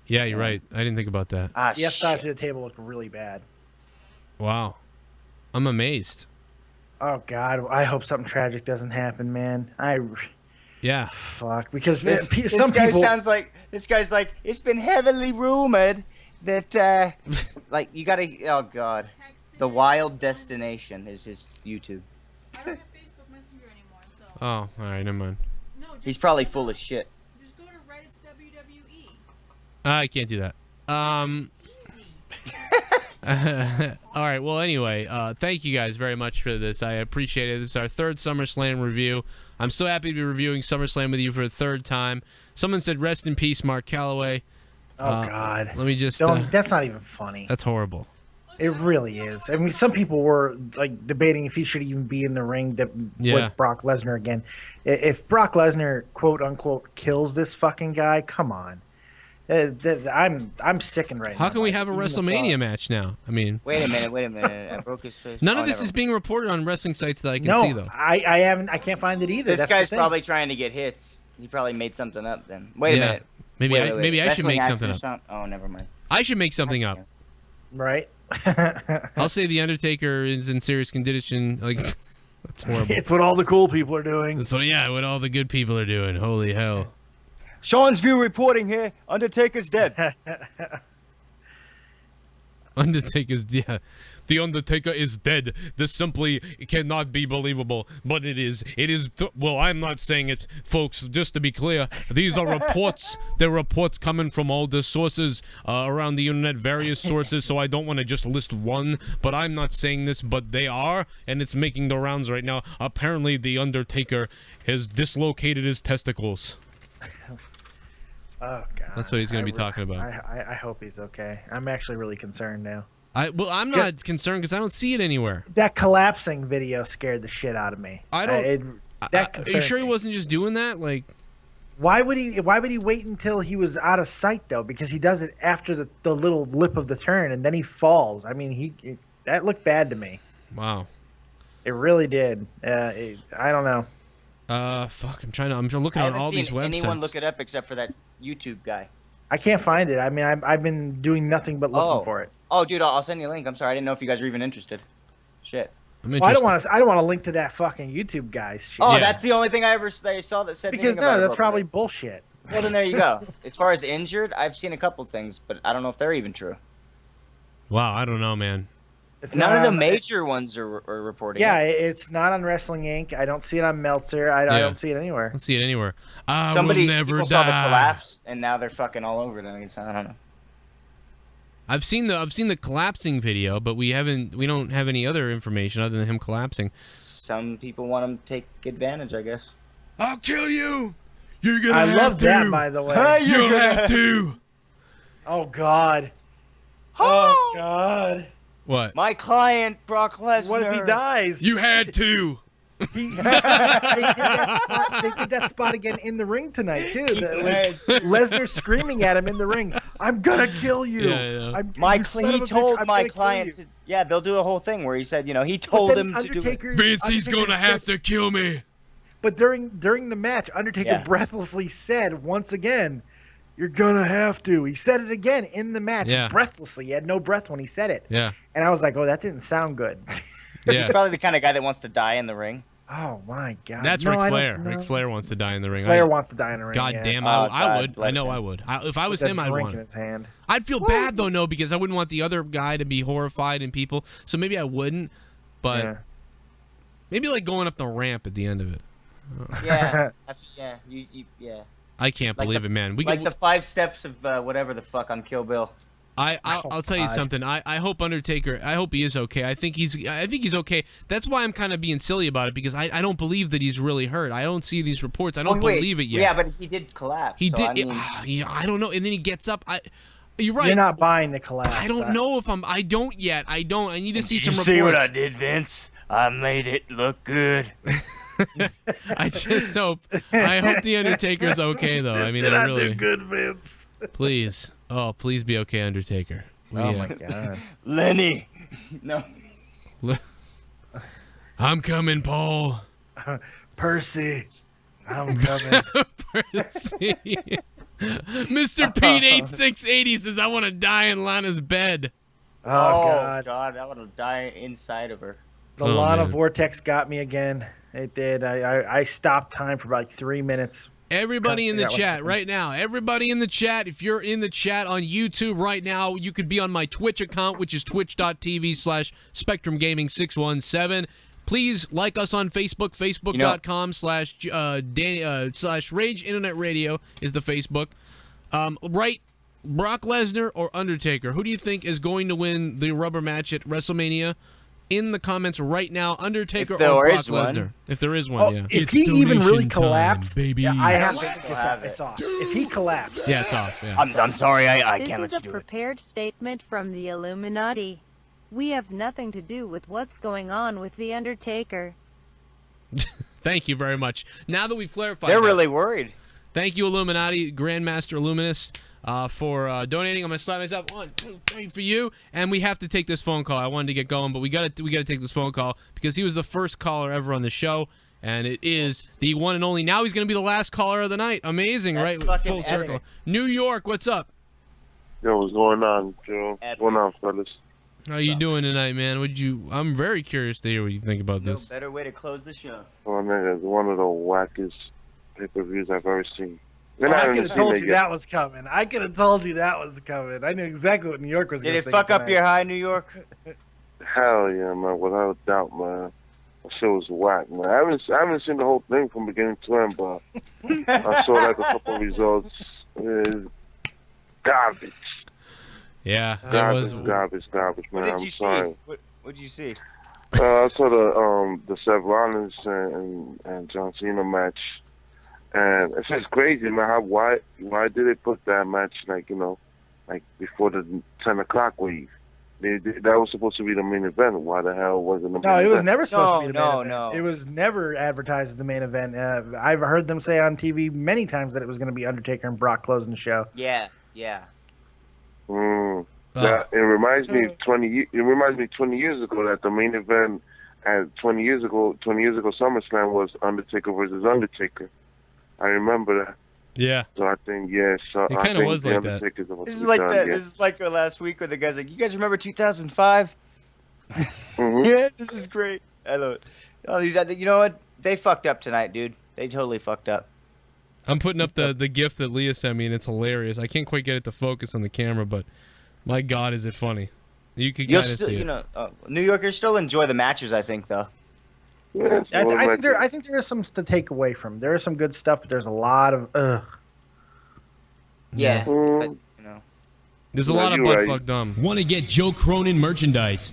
Yeah, you're right. I didn't think about that. Ah, the F5 to the table looked really bad. Wow. I'm amazed. Oh God! I hope something tragic doesn't happen, man. Yeah. Fuck. Because This some guy people sounds like this guy's like. It's been heavily rumored that like you gotta. Oh God. The Wild Destination is his YouTube. I don't have Facebook Messenger anymore, so. Oh, all right, never mind. No, He's probably full of shit. Just go to Reddit's WWE. I can't do that. All right. Well, anyway, thank you guys very much for this. I appreciate it. This is our third SummerSlam review. I'm so happy to be reviewing SummerSlam with you for a third time. Someone said, "Rest in peace, Mark Calloway." Oh God. Let me just. That's not even funny. That's horrible. It really is. I mean, some people were like debating if he should even be in the ring with Brock Lesnar again. If Brock Lesnar, quote unquote, kills this fucking guy, come on. I'm sickened right now. How can we have a WrestleMania match now? I mean, wait a minute. I broke his face. None of this is being reported on wrestling sites that I can see, though. I haven't. I can't find it either. This guy's probably trying to get hits. He probably made something up then. Wait a minute. Maybe I should make something up. Oh, never mind. I should make something up. Right. I'll say the Undertaker is in serious condition. Like, that's horrible. It's what all the cool people are doing. That's what all the good people are doing. Holy hell. Sean's View reporting here. Undertaker's dead. Undertaker's dead. The Undertaker is dead. This simply cannot be believable, but it is. It is. Well, I'm not saying it, folks. Just to be clear, these are reports. They're reports coming from all the sources around the internet, various sources. So I don't want to just list one. But I'm not saying this, but they are, and it's making the rounds right now. Apparently, the Undertaker has dislocated his testicles. Oh God. That's what he's going to be talking about. I hope he's okay. I'm actually really concerned now. I'm not concerned because I don't see it anywhere. That collapsing video scared the shit out of me. I don't. Are you sure he wasn't just doing that? Like, why would he wait until he was out of sight though? Because he does it after the little lip of the turn, and then he falls. I mean, that looked bad to me. Wow. It really did. I don't know. Fuck. I'm looking on all these websites. Anyone look it up except for that YouTube guy. I can't find it. I mean, I've been doing nothing but looking for it. Oh, dude, I'll send you a link. I'm sorry, I didn't know if you guys were even interested. Shit. I'm Well, I interested. don't want to link to that fucking YouTube guy's shit. Oh, that's the only thing I saw that said Because anything about that's it. probably bullshit. Well, then there you go. As far as injured, I've seen a couple things, but I don't know if they're even true. Wow, I don't know, man. None of the major ones are reporting. Yeah, it. it's not on Wrestling Inc. I don't see it on Meltzer. I don't see it anywhere. I don't see it anywhere. Somebody will never people die. saw the collapse, and now they're fucking all over it. I don't know. I've seen the collapsing video, but we don't have any other information other than him collapsing. Some people want him to take advantage, I guess. I'll kill you. You're gonna I have love to. that, by the way. You'll have to. Oh God. Oh God. What? My client, Brock Lesnar. What if he dies? You had to. They did that spot again in the ring tonight too. Lesnar screaming at him in the ring. I'm gonna kill you. Yeah. He told my client to. Yeah, they'll do a whole thing where he said, he told him to do it. Vince, he's gonna have to kill me. But during the match, Undertaker breathlessly said once again, "You're gonna have to." He said it again in the match, breathlessly. He had no breath when he said it. Yeah. And I was like, "Oh, that didn't sound good." He's probably the kind of guy that wants to die in the ring. Oh my God. That's No, Ric I Flair. don't know. Ric Flair wants to die in the ring. Flair wants to die in the ring. God yeah. damn, Oh, I would. bless I know him. I would. If I was With him, that I'd drink want in it. his hand. I'd feel bad though, no, because I wouldn't want the other guy to be horrified and people. So maybe I wouldn't, but maybe like going up the ramp at the end of it. Yeah. Yeah. I can't believe it, man. We the 5 steps of whatever the fuck on Kill Bill. I'll tell you something. I hope Undertaker. I hope he is okay. I think he's okay. That's why I'm kind of being silly about it because I don't believe that he's really hurt. I don't see these reports. I don't believe it yet. Yeah, but he did collapse. He so did. I don't know. And then he gets up. You're right. You're not buying the collapse. I don't know if I'm. I don't yet. I don't. I need to see some reports. See what I did, Vince? I made it look good. I just hope. I hope the Undertaker's okay though. I mean, I really. did good, Vince. Please. Oh, please be okay, Undertaker. Oh my God. Lenny. No. I'm coming, Paul. Percy. I'm coming. Percy. Mr. Pete 8680 says I want to die in Lana's bed. Oh, God. I want to die inside of her. The Lana Vortex got me again. It did. I stopped time for about 3 minutes. Everybody in the chat right now. Everybody in the chat. If you're in the chat on YouTube right now, you could be on my Twitch account, which is twitch.tv/SpectrumGaming617. Please like us on Facebook, facebook.com/Rage Internet Radio is the Facebook. Right, Brock Lesnar or Undertaker? Who do you think is going to win the rubber match at WrestleMania? In the comments right now, Undertaker or Brock Lesnar. If there is one, yeah. If he even really collapsed, baby. I have to it's off. If he collapsed. Yeah, it's off. Yeah. I'm sorry, I can't This let is you a do it. prepared statement from the Illuminati. We have nothing to do with what's going on with the Undertaker. Thank you very much. Now that we've clarified They're that, really worried. Thank you, Illuminati, Grandmaster Illuminist, for donating. I'm gonna slap myself 1, 2, 3 for you. And we have to take this phone call. I wanted to get going, but we gotta take this phone call because he was the first caller ever on the show, and it is the one and only. Now he's gonna be the last caller of the night. Amazing, That's right? fucking Full circle. epic. New York, what's up? Yo, what's going on, Joe? What's going on, fellas? How you doing tonight, man? I'm very curious to hear what you think about No this. better way to close the show. Oh, nigga, it's one of the wackest pay-per-views I've ever seen. Oh, I could have told you that was coming. I knew exactly what New York was going Did to it fuck up your high, New York? Hell yeah, man, without a doubt, man. That shit was whack, man. I haven't seen the whole thing from beginning to end, but I saw like a couple results. Garbage. Yeah, Garbage, man. What did I'm you sorry. see? What did you see? I saw the Seth Rollins and John Cena match, and it's just crazy, man. Why did they put that match like before the 10 o'clock wave? That was supposed to be the main event. Why the hell wasn't the main event? No, it was never supposed to be the main event. No. It was never advertised as the main event. I've heard them say on TV many times that it was going to be Undertaker and Brock closing the show. Yeah. Yeah, it reminds me of 20 years ago that the main event at 20 years ago SummerSlam was Undertaker versus Undertaker. I remember that. Yeah. So I think it kind of was like that. This is like that. This is like last week where the guy's like, "You guys remember 2005?" Mm-hmm. Yeah, this is great. I don't. Oh, you know what? They fucked up tonight, dude. They totally fucked up. I'm putting up the GIF that Leah sent me, and it's hilarious. I can't quite get it to focus on the camera, but my God, is it funny? You could kind of see it. New Yorkers still enjoy the matches, I think, though. Yeah, I think there is some to take away from. There is some good stuff, but there's a lot of Yeah. But, There's a lot of butt fuck dumb. Want to get Joe Cronin merchandise?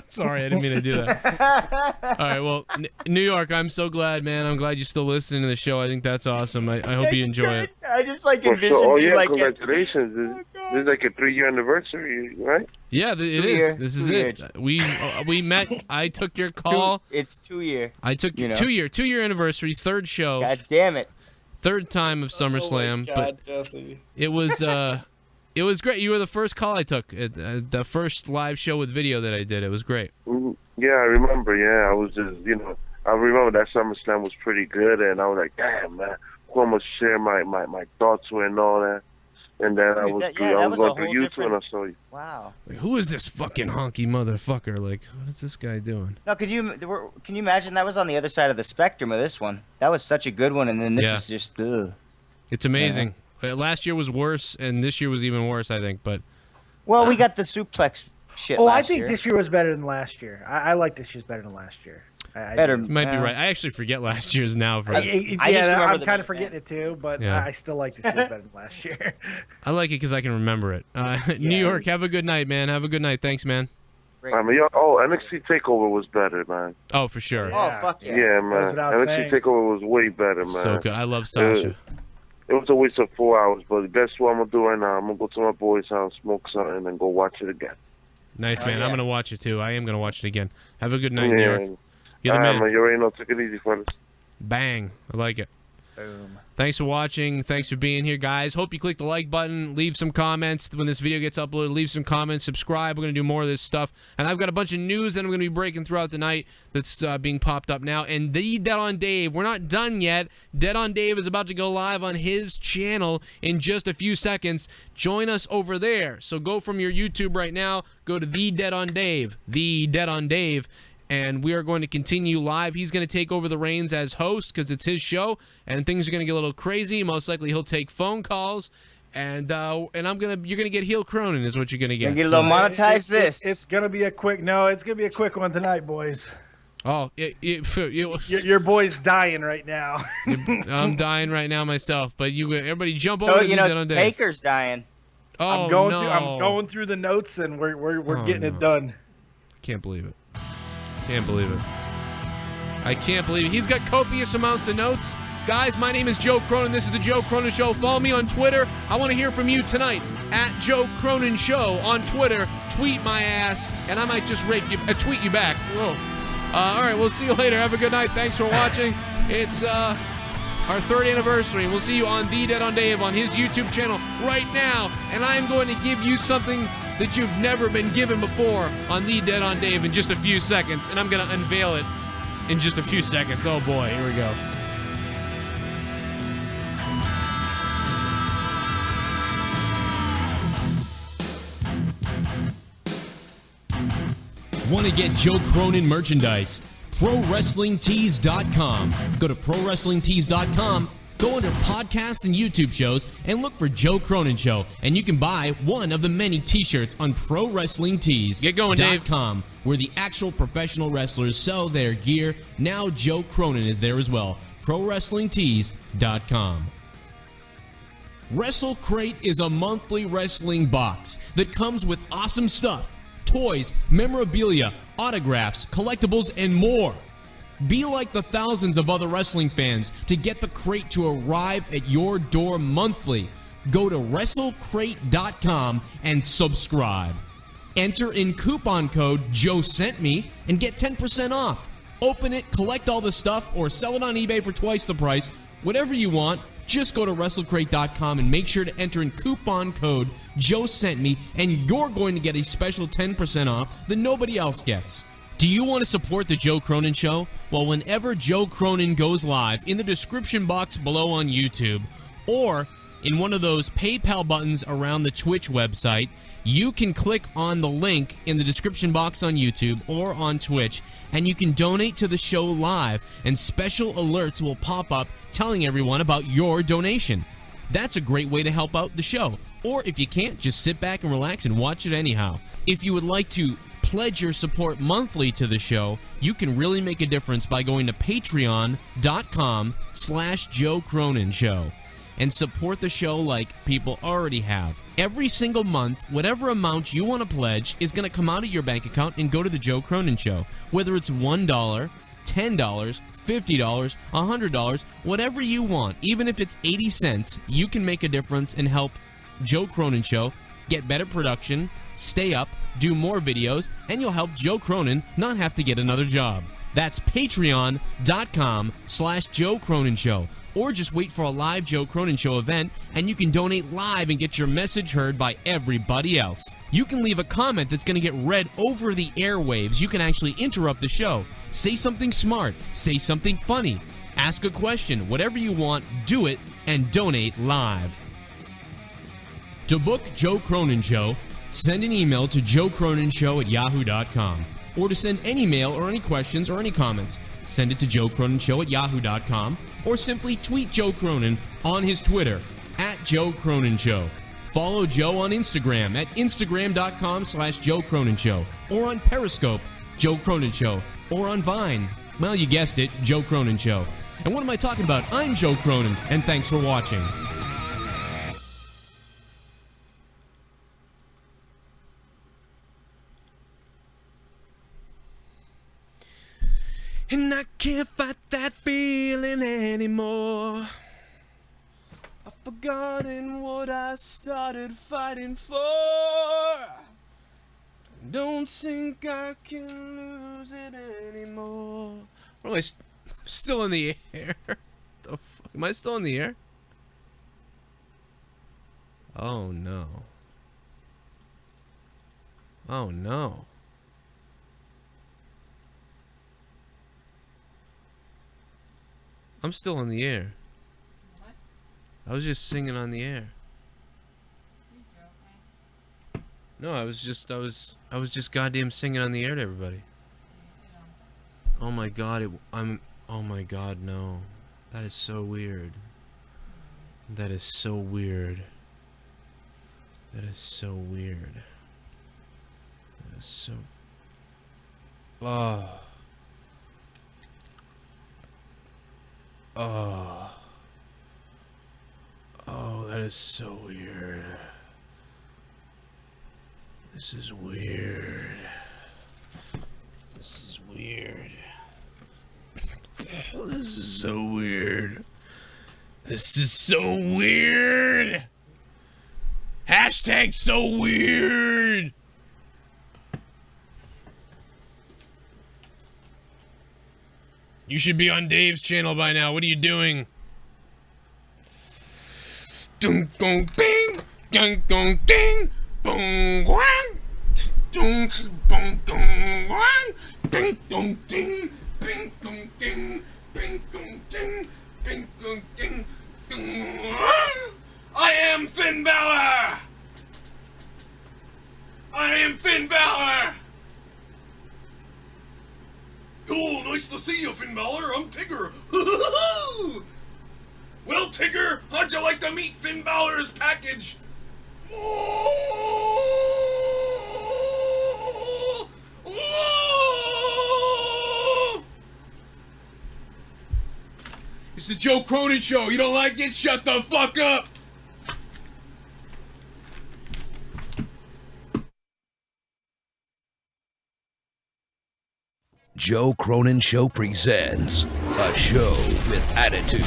Sorry, I didn't mean to do that. All right, well, New York, I'm so glad, man. I'm glad you're still listening to the show. I think that's awesome. I hope you enjoy it. I just envisioned you like. Congratulations! This is like a 3-year anniversary, right? Yeah, it is. This is it. We met. I took your call. It's 2 year. I took 2-year anniversary, third show. God damn it! Third time of SummerSlam. Oh my God, but Jesse. It was it was great. You were the first call I took at the first live show with video that I did. It was great. Yeah, I remember. Yeah, I was just, I remember that SummerSlam was pretty good, and I was like, damn, man, who I'm gonna share my thoughts with and all that. And then I was going through YouTube and I saw you. Wow. Like, who is this fucking honky motherfucker? Like, what is this guy doing? No, can you imagine that was on the other side of the spectrum of this one? That was such a good one, and then this is just ugh. It's amazing. Last year was worse, and this year was even worse, I think. But we got the suplex shit. I think this year was better than last year. I like this year's better than last year. You might be right. I actually forget last year's now. I'm kind of forgetting it too, but I still like this year better than last year. I like it because I can remember it. New York, have a good night, man. Have a good night. Thanks, man. NXT TakeOver was better, man. Oh, for sure. Oh, fuck yeah. Yeah, man. NXT TakeOver was way better, man. So good. I love Sasha. It was a waste of 4 hours, but guess what I'm going to do right now? I'm going to go to my boy's house, smoke something, and go watch it again. Nice, man. I'm going to watch it, too. I am going to watch it again. Have a good night, New York. You're the man. You already know. Take it easy, fellas. Bang. I like it. Boom. Thanks for watching. Thanks for being here, guys. Hope you click the like button. Leave some comments when this video gets uploaded. Leave some comments. Subscribe. We're going to do more of this stuff. And I've got a bunch of news that I'm going to be breaking throughout the night that's being popped up now. And the Dead on Dave, we're not done yet. Dead on Dave is about to go live on his channel in just a few seconds. Join us over there. So go from your YouTube right now. Go to The Dead on Dave. The Dead on Dave. And we are going to continue live. He's going to take over the reins as host because it's his show, and things are going to get a little crazy. Most likely, he'll take phone calls, and you're gonna get heel Cronin is what you're gonna get. Get a little monetize this. It's gonna be a quick. No, it's gonna be a quick one tonight, boys. Oh, your boy's dying right now. I'm dying right now myself, but everybody jump over. So Taker's dying. Oh, I'm going through the notes, and we're getting it done. Can't believe it. Can't believe it. I can't believe it. He's got copious amounts of notes. Guys, my name is Joe Cronin. This is the Joe Cronin Show. Follow me on Twitter. I want to hear from you tonight at Joe Cronin Show on Twitter. Tweet my ass, and I might just tweet you back. Whoa. All right, we'll see you later. Have a good night. Thanks for watching. It's our 3rd anniversary, and we'll see you on The Dead on Dave on his YouTube channel right now. And I'm going to give you something that you've never been given before on The Dead on Dave in just a few seconds, and I'm going to unveil it in just a few seconds. Oh boy, here we go. Want to get Joe Cronin merchandise? ProWrestlingTees.com. Go to ProWrestlingTees.com. Go under podcast and YouTube shows and look for Joe Cronin Show, and you can buy one of the many t-shirts on ProWrestlingTees.com. Get going, Dave. Where the actual professional wrestlers sell their gear. Now Joe Cronin is there as well. ProWrestlingTees.com. Wrestle Crate is a monthly wrestling box that comes with awesome stuff. Toys, memorabilia, autographs, collectibles, and more. Be like the thousands of other wrestling fans to get the crate to arrive at your door monthly. Go to WrestleCrate.com and subscribe. Enter in coupon code JoeSentMe and get 10% off. Open it, collect all the stuff, or sell it on eBay for twice the price. Whatever you want, just go to WrestleCrate.com and make sure to enter in coupon code JoeSentMe, and you're going to get a special 10% off that nobody else gets. Do you want to support the Joe Cronin Show? Well, whenever Joe Cronin goes live, in the description box below on YouTube, or in one of those PayPal buttons around the Twitch website, You can click on the link in the description box on YouTube or on Twitch, and you can donate to the show live, and special alerts will pop up telling everyone about your donation. That's a great way to help out the show. Or if you can't, just sit back and relax and watch it anyhow. If you would like to pledge your support monthly to the show, you can really make a difference by going to patreon.com/Joe Cronin Show and support the show like people already have. Every single month, whatever amount you want to pledge is going to come out of your bank account and go to the Joe Cronin Show. Whether it's $1, $10, $50, $100, whatever you want, even if it's 80 cents, you can make a difference and help Joe Cronin Show get better production, stay up, do more videos, and you'll help Joe Cronin not have to get another job. That's patreon.com/Joe Cronin Show. Or just wait for a live Joe Cronin Show event, and you can donate live and get your message heard by everybody else. You can leave a comment that's going to get read over the airwaves. You can actually interrupt the show. Say something smart. Say something funny. Ask a question. Whatever you want, do it, and donate live. To book Joe Cronin Show, send an email to joecroninshow@yahoo.com. Or to send any mail or any questions or any comments, send it to joecroninshow@yahoo.com, or simply tweet Joe Cronin on his Twitter, @JoeCroninShow. Follow Joe on Instagram at instagram.com/Joe Cronin Show, or on Periscope, Joe Cronin Show, or on Vine. Well, you guessed it, Joe Cronin Show. And what am I talking about? I'm Joe Cronin, and thanks for watching. And I can't fight that feeling anymore. I've forgotten what I started fighting for. Don't think I can lose it anymore. What am I still in the air? The fuck? Am I still in the air? Oh no. Oh no. I'm still in the air. I was just singing on the air. No, I was just goddamn singing on the air to everybody. Oh my god, oh my god, no. That is so weird. That is so weird. That is so weird. That is so... Oh. Oh. Oh, that is so weird. This is weird. This is weird. This is so weird. This is so weird. Hashtag so weird. You should be on Dave's channel by now. What are you doing? Dun gong ding, dun gong ding, boom wang, dun bong dong wang, ding dong ding, bing dong ding, bing dong ding, bing dong ding, ding. I am Finn Balor. I am Finn Balor. Oh, nice to see you, Finn Balor. I'm Tigger. Well, Tigger, how'd you like to meet Finn Balor's package? Oh! Oh! It's the Joe Cronin Show. You don't like it? Shut the fuck up. Joe Cronin Show presents a show with attitude.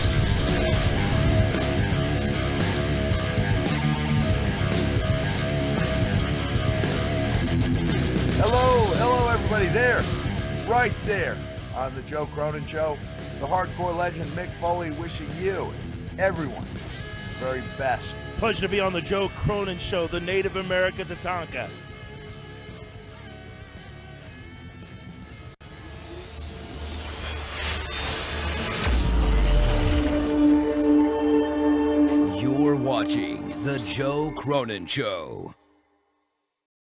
Hello everybody there, right there on the Joe Cronin Show. The hardcore legend Mick Foley wishing you, everyone, the very best. Pleasure to be on the Joe Cronin Show, the Native America Tatanka. You're watching The Joe Cronin Show.